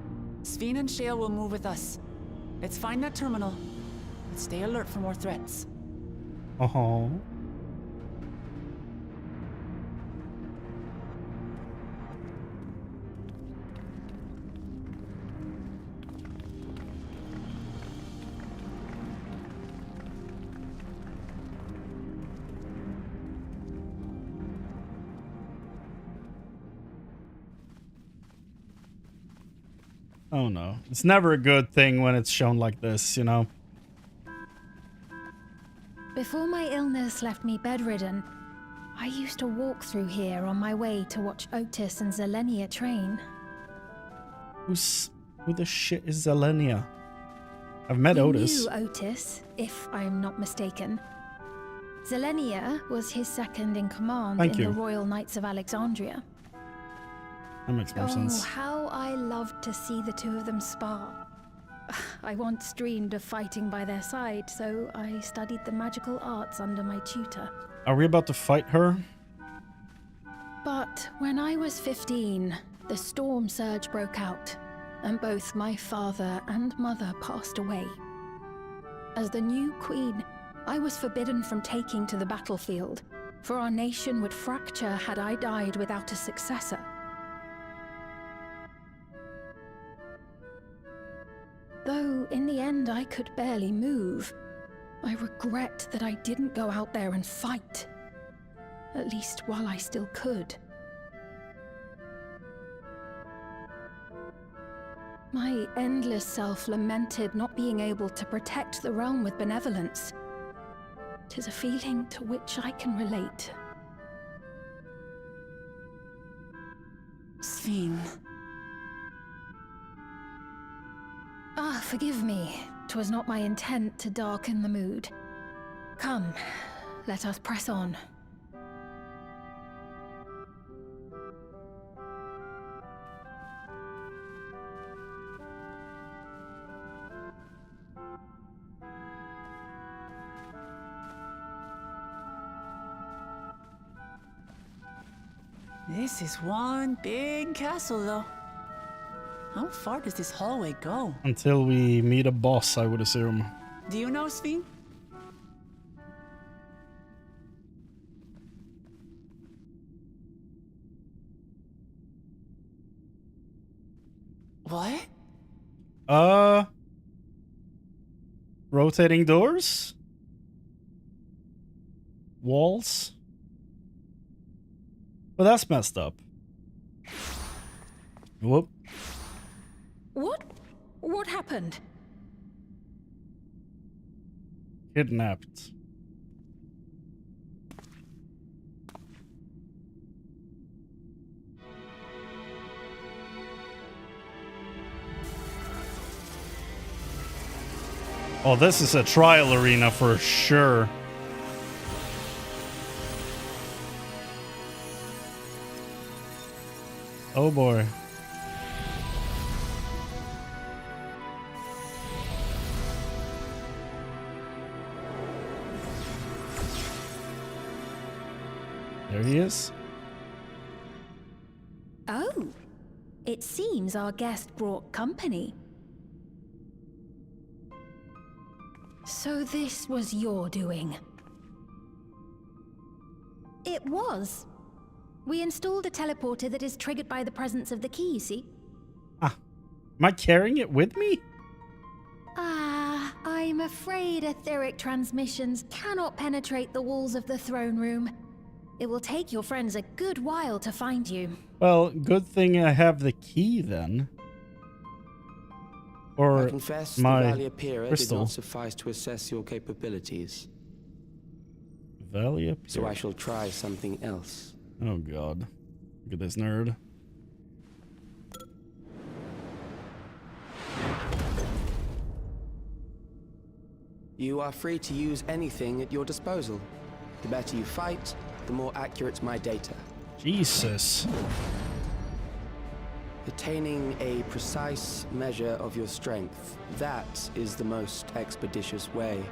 Sven and Shale will move with us. Let's find that terminal. And stay alert for more threats. Oh. Oh no. It's never a good thing when it's shown like this, you know? Before my illness left me bedridden, I used to walk through here on my way to watch Otis and Zelenia train. Who the shit is Zelenia? I've met You Otis. knew Otis, if I'm not mistaken. Zelenia was his second in command Thank in you. the Royal Knights of Alexandria. That makes more sense. Oh, how I loved to see the two of them spar. I once dreamed of fighting by their side, so I studied the magical arts under my tutor. Are we about to fight her? But when I was 15, the storm surge broke out, and both my father and mother passed away. As the new queen, I was forbidden from taking to the battlefield, for our nation would fracture had I died without a successor. Though in the end I could barely move, I regret that I didn't go out there and fight. At least while I still could. My endless self lamented not being able to protect the realm with benevolence. 'Tis a feeling to which I can relate. Sven. Ah, forgive me. 'Twas not my intent to darken the mood. Come, let us press on. This is one big castle, though. How far does this hallway go? Until we meet a boss, I would assume. Do you know, Sven? What? Rotating doors? Walls? But that's messed up. Whoop. What happened? Kidnapped. Oh, this is a trial arena for sure. Oh boy. There he is. Oh, it seems our guest brought company. So this was your doing? It was. We installed a teleporter that is triggered by the presence of the key, you see? Ah, am I carrying it with me? I'm afraid etheric transmissions cannot penetrate the walls of the throne room. It will take your friends a good while to find you. Well, good thing I have the key then. Or I confess my the Valia Pira did crystal. not suffice to assess your capabilities. Valia Pira. So I shall try something else. Oh god. Look at this nerd. You are free to use anything at your disposal. The better you fight, the more accurate my data. Jesus. Attaining a precise measure of your strength, that is the most expeditious way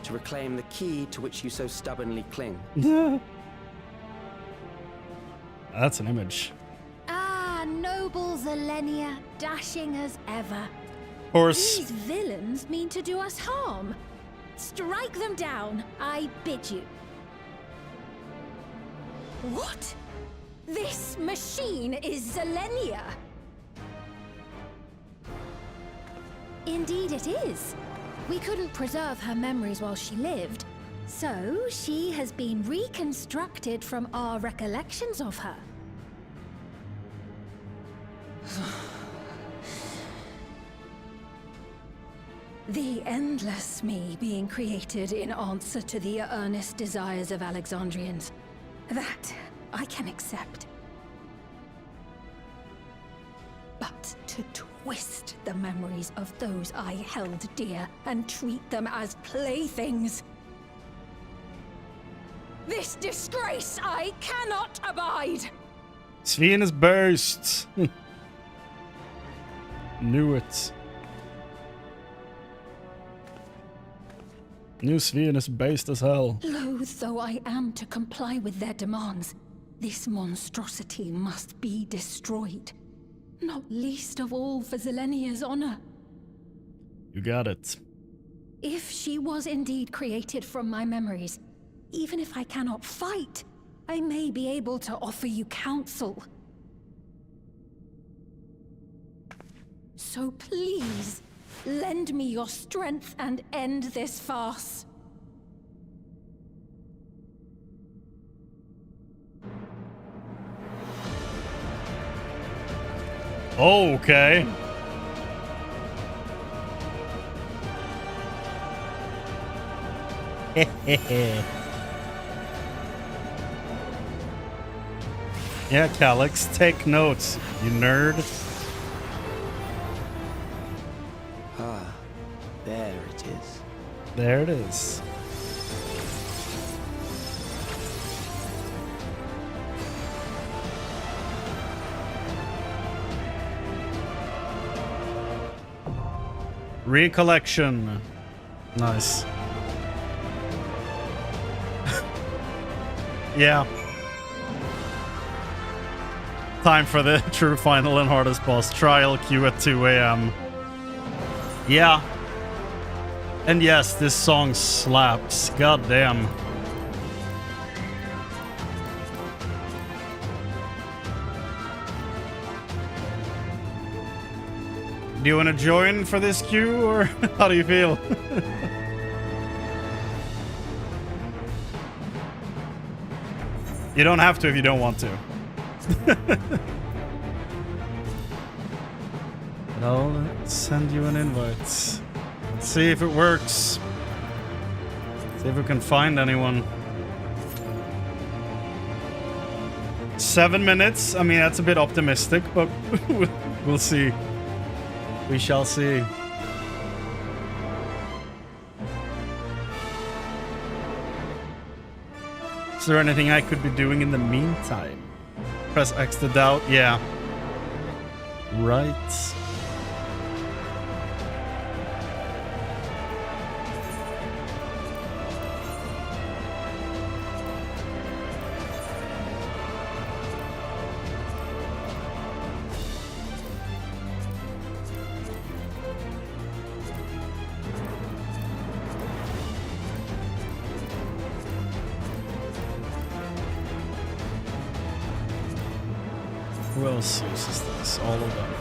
to reclaim the key to which you so stubbornly cling. That's an image. Ah, noble Zelenia, dashing as ever. Of course. These villains mean to do us harm. Strike them down, I bid you. What? This machine is Zelenia. Indeed it is. We couldn't preserve her memories while she lived, so she has been reconstructed from our recollections of her. The endless me being created in answer to the earnest desires of Alexandrians. That I can accept. But to twist the memories of those I held dear and treat them as playthings. This disgrace I cannot abide! Sven is burst. Knew it. New Sven is based as hell. Loath though I am to comply with their demands, this monstrosity must be destroyed. Not least of all for Zelenia's honor. You got it. If she was indeed created from my memories, even if I cannot fight, I may be able to offer you counsel. So please, lend me your strength and end this farce. Okay. Yeah, Calyx, take notes, you nerd. Ah, there it is. There it is. Recollection. Nice. Yeah. Time for the true final and hardest boss. Trial queue at 2 a.m. Yeah. And yes, this song slaps. God damn. Do you want to join for this queue, or how do you feel? You don't have to if you don't want to. But I'll send you an invite. Let's see if it works. See if we can find anyone. 7 minutes. I mean, that's a bit optimistic, but we'll see. We shall see. Is there anything I could be doing in the meantime? Press X to doubt. Yeah. Right. Who else uses this? All of them.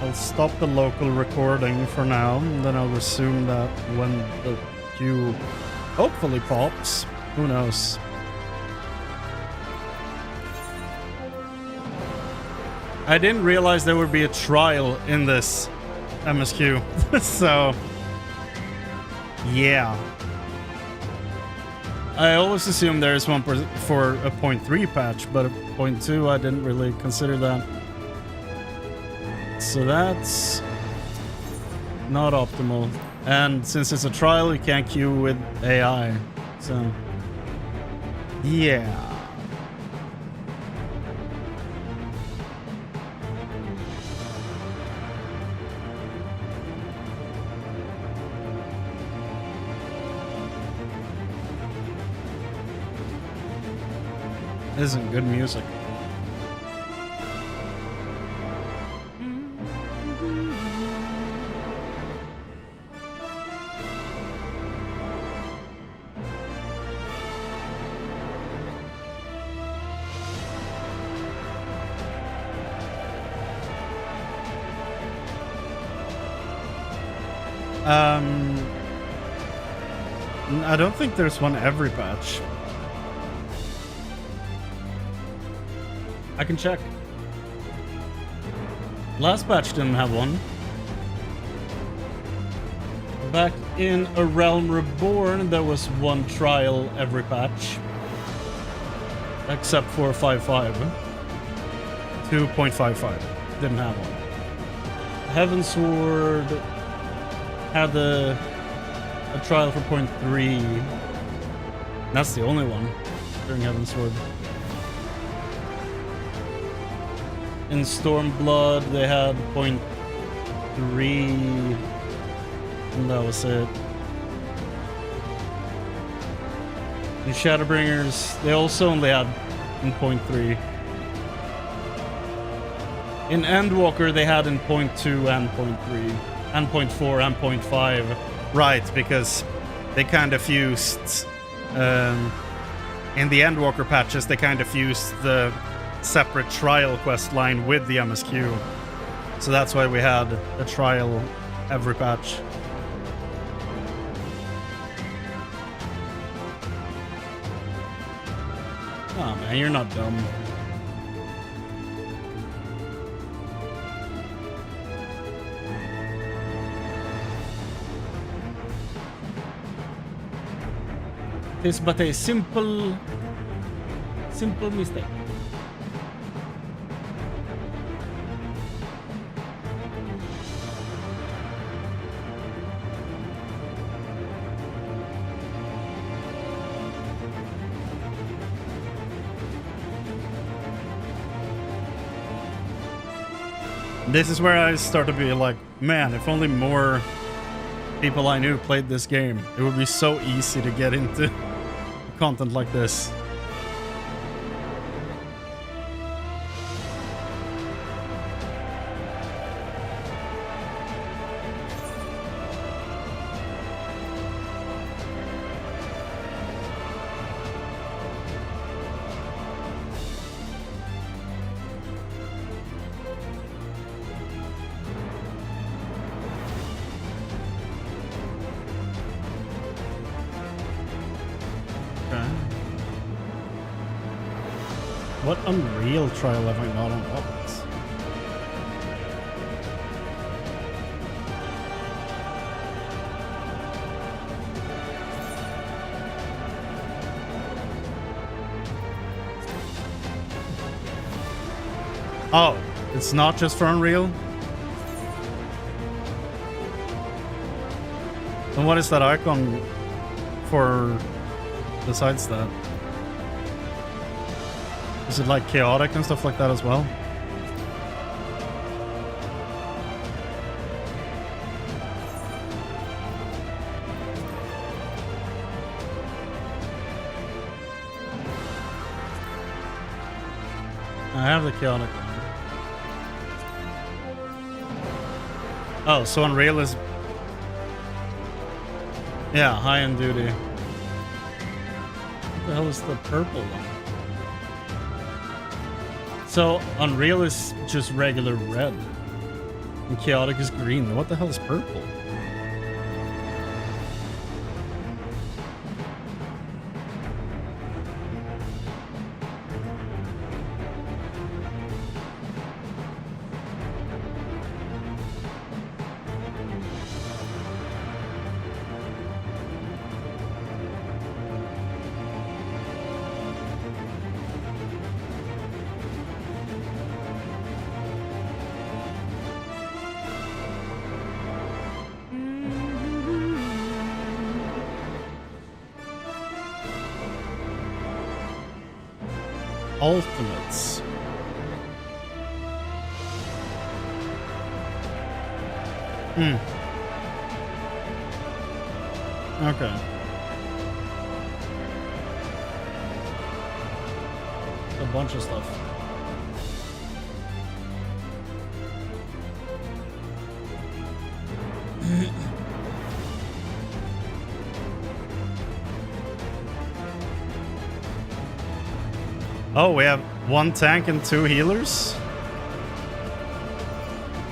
I'll stop the local recording for now, and then I'll resume that when the queue hopefully pops. Who knows? I didn't realize there would be a trial in this MSQ, so yeah. I always assume there is one for a 0.3 patch, but a 0.2 I didn't really consider that. So that's not optimal. And since it's a trial, you can't queue with AI. So yeah. Isn't good music. I don't think there's one every patch. I can check. Last patch didn't have one. Back in A Realm Reborn, there was one trial every patch. Except for 5.5. 2.55. Didn't have one. Heavensward had a trial for 0.3. That's the only one during Heavensward. In Stormblood, they had 0.3, and that was it. In Shadowbringers, they also only had 0.3. In Endwalker, they had in 0.2 and 0.3, and 0.4 and 0.5. Right, because they kind of fused, in the Endwalker patches, they kind of fused the separate trial quest line with the MSQ. So that's why we had a trial every patch. Oh man, you're not dumb. It's but a simple mistake. This is where I start to be like, man, if only more people I knew played this game, it would be so easy to get into content like this. What Unreal trial have I not unlocked? Oh, it's not just for Unreal? Then what is that icon for besides that? Is it like chaotic and stuff like that as well? I have the chaotic one. Oh, so Unreal is... Yeah, high end duty. What the hell is the purple one? So, Unreal is just regular red. And Chaotic is green. What the hell is purple? Ultimates. Okay. A bunch of stuff. Oh, we have 1 tank and 2 healers?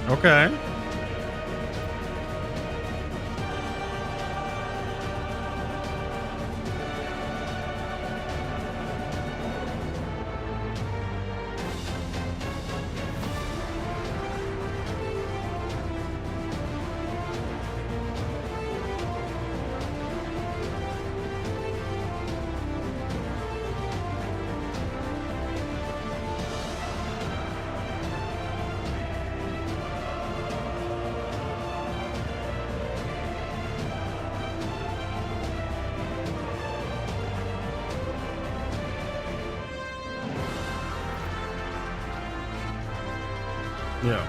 Okay. Yeah.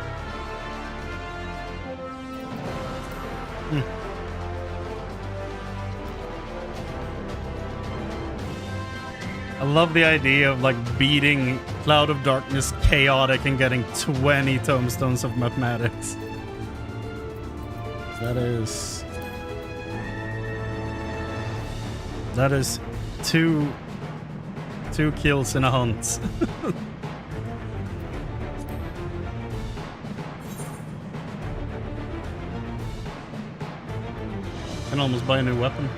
I love the idea of like beating Cloud of Darkness chaotic and getting 20 tomestones of mathematics. That is two kills in a hunt. Can almost buy a new weapon.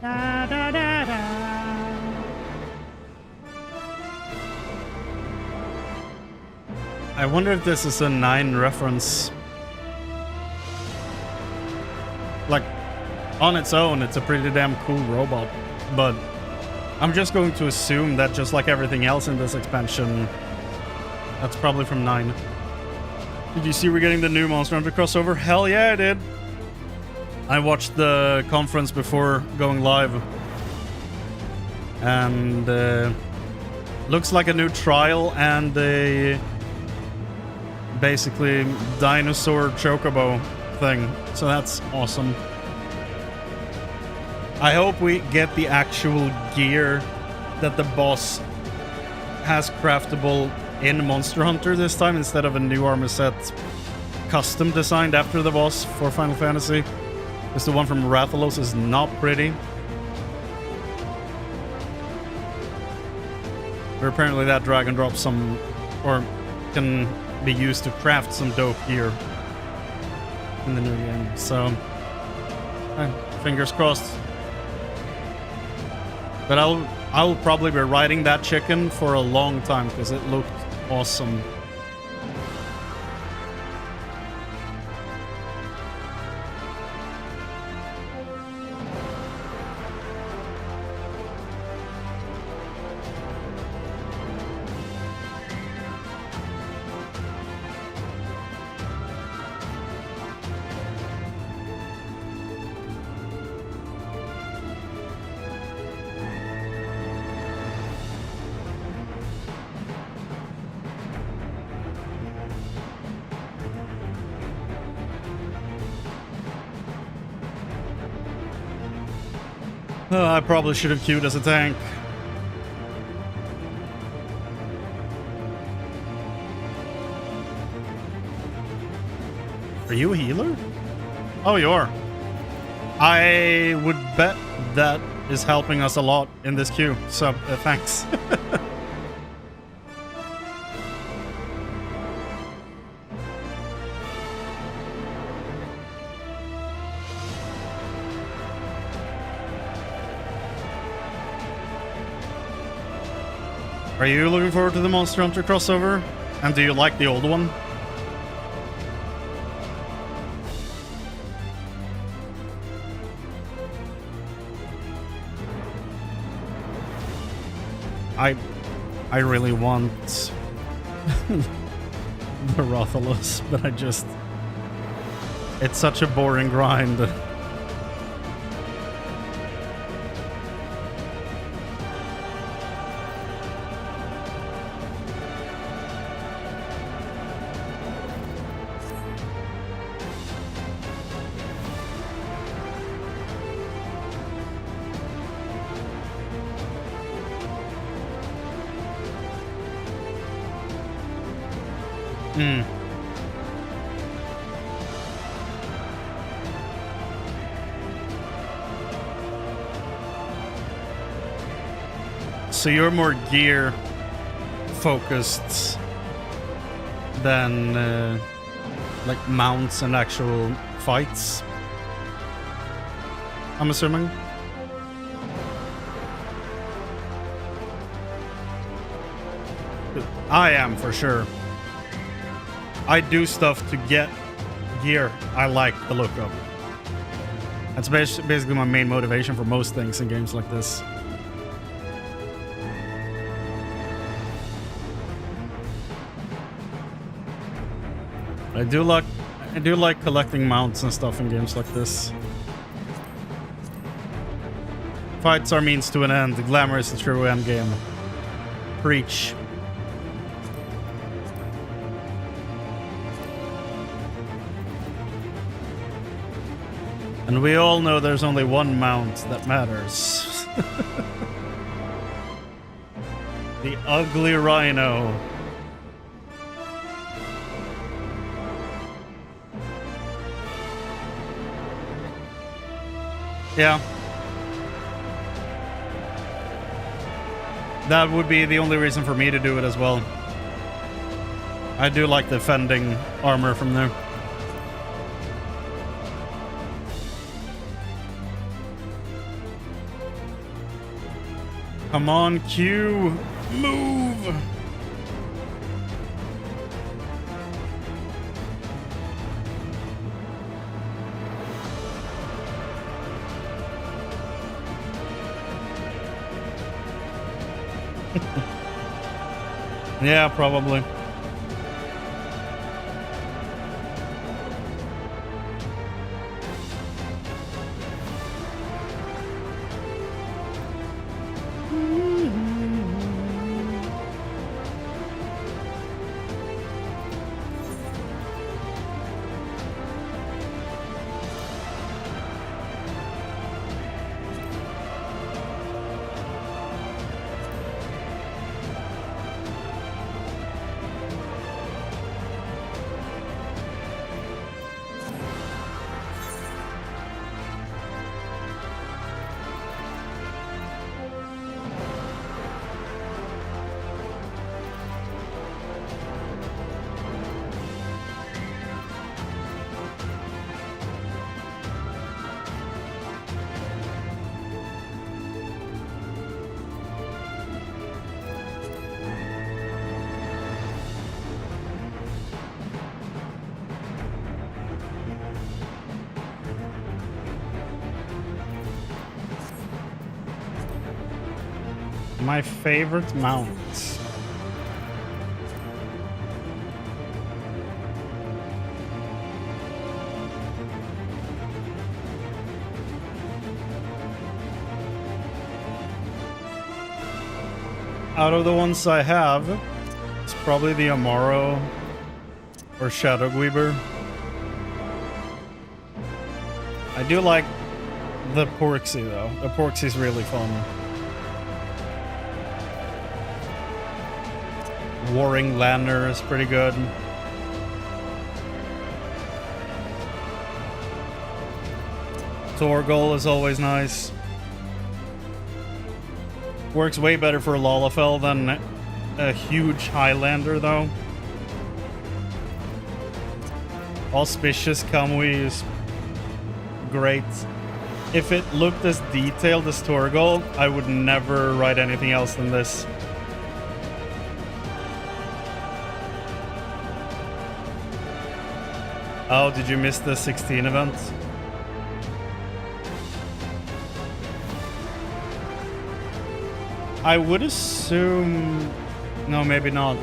Da, da, da, da. I wonder if this is a 9 reference. Like, on its own, it's a pretty damn cool robot, but I'm just going to assume that just like everything else in this expansion, that's probably from 9. Did you see we're getting the new Monster Hunter crossover? Hell yeah, I did. I watched the conference before going live. And looks like a new trial and a basically dinosaur chocobo thing. So that's awesome. I hope we get the actual gear that the boss has craftable in Monster Hunter this time instead of a new armor set custom designed after the boss for Final Fantasy. Because the one from Rathalos is not pretty. But apparently that dragon drops some, or can be used to craft some dope gear in the new game. So, fingers crossed. But I'll probably be riding that chicken for a long time because it looked awesome. I probably should have queued as a tank. Are you a healer? Oh, you are. I would bet that is helping us a lot in this queue. So, thanks. Are you looking forward to the Monster Hunter crossover? And do you like the old one? I really want the Rathalos, but I just... It's such a boring grind. So you're more gear focused than like mounts and actual fights, I'm assuming. I am, for sure. I do stuff to get gear I like the look of. That's basically my main motivation for most things in games like this. I do like collecting mounts and stuff in games like this. Fights are means to an end. The glamour is the true end game. Preach. And we all know there's only one mount that matters. The ugly rhino. Yeah. That would be the only reason for me to do it as well. I do like the fending armor from there. Come on, Q. Move. Yeah, probably. My favorite mount. Out of the ones I have, it's probably the Amaro or Shadow Weaver. I do like the Porksy though. The Porksy's really fun. Warring Lander is pretty good. Torgal is always nice. Works way better for Lalafell than a huge Highlander though. Auspicious Kamui is great. If it looked as detailed as Torgal, I would never write anything else than this. Oh, did you miss the 16 event? I would assume... No, maybe not.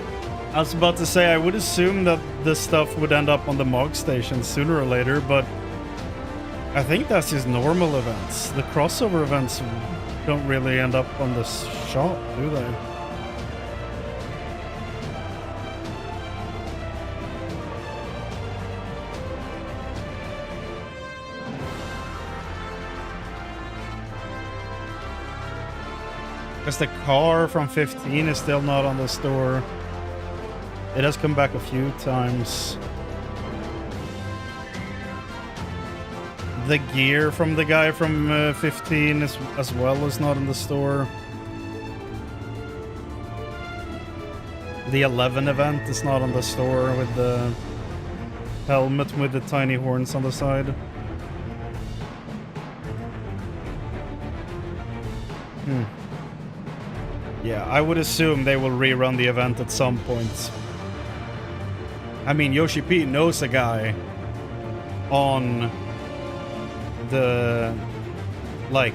I was about to say, I would assume that this stuff would end up on the MOG station sooner or later, but I think that's just normal events. The crossover events don't really end up on the shop, do they? Because the car from 15 is still not on the store. It has come back a few times. The gear from the guy from 15 is, as well is not in the store. The 11 event is not on the store with the helmet with the tiny horns on the side. Yeah, I would assume they will rerun the event at some point. I mean, Yoshi P knows a guy on the, like,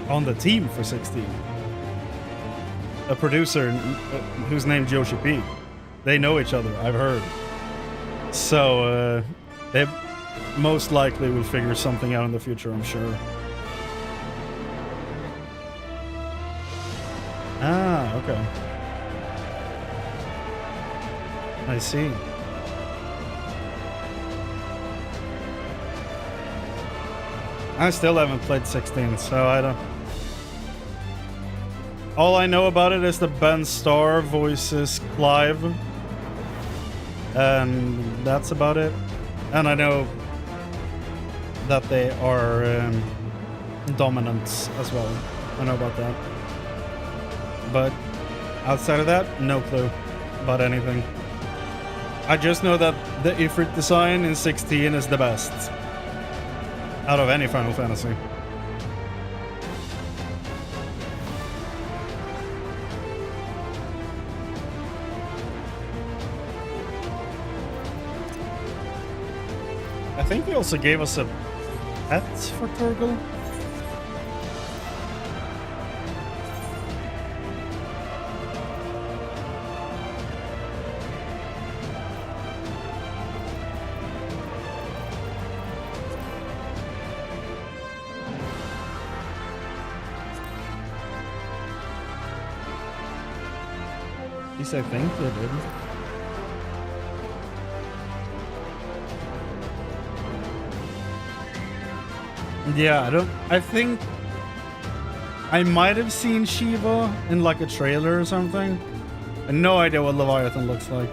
on the team for 16. A producer who's named Yoshi P. They know each other, I've heard. So, they most likely will figure something out in the future, I'm sure. Ah, okay. I see. I still haven't played 16, so I don't... All I know about it is that Ben Starr voices Clive. And that's about it. And I know that they are dominant as well. I know about that. But outside of that, no clue about anything. I just know that the Ifrit design in 16 is the best out of any Final Fantasy. I think he also gave us a pet for Torgal. least I think they did. Yeah, I think I might have seen Shiva in like a trailer or something. I have no idea what Leviathan looks like.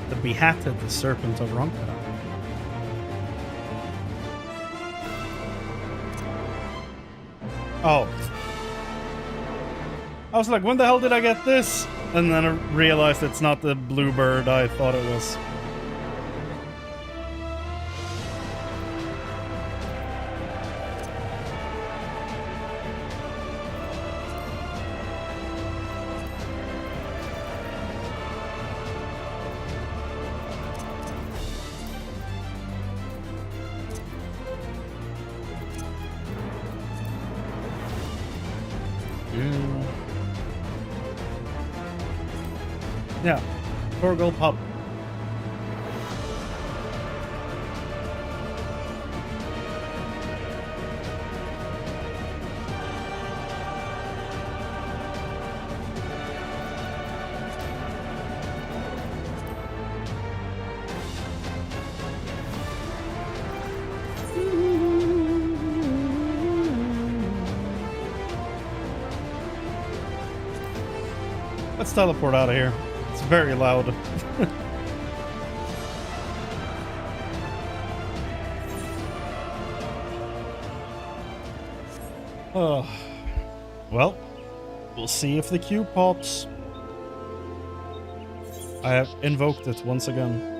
The Behatted, the Serpent of Ronka. Oh. I was like, when the hell did I get this? And then I realized it's not the bluebird I thought it was. Yeah, Torgal Pub. Let's teleport out of here. It's very loud. Oh. Well, we'll see if the queue pops. I have invoked it once again.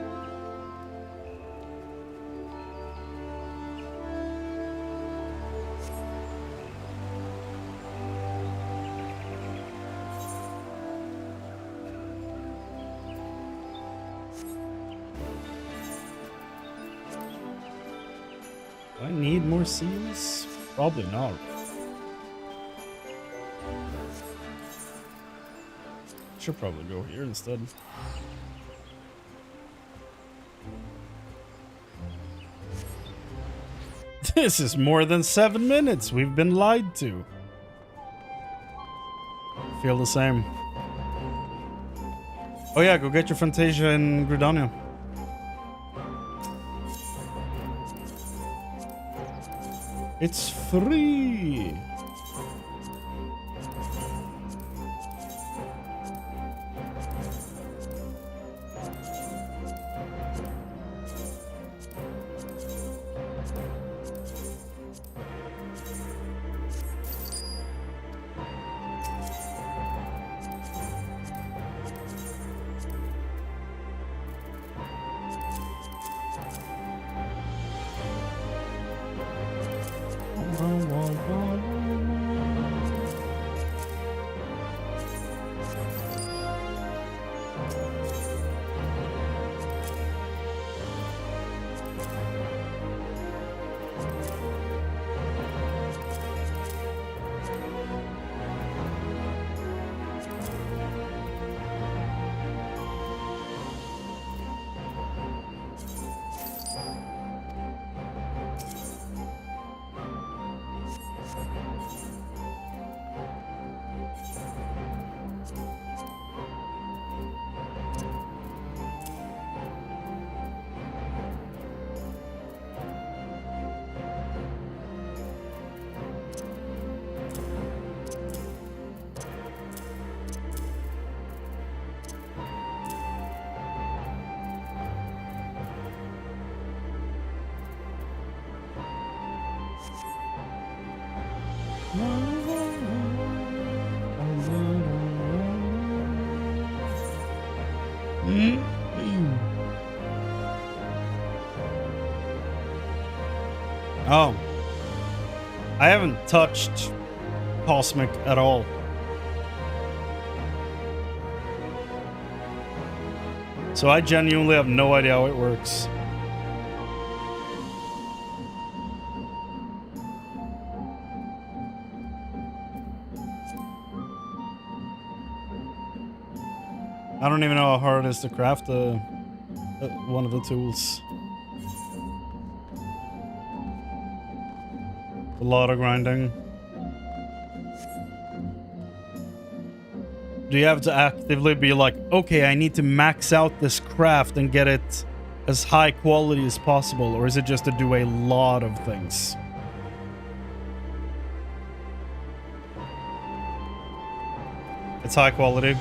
Do I need more seals? Probably not. Should probably go here instead. This is more than 7 minutes. We've been lied to. Feel the same. Oh yeah, go get your Fantasia in Gridania. It's free. Oh. I haven't touched Cosmic at all. So I genuinely have no idea how it works. I don't even know how hard it is to craft one of the tools. A lot of grinding. Do you have to actively be like, okay, I need to max out this craft and get it as high quality as possible, or is it just to do a lot of things? It's high quality.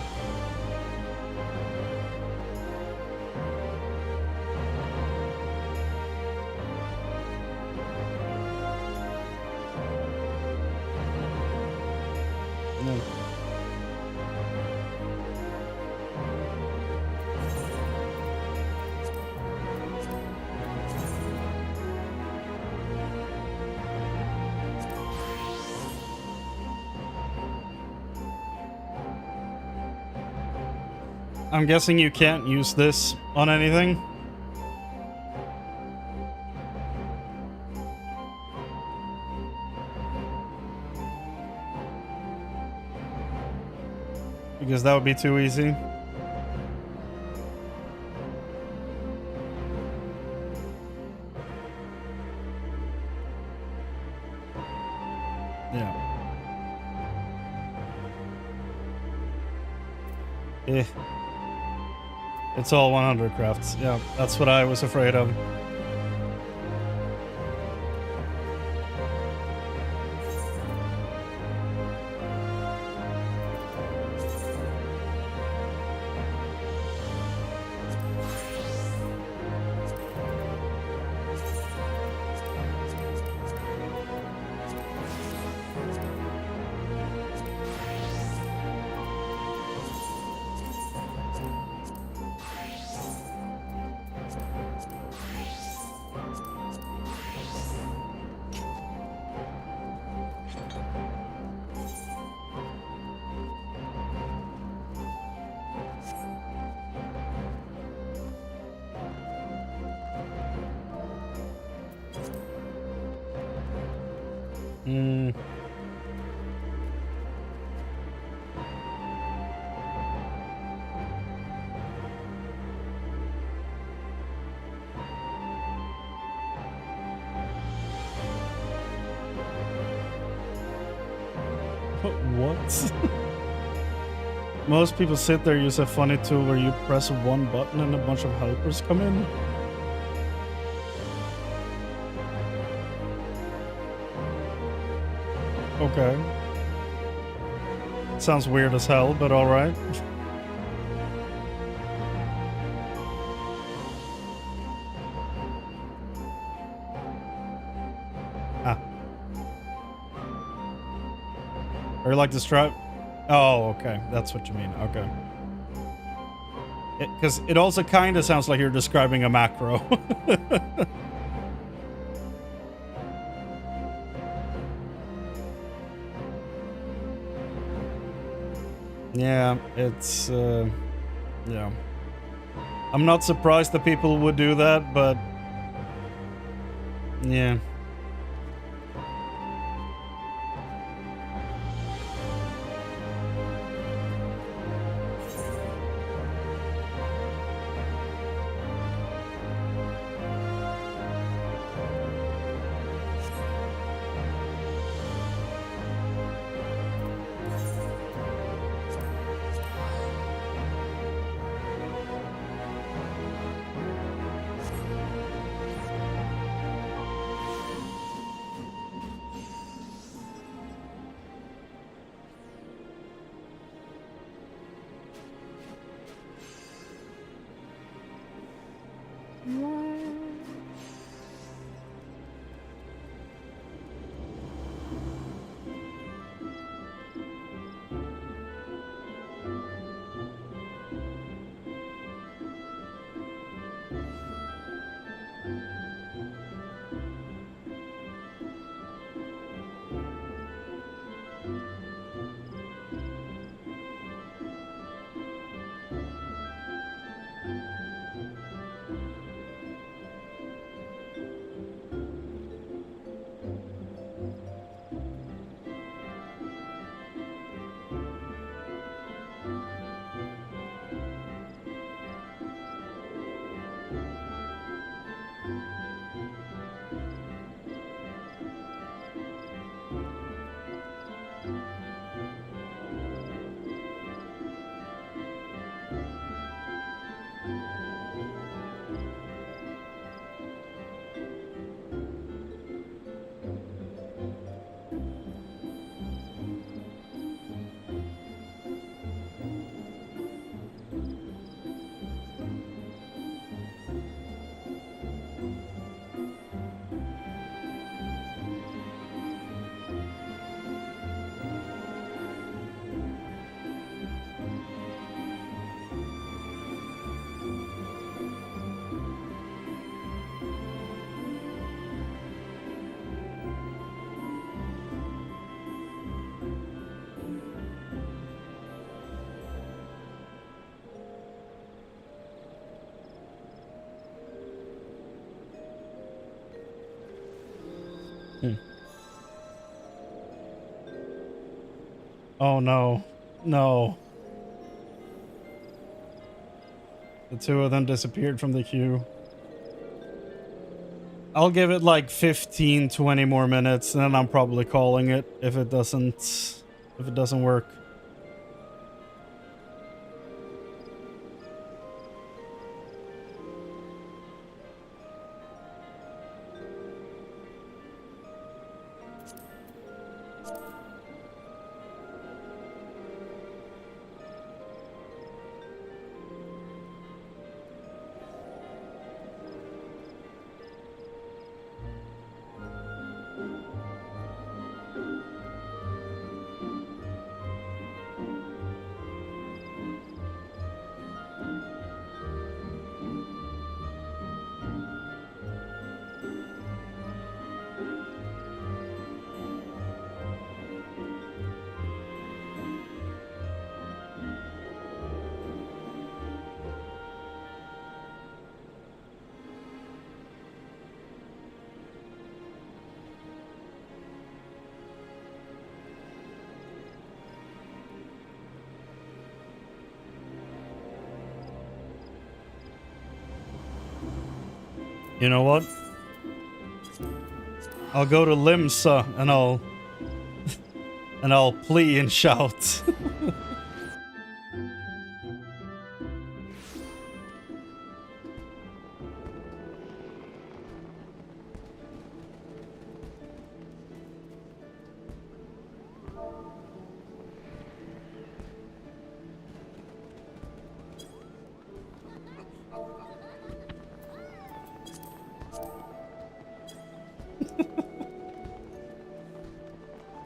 No. I'm guessing you can't use this on anything. Because that would be too easy. Yeah. Eh. It's all 100 crafts. Yeah, that's what I was afraid of. Hmm. What? Most people sit there, use a funny tool where you press one button and a bunch of helpers come in. Okay. Sounds weird as hell, but alright. Ah. Or like the stripe? Oh, okay. That's what you mean. Okay. Because it also kind of sounds like you're describing a macro. Yeah, it's, yeah. I'm not surprised that people would do that, but yeah. Oh no. No. The two of them disappeared from the queue. I'll give it like 15, 20 more minutes, and then I'm probably calling it if it doesn't work. You know what? I'll go to Limsa and I'll plea and shout.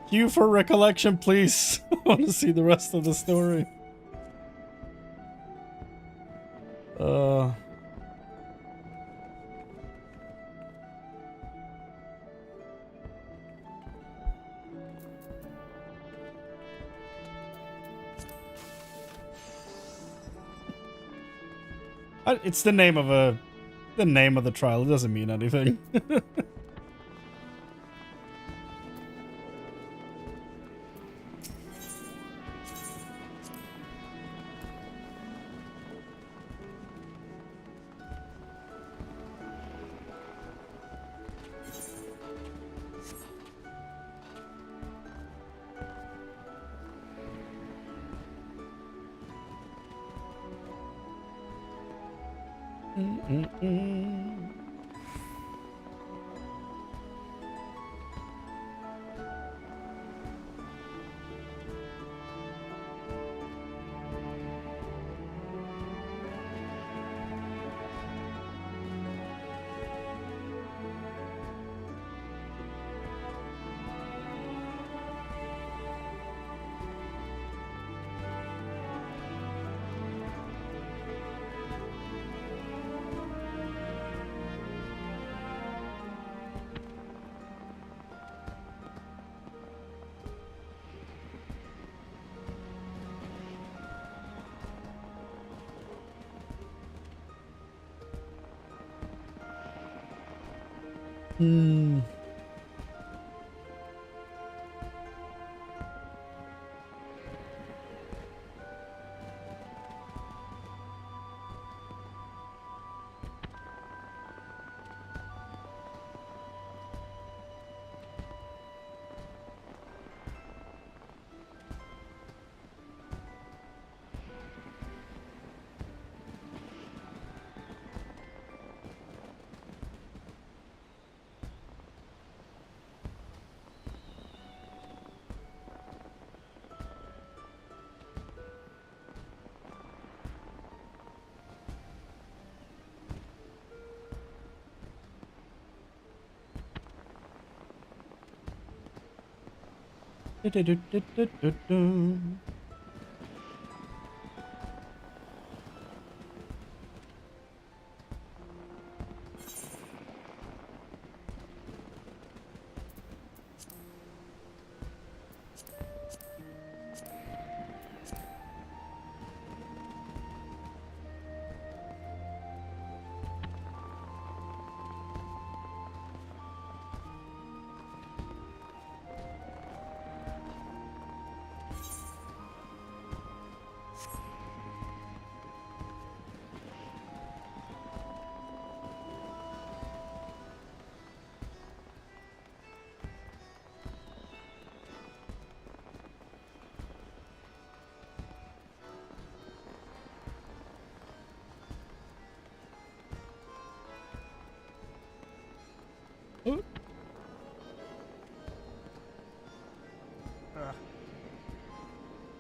Queue for recollection, please. I want to see the rest of the story. It's the name of the trial. It doesn't mean anything.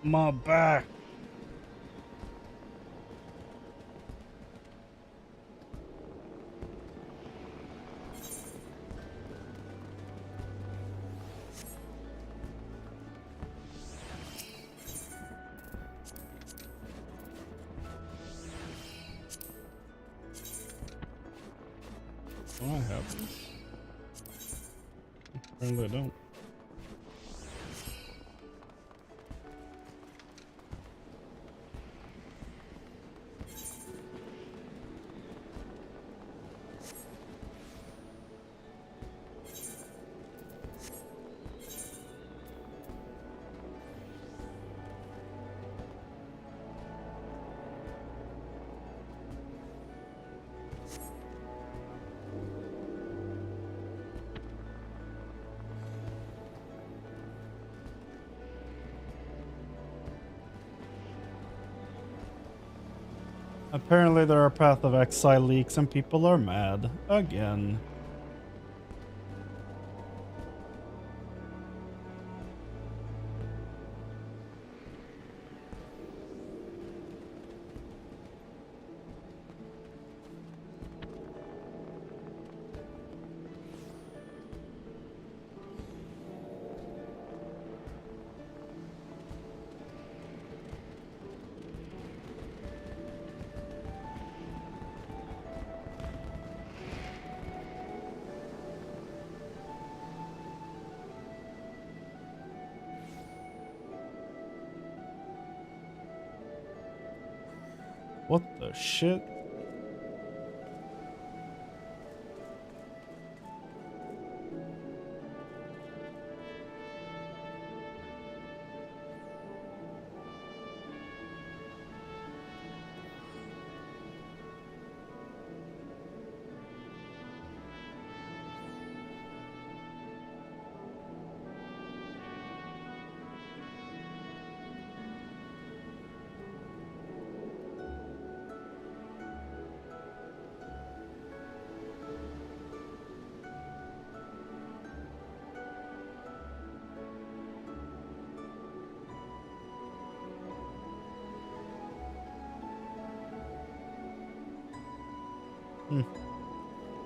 My back. Oh, I have this. Apparently I don't. Apparently there are Path of Exile leaks and people are mad. Again. What the shit?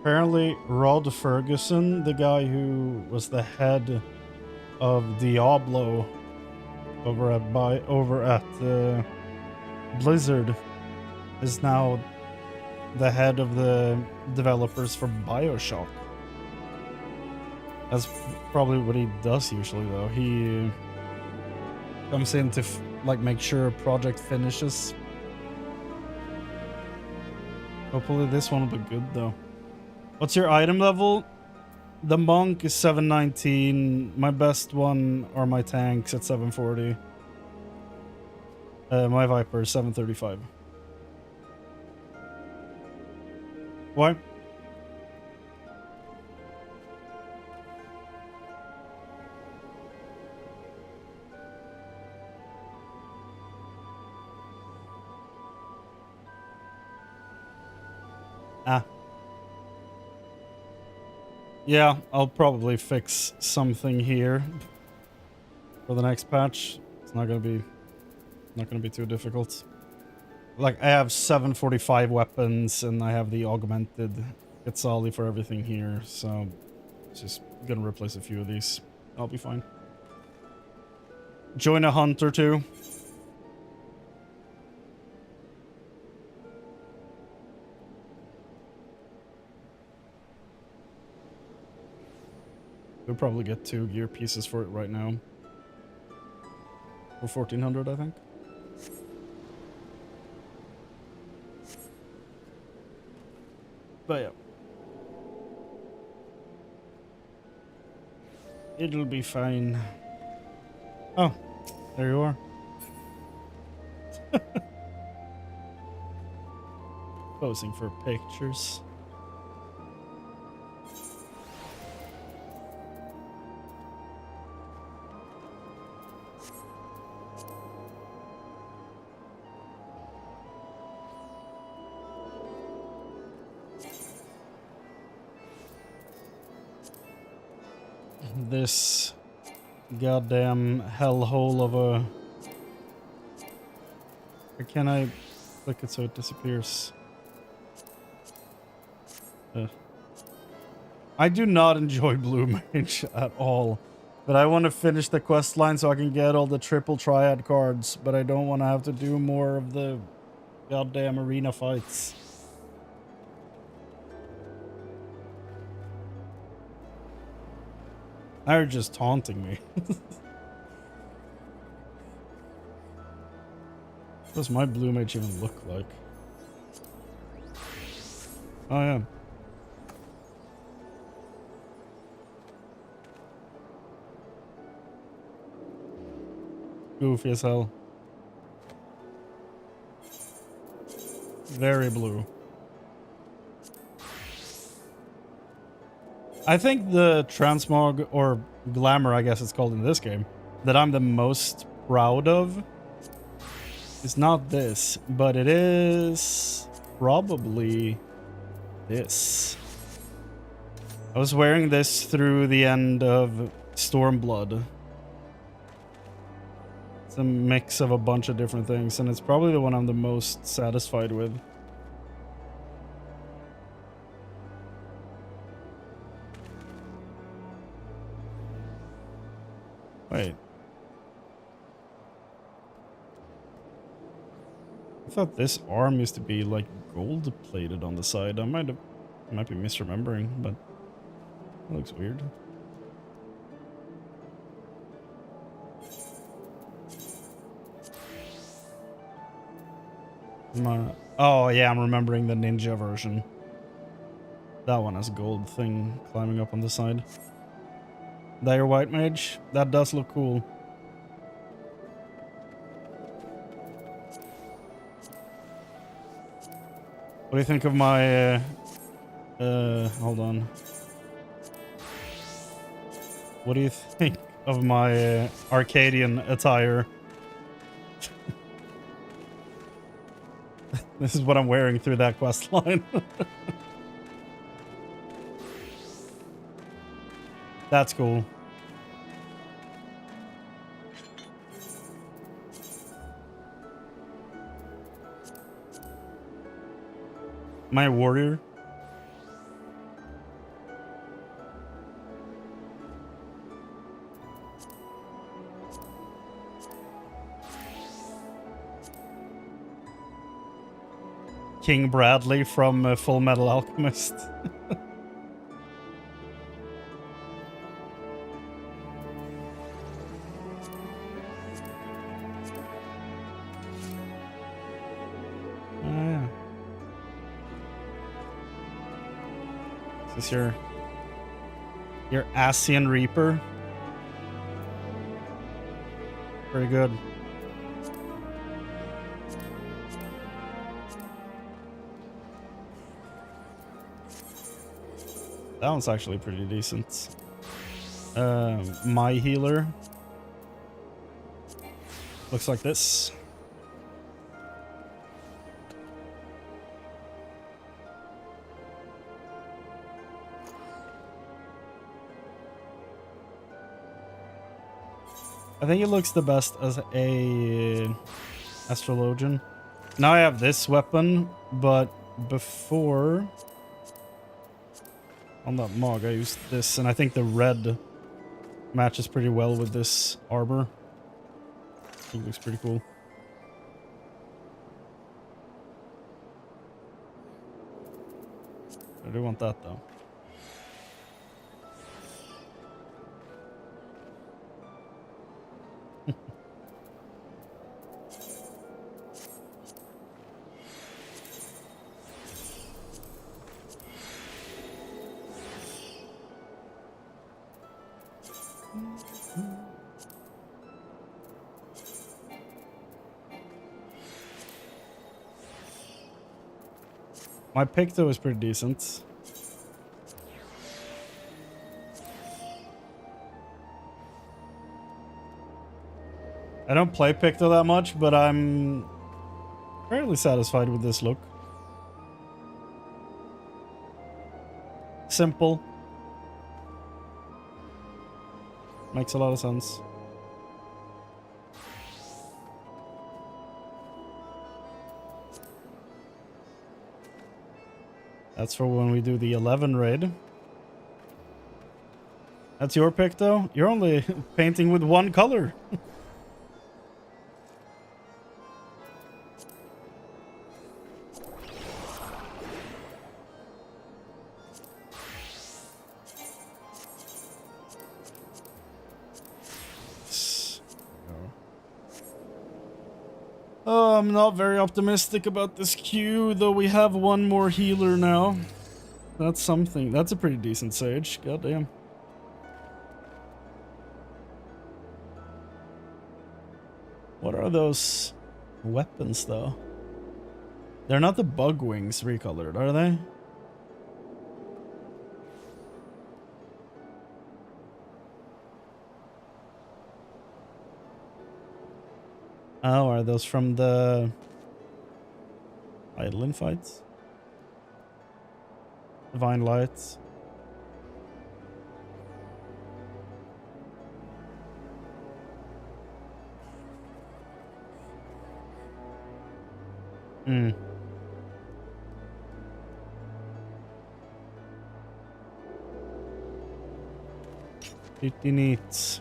Apparently, Rod Ferguson, the guy who was the head of Diablo over at Blizzard, is now the head of the developers for BioShock. That's probably what he does usually, though. He comes in to like make sure a project finishes. Hopefully this one will be good, though. What's your item level? The monk is 719. My best one are my tanks at 740. My Viper is 735. Why? Ah. Yeah, I'll probably fix something here for the next patch. It's not gonna be too difficult. Like, I have 745 weapons and I have the augmented Quetzali for everything here, so just gonna replace a few of these. I'll be fine. Join a hunt or two. We'll probably get 2 gear pieces for it right now. For 1400, I think. But yeah. It'll be fine. Oh, there you are. Posing for pictures. goddamn hellhole of a... Or can I click it so it disappears? I do not enjoy Blue Mage at all. But I want to finish the quest line so I can get all the triple triad cards. But I don't want to have to do more of the goddamn arena fights. They're just taunting me. What does my Blue Mage even look like? Oh yeah. Goofy as hell. Very blue. I think the transmog, or glamour I guess it's called in this game, that I'm the most proud of is not this, but it is probably this. I was wearing this through the end of Stormblood. It's a mix of a bunch of different things, and it's probably the one I'm the most satisfied with. Wait. I thought this arm used to be like gold plated on the side. I might be misremembering, but that looks weird. Oh yeah, I'm remembering the ninja version. That one has a gold thing climbing up on the side. That your white mage? That does look cool. What do you think of my hold on. What do you think of my Arcadian attire? This is what I'm wearing through that quest line. That's cool. My warrior. King Bradley from Full Metal Alchemist. Is this your Asian Reaper? Pretty good. That one's actually pretty decent. My healer looks like this. I think it looks the best as a astrologian. Now I have this weapon, but before on that Mog I used this, and I think the red matches pretty well with this armor. I think it looks pretty cool. I do want that though. My pick though is pretty decent. I don't play Picto that much, but I'm fairly satisfied with this look. Simple. Makes a lot of sense. That's for when we do the 11 raid. That's your pick, though? You're only painting with one color. Oh, I'm not very optimistic about this queue, though we have one more healer now. That's something. That's a pretty decent sage. Goddamn. What are those weapons, though? They're not the bug wings recolored, are they? Oh, are those from the Idolin fights? Divine Lights. Hmm. Pretty neat.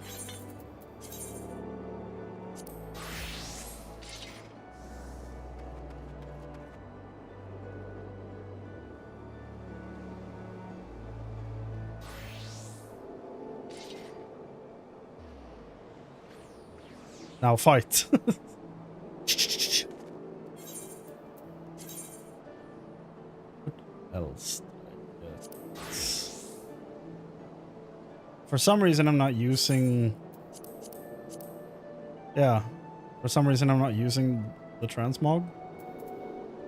Now fight. What else? For some reason, I'm not using... Yeah. For some reason, I'm not using the transmog.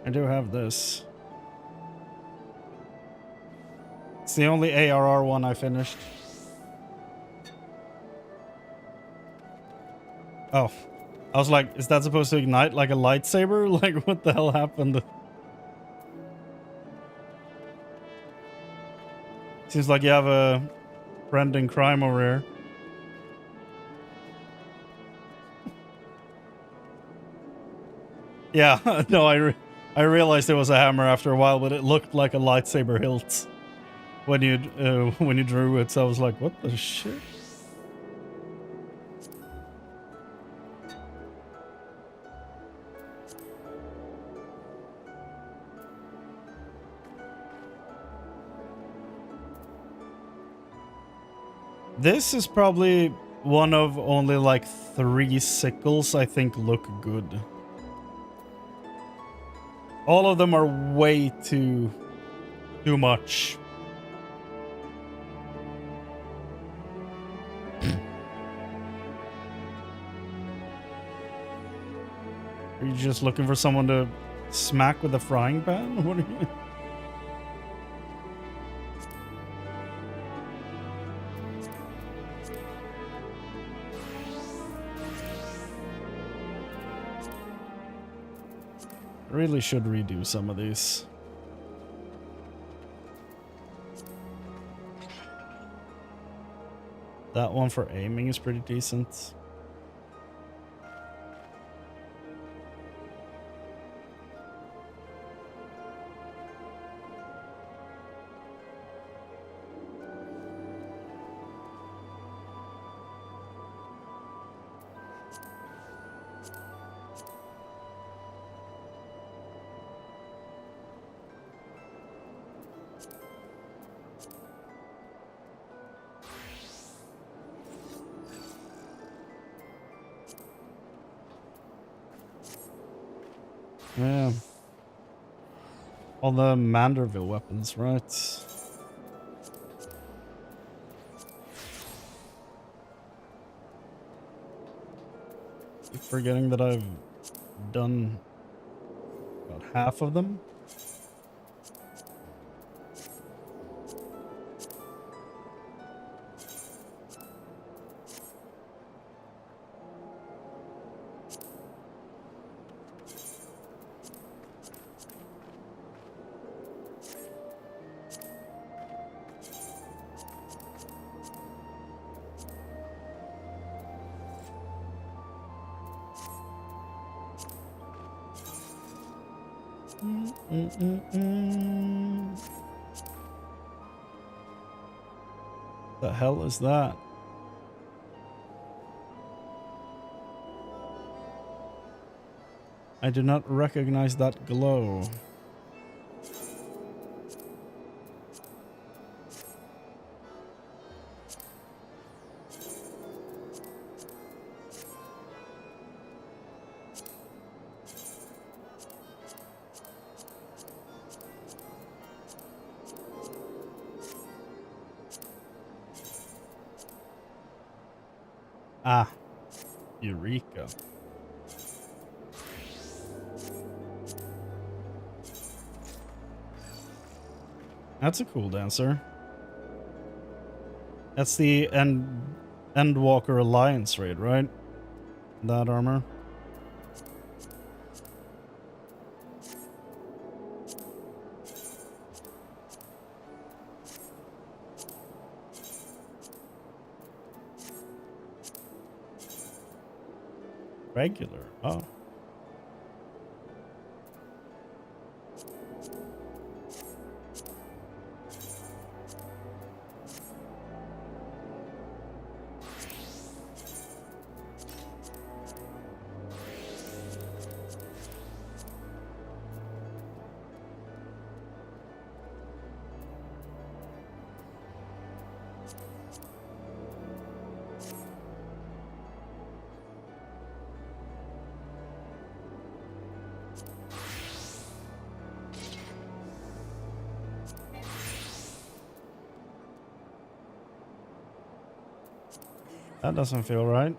I do have this. It's the only ARR one I finished. Oh. I was like, is that supposed to ignite like a lightsaber? Like, what the hell happened? Seems like you have a friend in crime over here. Yeah, no, I realized it was a hammer after a while, but it looked like a lightsaber hilt when you drew it. So I was like, what the shit? This is probably one of only like 3 sickles I think look good. All of them are way too much. Are you just looking for someone to smack with a frying pan? What are you... Really should redo some of these. That one for aiming is pretty decent. Yeah. All the Manderville weapons, right? Keep forgetting that I've done about half of them. The hell is that? I do not recognize that glow. Ah, Eureka. That's a cool dancer. That's the Endwalker Alliance raid, right? That armor. Regular. Oh. That doesn't feel right.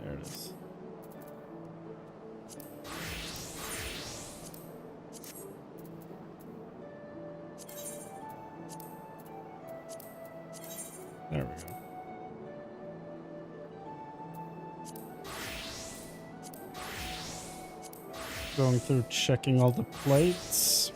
There it is. There we go. Going through checking all the plates.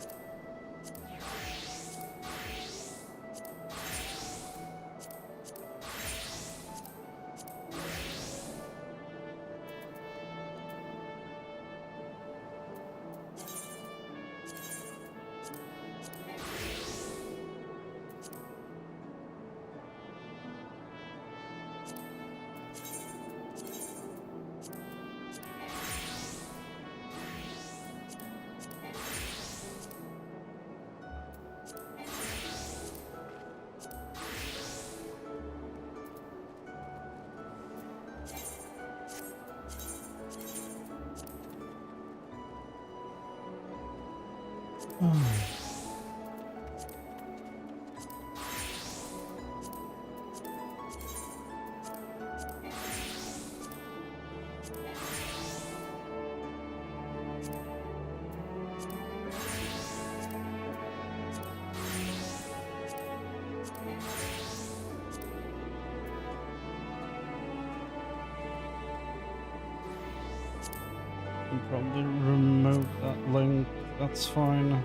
Can probably remove that link. That's fine.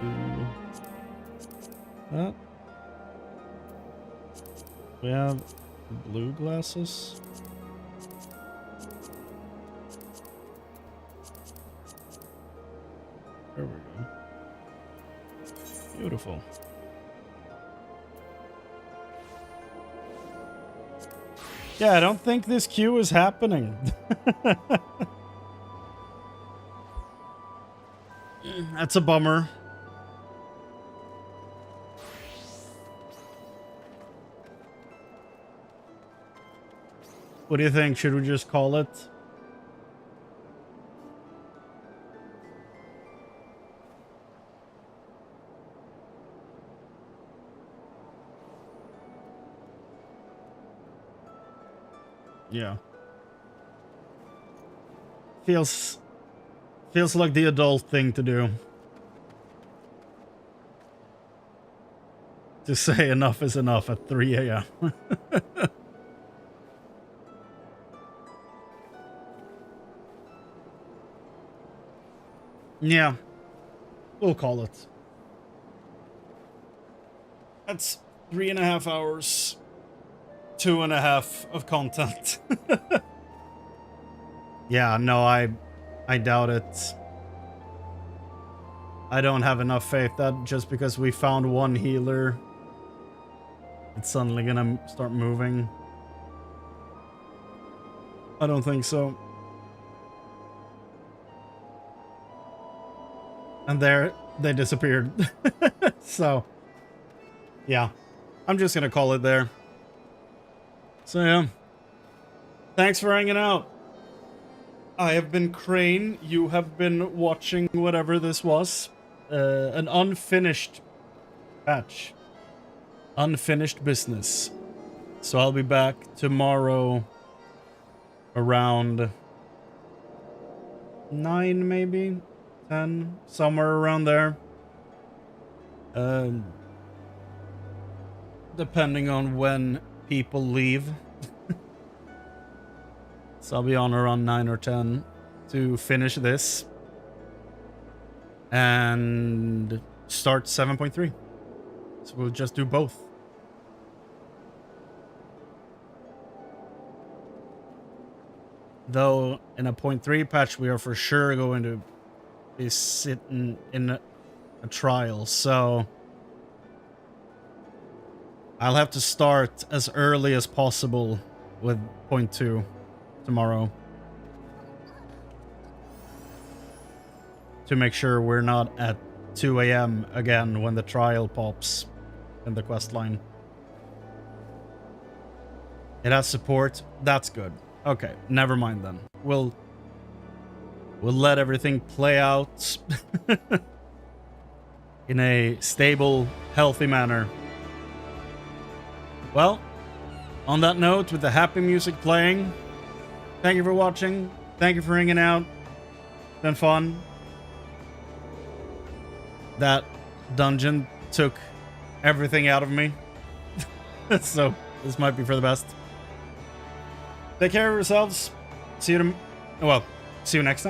Do that. We have blue glasses. There we go. Beautiful. Yeah, I don't think this queue is happening. That's a bummer. What do you think? Should we just call it? Yeah. Feels like the adult thing to do. To say enough is enough at 3 a.m. Yeah. We'll call it. That's 3.5 hours. 2.5 of content. Yeah, no, I doubt it. I don't have enough faith that just because we found one healer, it's suddenly gonna start moving. I don't think so. And there, they disappeared. So, yeah. I'm just gonna call it there. So, yeah. Thanks for hanging out. I have been Chrane. You have been watching whatever this was. An unfinished patch. Unfinished business. So I'll be back tomorrow around 9, maybe 10, somewhere around there. Depending on when people leave. So I'll be on around 9 or 10 to finish this and start 7.3. So we'll just do both. Though in a 0.3 patch, we are for sure going to be sitting in a trial. So I'll have to start as early as possible with 0.2 tomorrow to make sure we're not at 2 a.m. again when the trial pops in the quest line. It has support. That's good. Okay, never mind then. We'll let everything play out in a stable, healthy manner. Well, on that note, with the happy music playing, thank you for watching. Thank you for hanging out. Been fun. That dungeon took everything out of me. So this might be for the best. Take care of yourselves. See you next time.